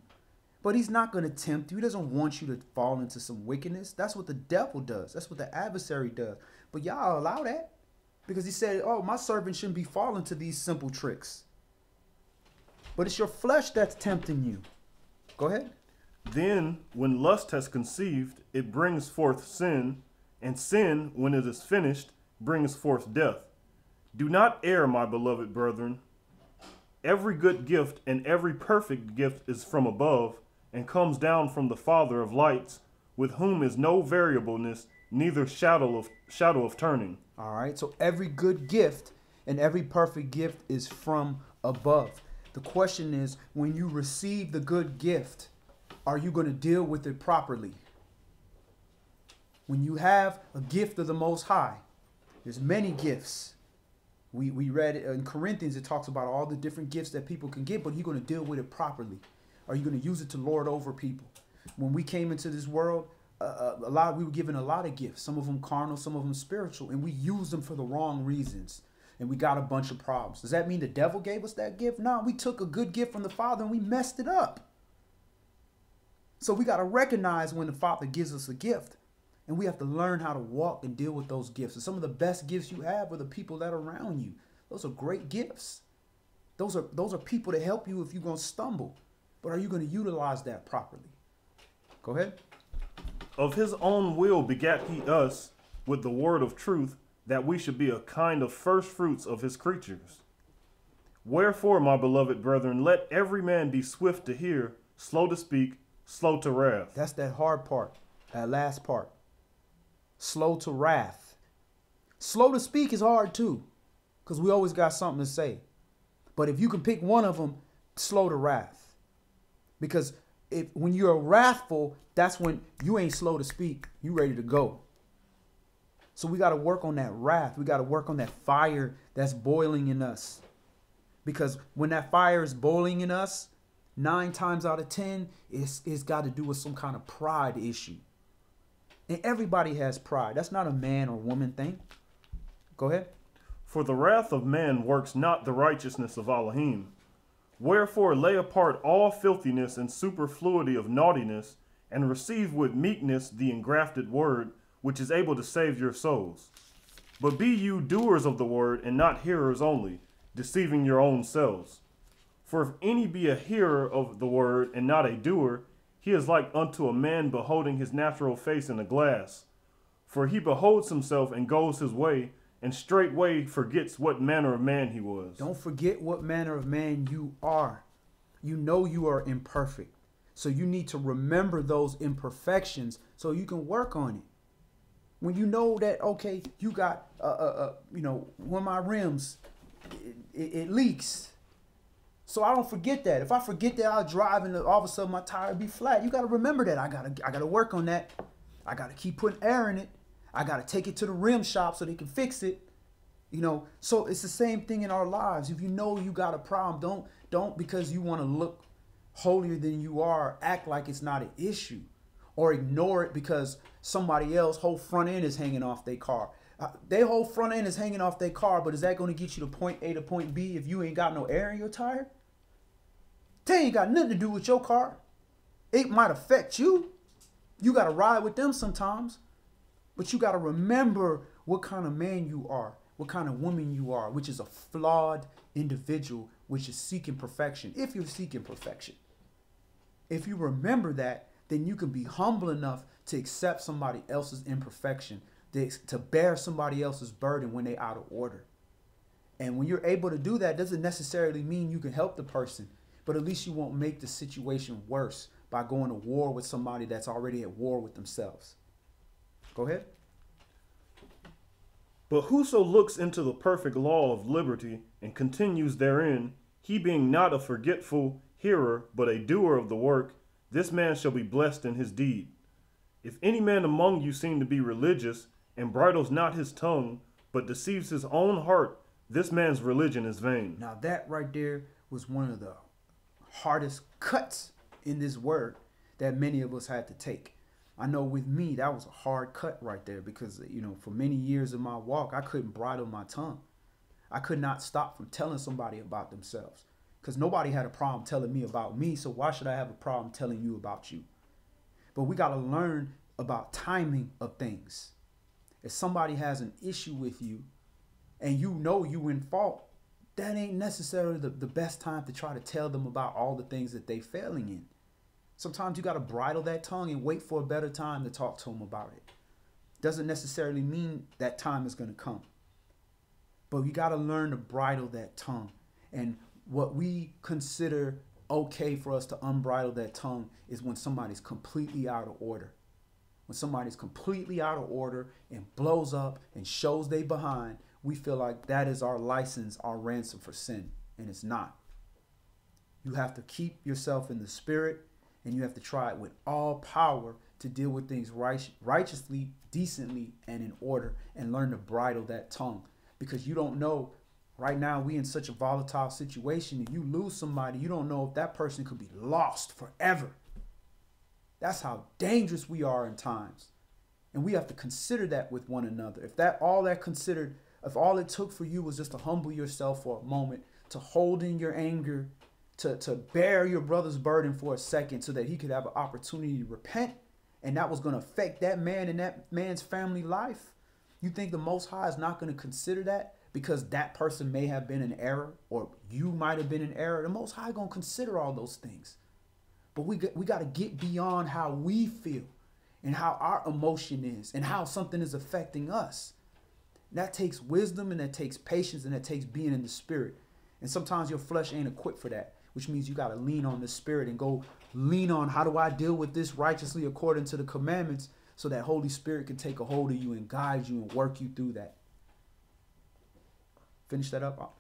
but he's not going to tempt you. He doesn't want you to fall into some wickedness. That's what the devil does. That's what the adversary does. But y'all allow that because he said, oh, my servant shouldn't be falling to these simple tricks. But it's your flesh that's tempting you. Go ahead. Then, when lust has conceived, it brings forth sin, and sin, when it is finished, brings forth death. Do not err, my beloved brethren. Every good gift and every perfect gift is from above, and comes down from the Father of lights, with whom is no variableness, neither shadow of turning. All right, so every good gift and every perfect gift is from above. The question is, when you receive the good gift, are you going to deal with it properly? When you have a gift of the Most High, there's many gifts. We read it in Corinthians, it talks about all the different gifts that people can get, but you're going to deal with it properly. Are you going to use it to lord over people? When we came into this world, we were given a lot of gifts. Some of them carnal, some of them spiritual, and we use them for the wrong reasons. And we got a bunch of problems. Does that mean the devil gave us that gift? No, we took a good gift from the Father and we messed it up. So we got to recognize when the Father gives us a gift, and we have to learn how to walk and deal with those gifts. And some of the best gifts you have are the people that are around you. Those are great gifts. Those are people to help you if you're going to stumble. But are you going to utilize that properly? Go ahead. Of his own will begat he us with the word of truth, that we should be a kind of first fruits of his creatures. Wherefore, my beloved brethren, let every man be swift to hear, slow to speak, slow to wrath. That's that hard part, that last part. Slow to wrath. Slow to speak is hard too, because we always got something to say. But if you can pick one of them, slow to wrath. Because when you're wrathful, that's when you ain't slow to speak. You ready to go. So we got to work on that wrath. We got to work on that fire that's boiling in us. Because when that fire is boiling in us, 9 times out of 10, it's got to do with some kind of pride issue. And everybody has pride. That's not a man or woman thing. Go ahead. For the wrath of man works not the righteousness of Elohim. Wherefore lay apart all filthiness and superfluity of naughtiness, and receive with meekness the engrafted word, which is able to save your souls. But be you doers of the word, and not hearers only, deceiving your own selves. For if any be a hearer of the word, and not a doer, he is like unto a man beholding his natural face in a glass. For he beholds himself and goes his way, and straightway forgets what manner of man he was. Don't forget what manner of man you are. You know you are imperfect. So you need to remember those imperfections so you can work on it. When you know that, okay, you got, one of my rims, it leaks. So I don't forget that. If I forget that, I'll drive and all of a sudden my tire be flat. You got to remember that. I gotta work on that. I got to keep putting air in it. I got to take it to the rim shop so they can fix it. So it's the same thing in our lives. If you know you got a problem, don't because you want to look holier than you are, act like it's not an issue, or ignore it because somebody else whole front end is hanging off their car. Their whole front end is hanging off their car, but is that going to get you to point A to point B if you ain't got no air in your tire? That ain't got nothing to do with your car. It might affect you. You got to ride with them sometimes, but you got to remember what kind of man you are, what kind of woman you are, which is a flawed individual, which is seeking perfection. If you're seeking perfection, if you remember that, then you can be humble enough to accept somebody else's imperfection, to bear somebody else's burden when they're out of order. And when you're able to do that, doesn't necessarily mean you can help the person, but at least you won't make the situation worse by going to war with somebody that's already at war with themselves. Go ahead. But whoso looks into the perfect law of liberty and continues therein, he being not a forgetful hearer, but a doer of the work, this man shall be blessed in his deed. If any man among you seem to be religious, and bridles not his tongue, but deceives his own heart, this man's religion is vain. Now that right there was one of the hardest cuts in this word that many of us had to take. I know with me, that was a hard cut right there because, for many years of my walk, I couldn't bridle my tongue. I could not stop from telling somebody about themselves because nobody had a problem telling me about me. So why should I have a problem telling you about you? But we got to learn about timing of things. If somebody has an issue with you and you know you in fault, that ain't necessarily the best time to try to tell them about all the things that they failing in. Sometimes you got to bridle that tongue and wait for a better time to talk to them about it. Doesn't necessarily mean that time is going to come. But you got to learn to bridle that tongue. And what we consider okay for us to unbridle that tongue is when somebody's completely out of order. When somebody's completely out of order and blows up and shows they behind, we feel like that is our license, our ransom for sin. And it's not. You have to keep yourself in the spirit, and you have to try it with all power to deal with things righteously, decently, and in order, and learn to bridle that tongue. Because you don't know, right now we in such a volatile situation. If you lose somebody, you don't know if that person could be lost forever. That's how dangerous we are in times. And we have to consider that with one another. If all it took for you was just to humble yourself for a moment, to hold in your anger, to bear your brother's burden for a second so that he could have an opportunity to repent, and that was going to affect that man and that man's family life, you think the Most High is not going to consider that because that person may have been in error or you might have been in error? The Most High going to consider all those things. But we got to get beyond how we feel and how our emotion is and how something is affecting us. That takes wisdom, and that takes patience, and that takes being in the spirit. And sometimes your flesh ain't equipped for that, which means you got to lean on the spirit and go lean on, how do I deal with this righteously according to the commandments, so that Holy Spirit can take a hold of you and guide you and work you through that. Finish that up.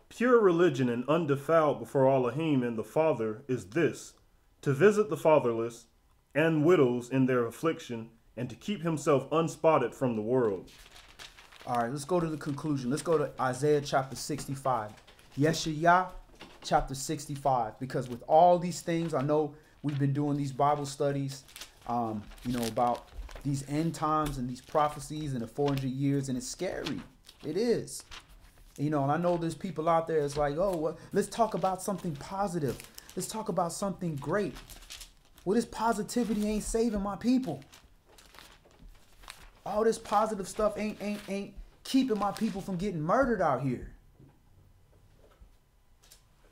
Pure religion and undefiled before Elohim and the Father is this: to visit the fatherless and widows in their affliction, and to keep himself unspotted from the world. All right, let's go to the conclusion. Let's go to Isaiah chapter 65. Yashra'al chapter 65. Because with all these things, I know we've been doing these Bible studies, about these end times and these prophecies and the 400 years, and it's scary. It is. And I know there's people out there that's like, oh, well, let's talk about something positive. Let's talk about something great. Well, this positivity ain't saving my people. All this positive stuff ain't keeping my people from getting murdered out here.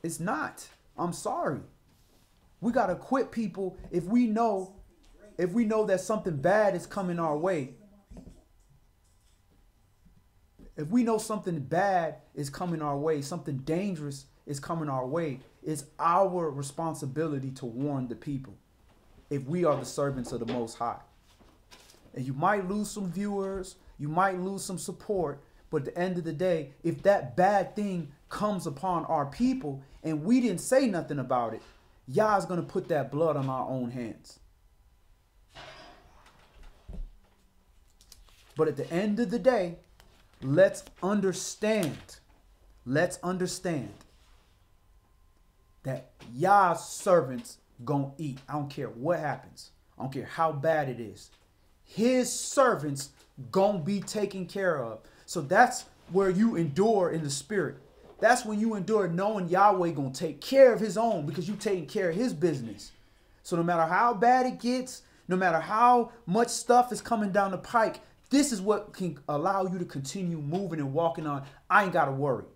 It's not. I'm sorry. We got to quit people if we know that something bad is coming our way. If we know something bad is coming our way, something dangerous is coming our way, it's our responsibility to warn the people if we are the servants of the Most High. And you might lose some viewers, you might lose some support, but at the end of the day, if that bad thing comes upon our people and we didn't say nothing about it, Yah's going to put that blood on our own hands. But at the end of the day, let's understand that Yah's servants gonna eat. I don't care what happens. I don't care how bad it is. His servants gonna be taken care of. So that's where you endure in the spirit. That's when you endure knowing Yahweh gonna take care of his own, because you taking care of his business. So no matter how bad it gets, no matter how much stuff is coming down the pike, this is what can allow you to continue moving and walking on. I ain't got to worry.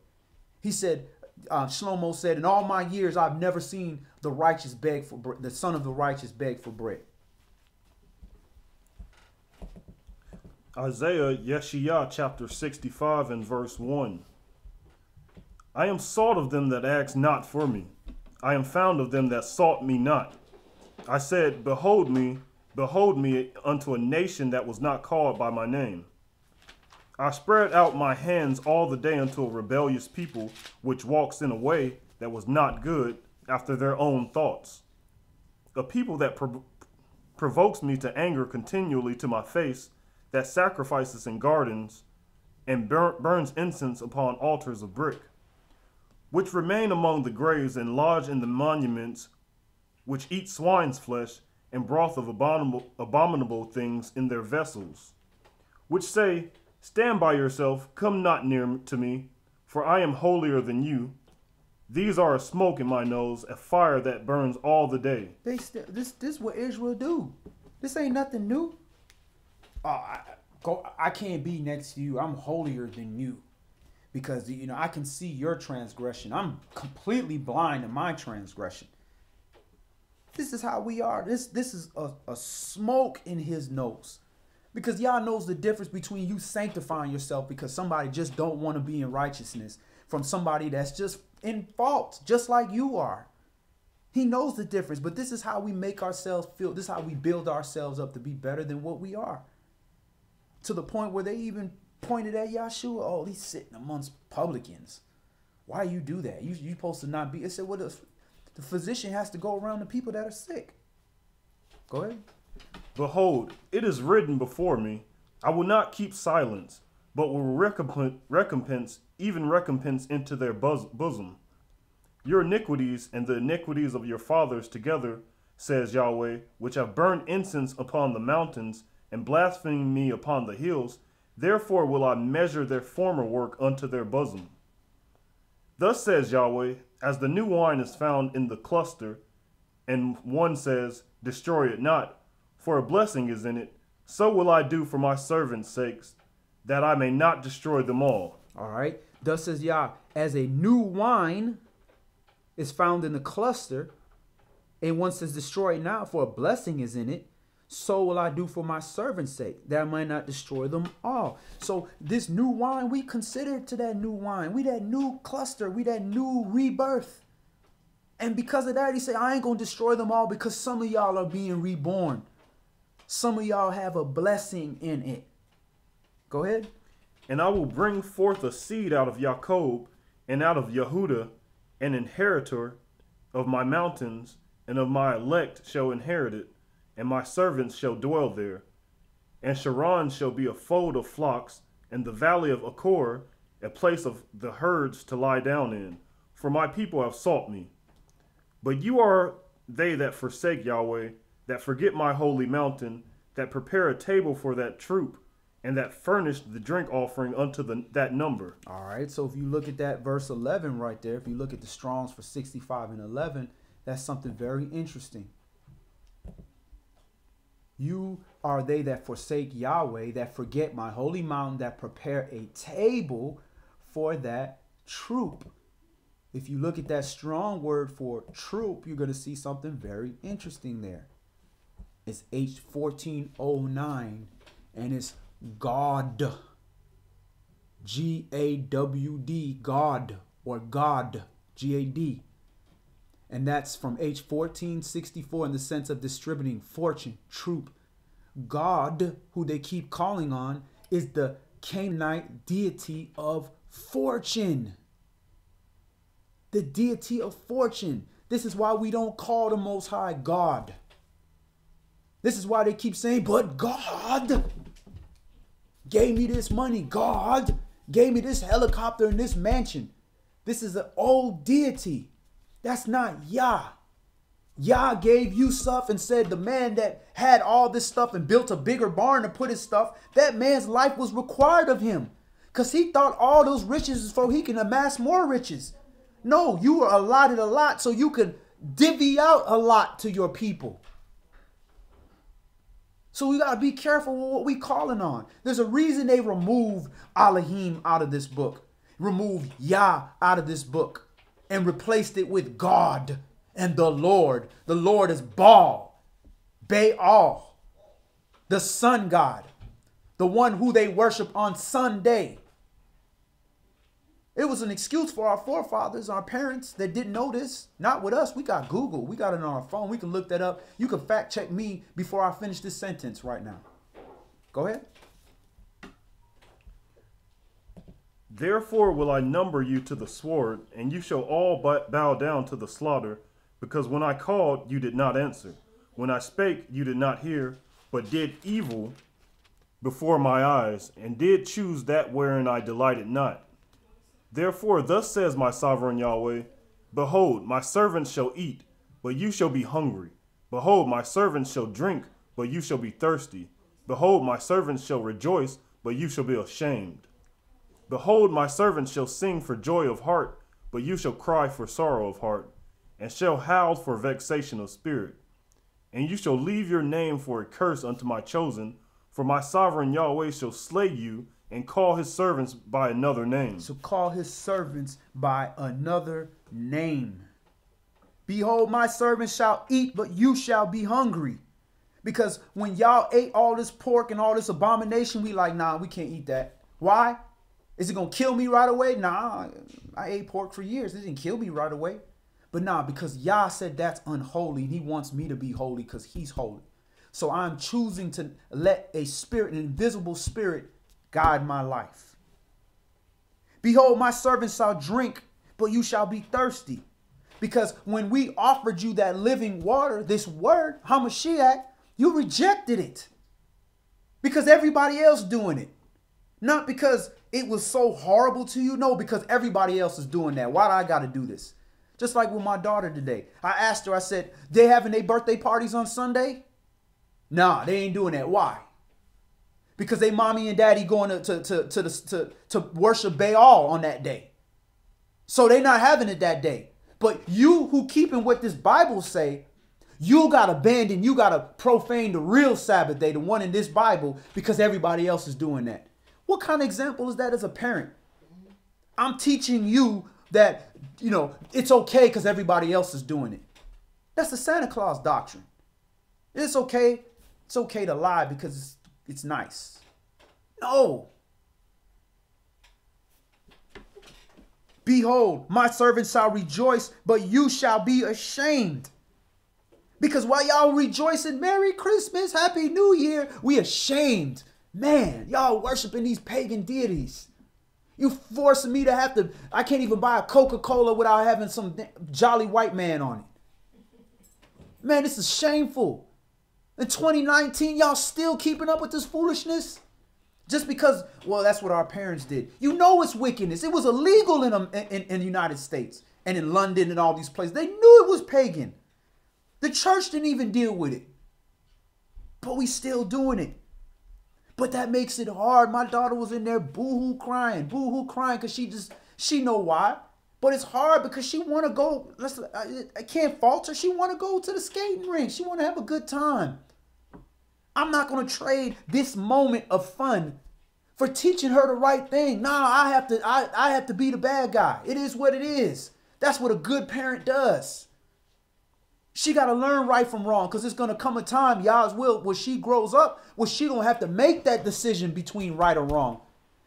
He said, Shlomo said, in all my years, I've never seen the righteous beg for bread, the son of the righteous beg for bread. Isaiah Yashra'al chapter 65 and verse 1. I am sought of them that asked not for me. I am found of them that sought me not. I said, behold me unto a nation that was not called by my name. I spread out my hands all the day unto a rebellious people, which walks in a way that was not good after their own thoughts. A people that provokes me to anger continually to my face, that sacrifices in gardens, and burns incense upon altars of brick, which remain among the graves and lodge in the monuments, which eat swine's flesh, and broth of abominable things in their vessels, which say, stand by yourself, come not near to me, for I am holier than you. These are a smoke in my nose, a fire that burns all the day. This is what Israel do. This ain't nothing new. I can't be next to you. I'm holier than you, because I can see your transgression. I'm completely blind to my transgression. This is how we are. This is a smoke in his nose. Because Yah knows the difference between you sanctifying yourself because somebody just don't want to be in righteousness from somebody that's just in fault, just like you are. He knows the difference, but this is how we make ourselves feel. This is how we build ourselves up to be better than what we are. To the point where they even pointed at Yahshua, oh, he's sitting amongst publicans. Why you do that? You supposed to not be. It said, well, the physician has to go around the people that are sick. Go ahead. Behold, it is written before me, I will not keep silence, but will recompense into their bosom. Your iniquities and the iniquities of your fathers together says Yahweh, which have burned incense upon the mountains and blasphemed me upon the hills, therefore will I measure their former work unto their bosom. Thus says Yahweh, as the new wine is found in the cluster, and one says, destroy it not, for a blessing is in it, so will I do for my servants' sakes, that I may not destroy them all. All right. Thus says Yah, as a new wine is found in the cluster, and one says, destroy it not, for a blessing is in it, so will I do for my servants' sake, that I might not destroy them all. So this new wine, we consider to that new wine. We that new cluster. We that new rebirth. And because of that, he said, I ain't going to destroy them all, because some of y'all are being reborn. Some of y'all have a blessing in it. Go ahead. And I will bring forth a seed out of Jacob, and out of Yehudah, an inheritor of my mountains, and of my elect shall inherit it, and my servants shall dwell there. And Sharon shall be a fold of flocks, and the valley of Achor a place of the herds to lie down in. For my people have sought me. But you are they that forsake Yahweh, that forget my holy mountain, that prepare a table for that troop, and that furnished the drink offering unto that number. All right, so if you look at that verse 11 right there, if you look at the Strongs for 65 and 11, that's something very interesting. You are they that forsake Yahweh, that forget my holy mountain, that prepare a table for that troop. If you look at that strong word for troop, you're going to see something very interesting there. It's H1409, and it's God. G-A-W-D, God, or God, G-A-D. And that's from H1464 in the sense of distributing, fortune, troop. God, who they keep calling on, is the Canaanite deity of fortune. The deity of fortune. This is why we don't call the Most High God. This is why they keep saying, but God gave me this money. God gave me this helicopter and this mansion. This is an old deity. That's not Yah. Yah gave you stuff and said the man that had all this stuff and built a bigger barn to put his stuff, that man's life was required of him. Because he thought all those riches is so he can amass more riches. No, you were allotted a lot so you could divvy out a lot to your people. So we got to be careful with what we calling on. There's a reason they removed Elohim out of this book. Removed Yah out of this book. And replaced it with God and the Lord. The Lord is Baal. Baal. The sun god. The one who they worship on Sunday. It was an excuse for our forefathers, our parents that didn't know this. Not with us. We got Google. We got it on our phone. We can look that up. You can fact check me before I finish this sentence right now. Go ahead. Therefore will I number you to the sword, and you shall all bow down to the slaughter, because when I called, you did not answer. When I spake, you did not hear, but did evil before my eyes, and did choose that wherein I delighted not. Therefore thus says my sovereign Yahweh, behold, my servants shall eat, but you shall be hungry. Behold, my servants shall drink, but you shall be thirsty. Behold, my servants shall rejoice, but you shall be ashamed. Behold, my servants shall sing for joy of heart, but you shall cry for sorrow of heart, and shall howl for vexation of spirit. And you shall leave your name for a curse unto my chosen, for my sovereign Yahweh shall slay you, and call his servants by another name. So call his servants by another name. Behold, my servants shall eat, but you shall be hungry. Because when y'all ate all this pork and all this abomination, we like, nah, we can't eat that. Why? Is it going to kill me right away? Nah, I ate pork for years. It didn't kill me right away. But nah, because Yah said that's unholy, and he wants me to be holy because he's holy. So I'm choosing to let a spirit, an invisible spirit, guide my life. Behold, my servants shall drink, but you shall be thirsty. Because when we offered you that living water, this word, Hamashiach, you rejected it. Because everybody else doing it. Not because it was so horrible to you. No, because everybody else is doing that. Why do I got to do this? Just like with my daughter today. I asked her, I said, they having their birthday parties on Sunday? Nah, they ain't doing that. Why? Because they mommy and daddy going to worship Baal on that day. So they not having it that day. But you who keeping what this Bible say, you got to abandon, you got to profane the real Sabbath day, the one in this Bible, because everybody else is doing that. What kind of example is that as a parent? I'm teaching you that, you know, it's okay because everybody else is doing it. That's the Santa Claus doctrine. It's okay. It's okay to lie because it's nice. No. Behold, my servant shall rejoice, but you shall be ashamed. Because while y'all rejoicing, Merry Christmas, Happy New Year, we ashamed. Man, y'all worshiping these pagan deities. You forcing me to have to, I can't even buy a Coca-Cola without having some jolly white man on it. Man, this is shameful. In 2019, y'all still keeping up with this foolishness? Just because, well, that's what our parents did. You know it's wickedness. It was illegal in the United States and in London and all these places. They knew it was pagan. The church didn't even deal with it. But we still doing it. But that makes it hard. My daughter was in there boo-hoo crying because she know why. But it's hard because she want to go. I can't fault her. She want to go to the skating rink. She want to have a good time. I'm not going to trade this moment of fun for teaching her the right thing. Nah, I have to be the bad guy. It is what it is. That's what a good parent does. She got to learn right from wrong because it's going to come a time, y'all will, when she grows up, where she going to have to make that decision between right or wrong.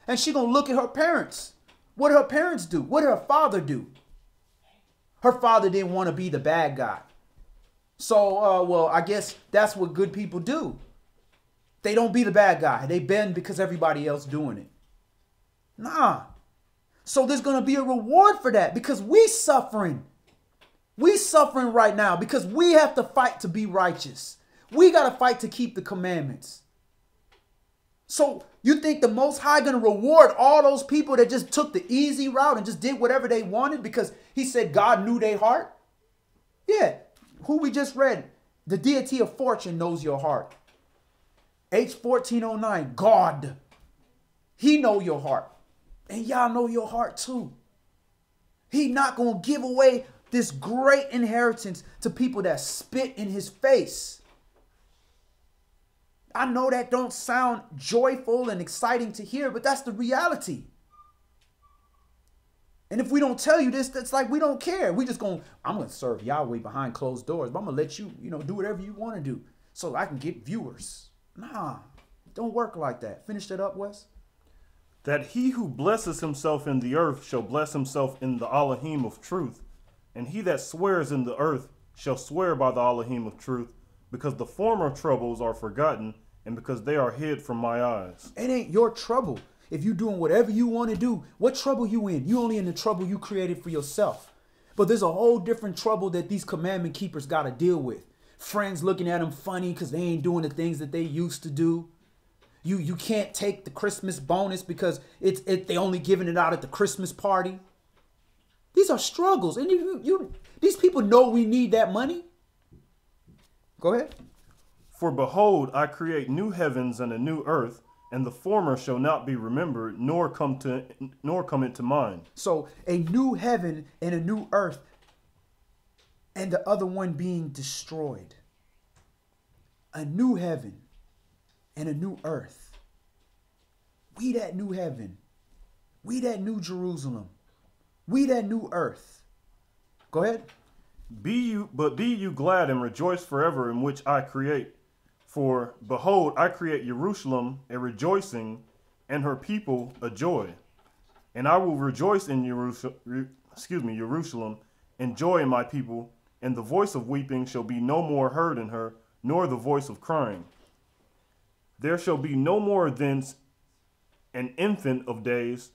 And she going to look at her parents. What did her parents do? What did her father do? Her father didn't want to be the bad guy. So, well, I guess that's what good people do. They don't be the bad guy. They bend because everybody else doing it. Nah. So there's going to be a reward for that because we suffering. We suffering right now because we have to fight to be righteous. We got to fight to keep the commandments. So you think the Most High going to reward all those people that just took the easy route and just did whatever they wanted because he said God knew their heart? Yeah. Who we just read, the deity of fortune knows your heart. H1409, God. He know your heart. And y'all know your heart too. He not going to give away this great inheritance to people that spit in his face. I know that don't sound joyful and exciting to hear, but that's the reality. And if we don't tell you this, that's like we don't care. We just I'm going to serve Yahweh behind closed doors, but I'm going to let you, do whatever you want to do so I can get viewers. Nah, don't work like that. Finish that up, Wes. That he who blesses himself in the earth shall bless himself in the Elohim of truth. And he that swears in the earth shall swear by the Elohim of truth, because the former troubles are forgotten, and because they are hid from my eyes. It ain't your trouble. If you doing whatever you want to do, what trouble you in? You only in the trouble you created for yourself. But there's a whole different trouble that these commandment keepers got to deal with. Friends looking at them funny because they ain't doing the things that they used to do. You can't take the Christmas bonus because they only giving it out at the Christmas party. These are struggles. And these people know we need that money. Go ahead. For behold, I create new heavens and a new earth, and the former shall not be remembered, nor come into mind. So a new heaven and a new earth, and the other one being destroyed. A new heaven and a new earth. We that new heaven. We that new Jerusalem. We that new earth. Go ahead. Be you glad and rejoice forever in which I create. For behold, I create Jerusalem a rejoicing, and her people a joy. And I will rejoice in Jerusalem, and joy in my people, and the voice of weeping shall be no more heard in her, nor the voice of crying. There shall be no more thence an infant of days,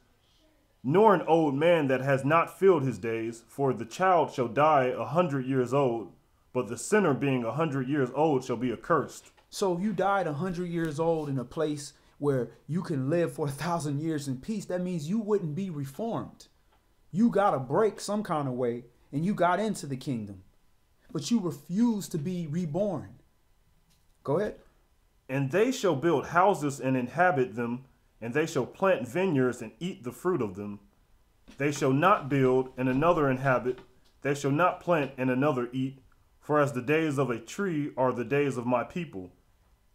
nor an old man that has not filled his days, for the child shall die 100 years old, but the sinner being 100 years old shall be accursed. So if you died 100 years old in a place where you can live for 1,000 years in peace, that means you wouldn't be reformed. You got to break some kind of way and you got into the kingdom, but you refused to be reborn. Go ahead. And they shall build houses and inhabit them, and they shall plant vineyards and eat the fruit of them. They shall not build and another inhabit, they shall not plant and another eat, for as the days of a tree are the days of my people,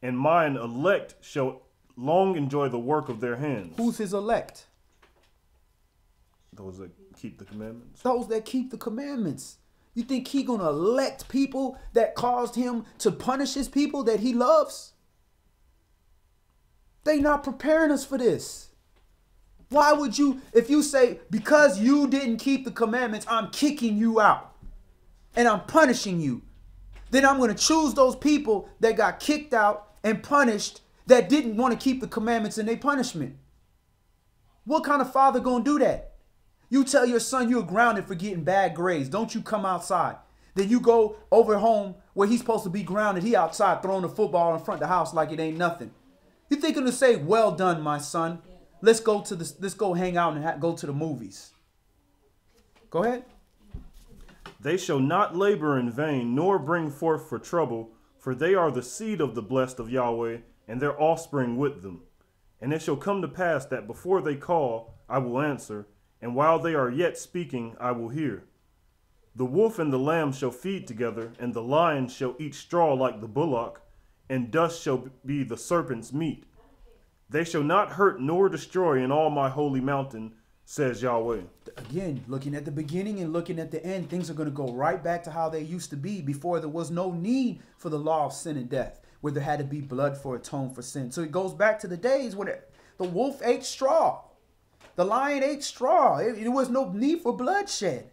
and mine elect shall long enjoy the work of their hands. Who's his elect? Those that keep the commandments. Those that keep the commandments. You think he gonna elect people that caused him to punish his people that he loves? They not preparing us for this. Why would you, if you say, because you didn't keep the commandments, I'm kicking you out and I'm punishing you, then I'm going to choose those people that got kicked out and punished that didn't want to keep the commandments in their punishment. What kind of father going to do that? You tell your son you're grounded for getting bad grades. Don't you come outside. Then you go over home where he's supposed to be grounded. He outside throwing the football in front of the house like it ain't nothing. You think him to say, well done, my son. Let's go hang out and go to the movies. Go ahead. They shall not labor in vain, nor bring forth for trouble, for they are the seed of the blessed of Yahweh, and their offspring with them. And it shall come to pass that before they call, I will answer, and while they are yet speaking, I will hear. The wolf and the lamb shall feed together, and the lion shall eat straw like the bullock, and dust shall be the serpent's meat. They shall not hurt nor destroy in all my holy mountain, says Yahweh. Again, looking at the beginning and looking at the end, things are going to go right back to how they used to be before there was no need for the law of sin and death, where there had to be blood for atone for sin. So it goes back to the days when the wolf ate straw. The lion ate straw. There was no need for bloodshed.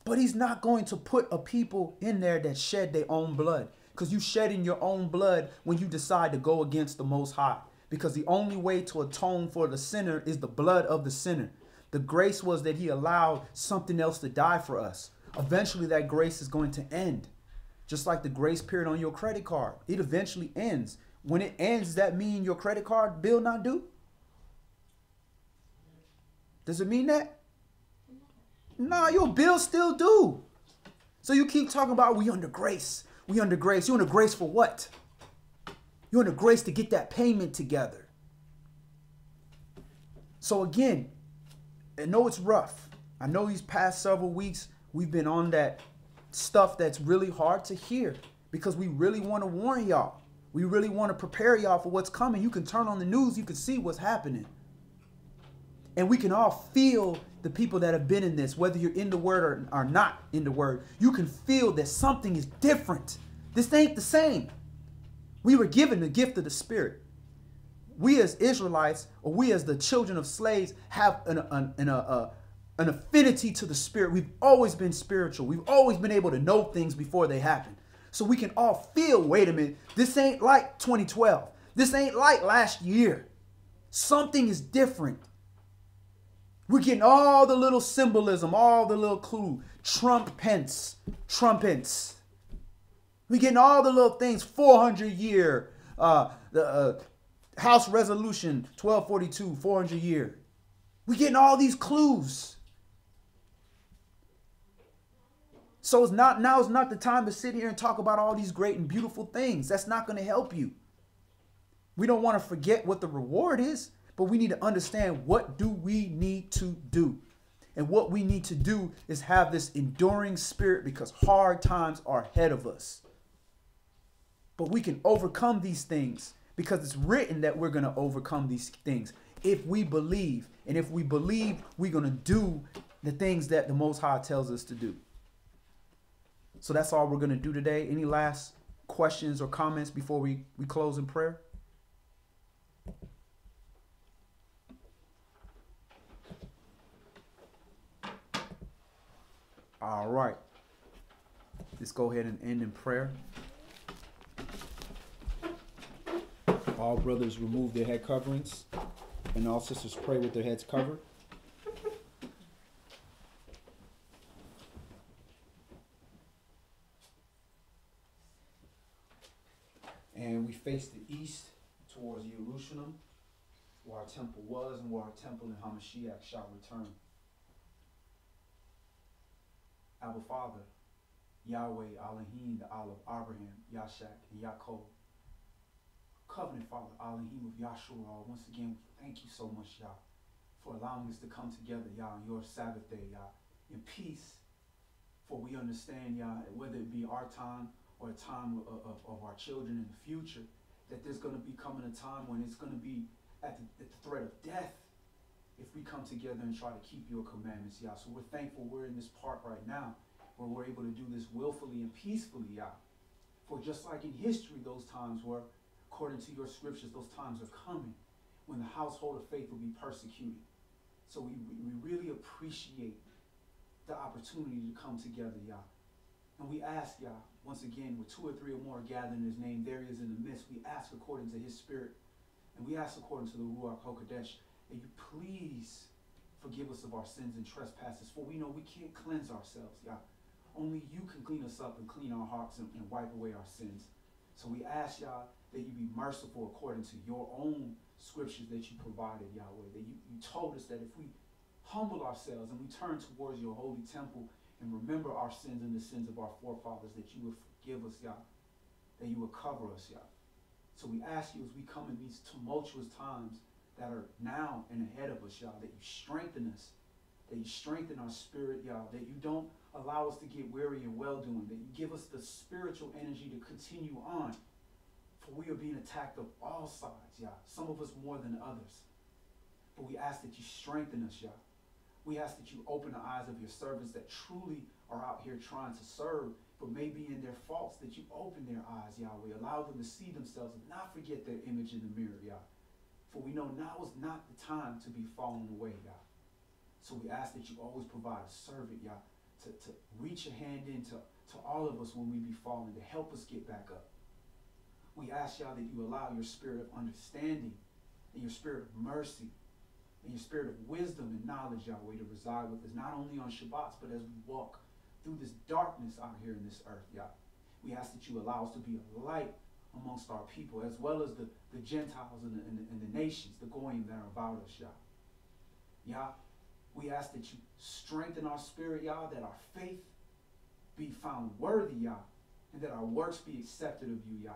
But he's not going to put a people in there that shed their own blood. Because you shedding your own blood when you decide to go against the Most High. Because the only way to atone for the sinner is the blood of the sinner. The grace was that he allowed something else to die for us. Eventually that grace is going to end. Just like the grace period on your credit card. It eventually ends. When it ends, does that mean your credit card bill not due? Does it mean that? No, your bill still due. So you keep talking about we under grace. We under grace. You under grace for what? You under grace to get that payment together. So again, I know it's rough. I know these past several weeks we've been on that stuff that's really hard to hear because we really want to warn y'all. We really want to prepare y'all for what's coming. You can turn on the news, you can see what's happening. And we can all feel the people that have been in this, whether you're in the word or not in the word, you can feel that something is different. This ain't the same. We were given the gift of the Spirit. We as Israelites, or we as the children of slaves, have an affinity to the Spirit. We've always been spiritual. We've always been able to know things before they happen. So we can all feel, wait a minute, this ain't like 2012. This ain't like last year. Something is different. We're getting all the little symbolism, all the little clue. Trumpets. We're getting all the little things. 400-year, House Resolution 1242, 400-year. We're getting all these clues. So now is not the time to sit here and talk about all these great and beautiful things. That's not going to help you. We don't want to forget what the reward is. But we need to understand, what do we need to do? And what we need to do is have this enduring spirit, because hard times are ahead of us. But we can overcome these things because it's written that we're going to overcome these things if we believe. And if we believe, we're going to do the things that the Most High tells us to do. So that's all we're going to do today. Any last questions or comments before we close in prayer? All right. Let's go ahead and end in prayer. All brothers remove their head coverings, and all sisters pray with their heads covered. And we face the east towards Jerusalem, where our temple was and where our temple in Hamashiach shall return. Abba Father, Yahweh, Elohim, the Allah of Abraham, Yashak, and Yaakov. Covenant Father, Elohim of Yashra'al. Once again, thank you so much, Yah, for allowing us to come together, Yah, on your Sabbath day, Yah, in peace. For we understand, Yah, whether it be our time or a time of our children in the future, that there's going to be coming a time when it's going to be at the threat of death if we come together and try to keep your commandments, Yah. So we're thankful we're in this part right now where we're able to do this willfully and peacefully, Yah. For just like in history, those times were, according to your scriptures, those times are coming when the household of faith will be persecuted. So we really appreciate the opportunity to come together, Yah. And we ask, Yah, once again, where 2 or 3 or more are gathered in his name, there he is in the midst. We ask according to his spirit, and we ask according to the Ruach HaKodesh, that you please forgive us of our sins and trespasses, for we know we can't cleanse ourselves, Yah. Only you can clean us up and clean our hearts and wipe away our sins. So we ask, Yah, that you be merciful according to your own scriptures that you provided, Yahweh, that you told us that if we humble ourselves and we turn towards your holy temple and remember our sins and the sins of our forefathers, that you would forgive us, Yah, that you would cover us, Yah. So we ask you as we come in these tumultuous times that are now and ahead of us, Yah, that you strengthen us, that you strengthen our spirit, Yah, that you don't allow us to get weary in well-doing, that you give us the spiritual energy to continue on, for we are being attacked of all sides, Yah, some of us more than others. But we ask that you strengthen us, Yah. We ask that you open the eyes of your servants that truly are out here trying to serve, but maybe in their faults, that you open their eyes, Yahweh. Allow them to see themselves and not forget their image in the mirror, Yah. For we know now is not the time to be falling away, Yah. So we ask that you always provide a servant, Yah, to reach a hand into all of us when we be falling, to help us get back up. We ask, Yah, that you allow your spirit of understanding and your spirit of mercy and your spirit of wisdom and knowledge, Yahweh, to reside with us, not only on Shabbats, but as we walk through this darkness out here in this earth, Yah. We ask that you allow us to be a light amongst our people, as well as the Gentiles and the nations, the Goyim that are about us, Yah. Yah, we ask that you strengthen our spirit, Yah, that our faith be found worthy, Yah, and that our works be accepted of you, Yah.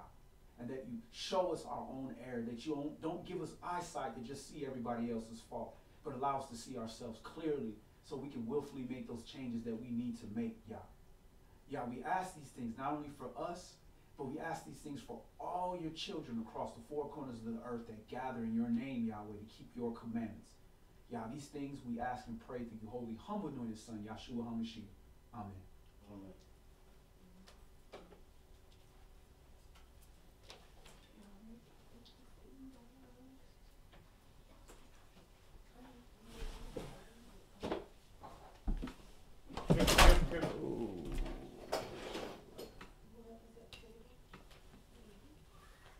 And that you show us our own error, that you don't give us eyesight to just see everybody else's fault, but allow us to see ourselves clearly so we can willfully make those changes that we need to make, Yah. Yah, we ask these things not only for us, but we ask these things for all your children across the 4 corners of the earth that gather in your name, Yahweh, to keep your commandments. Yah, these things we ask and pray through your holy, humble, anointed Son, Yahshua HaMashiach. Amen. Amen.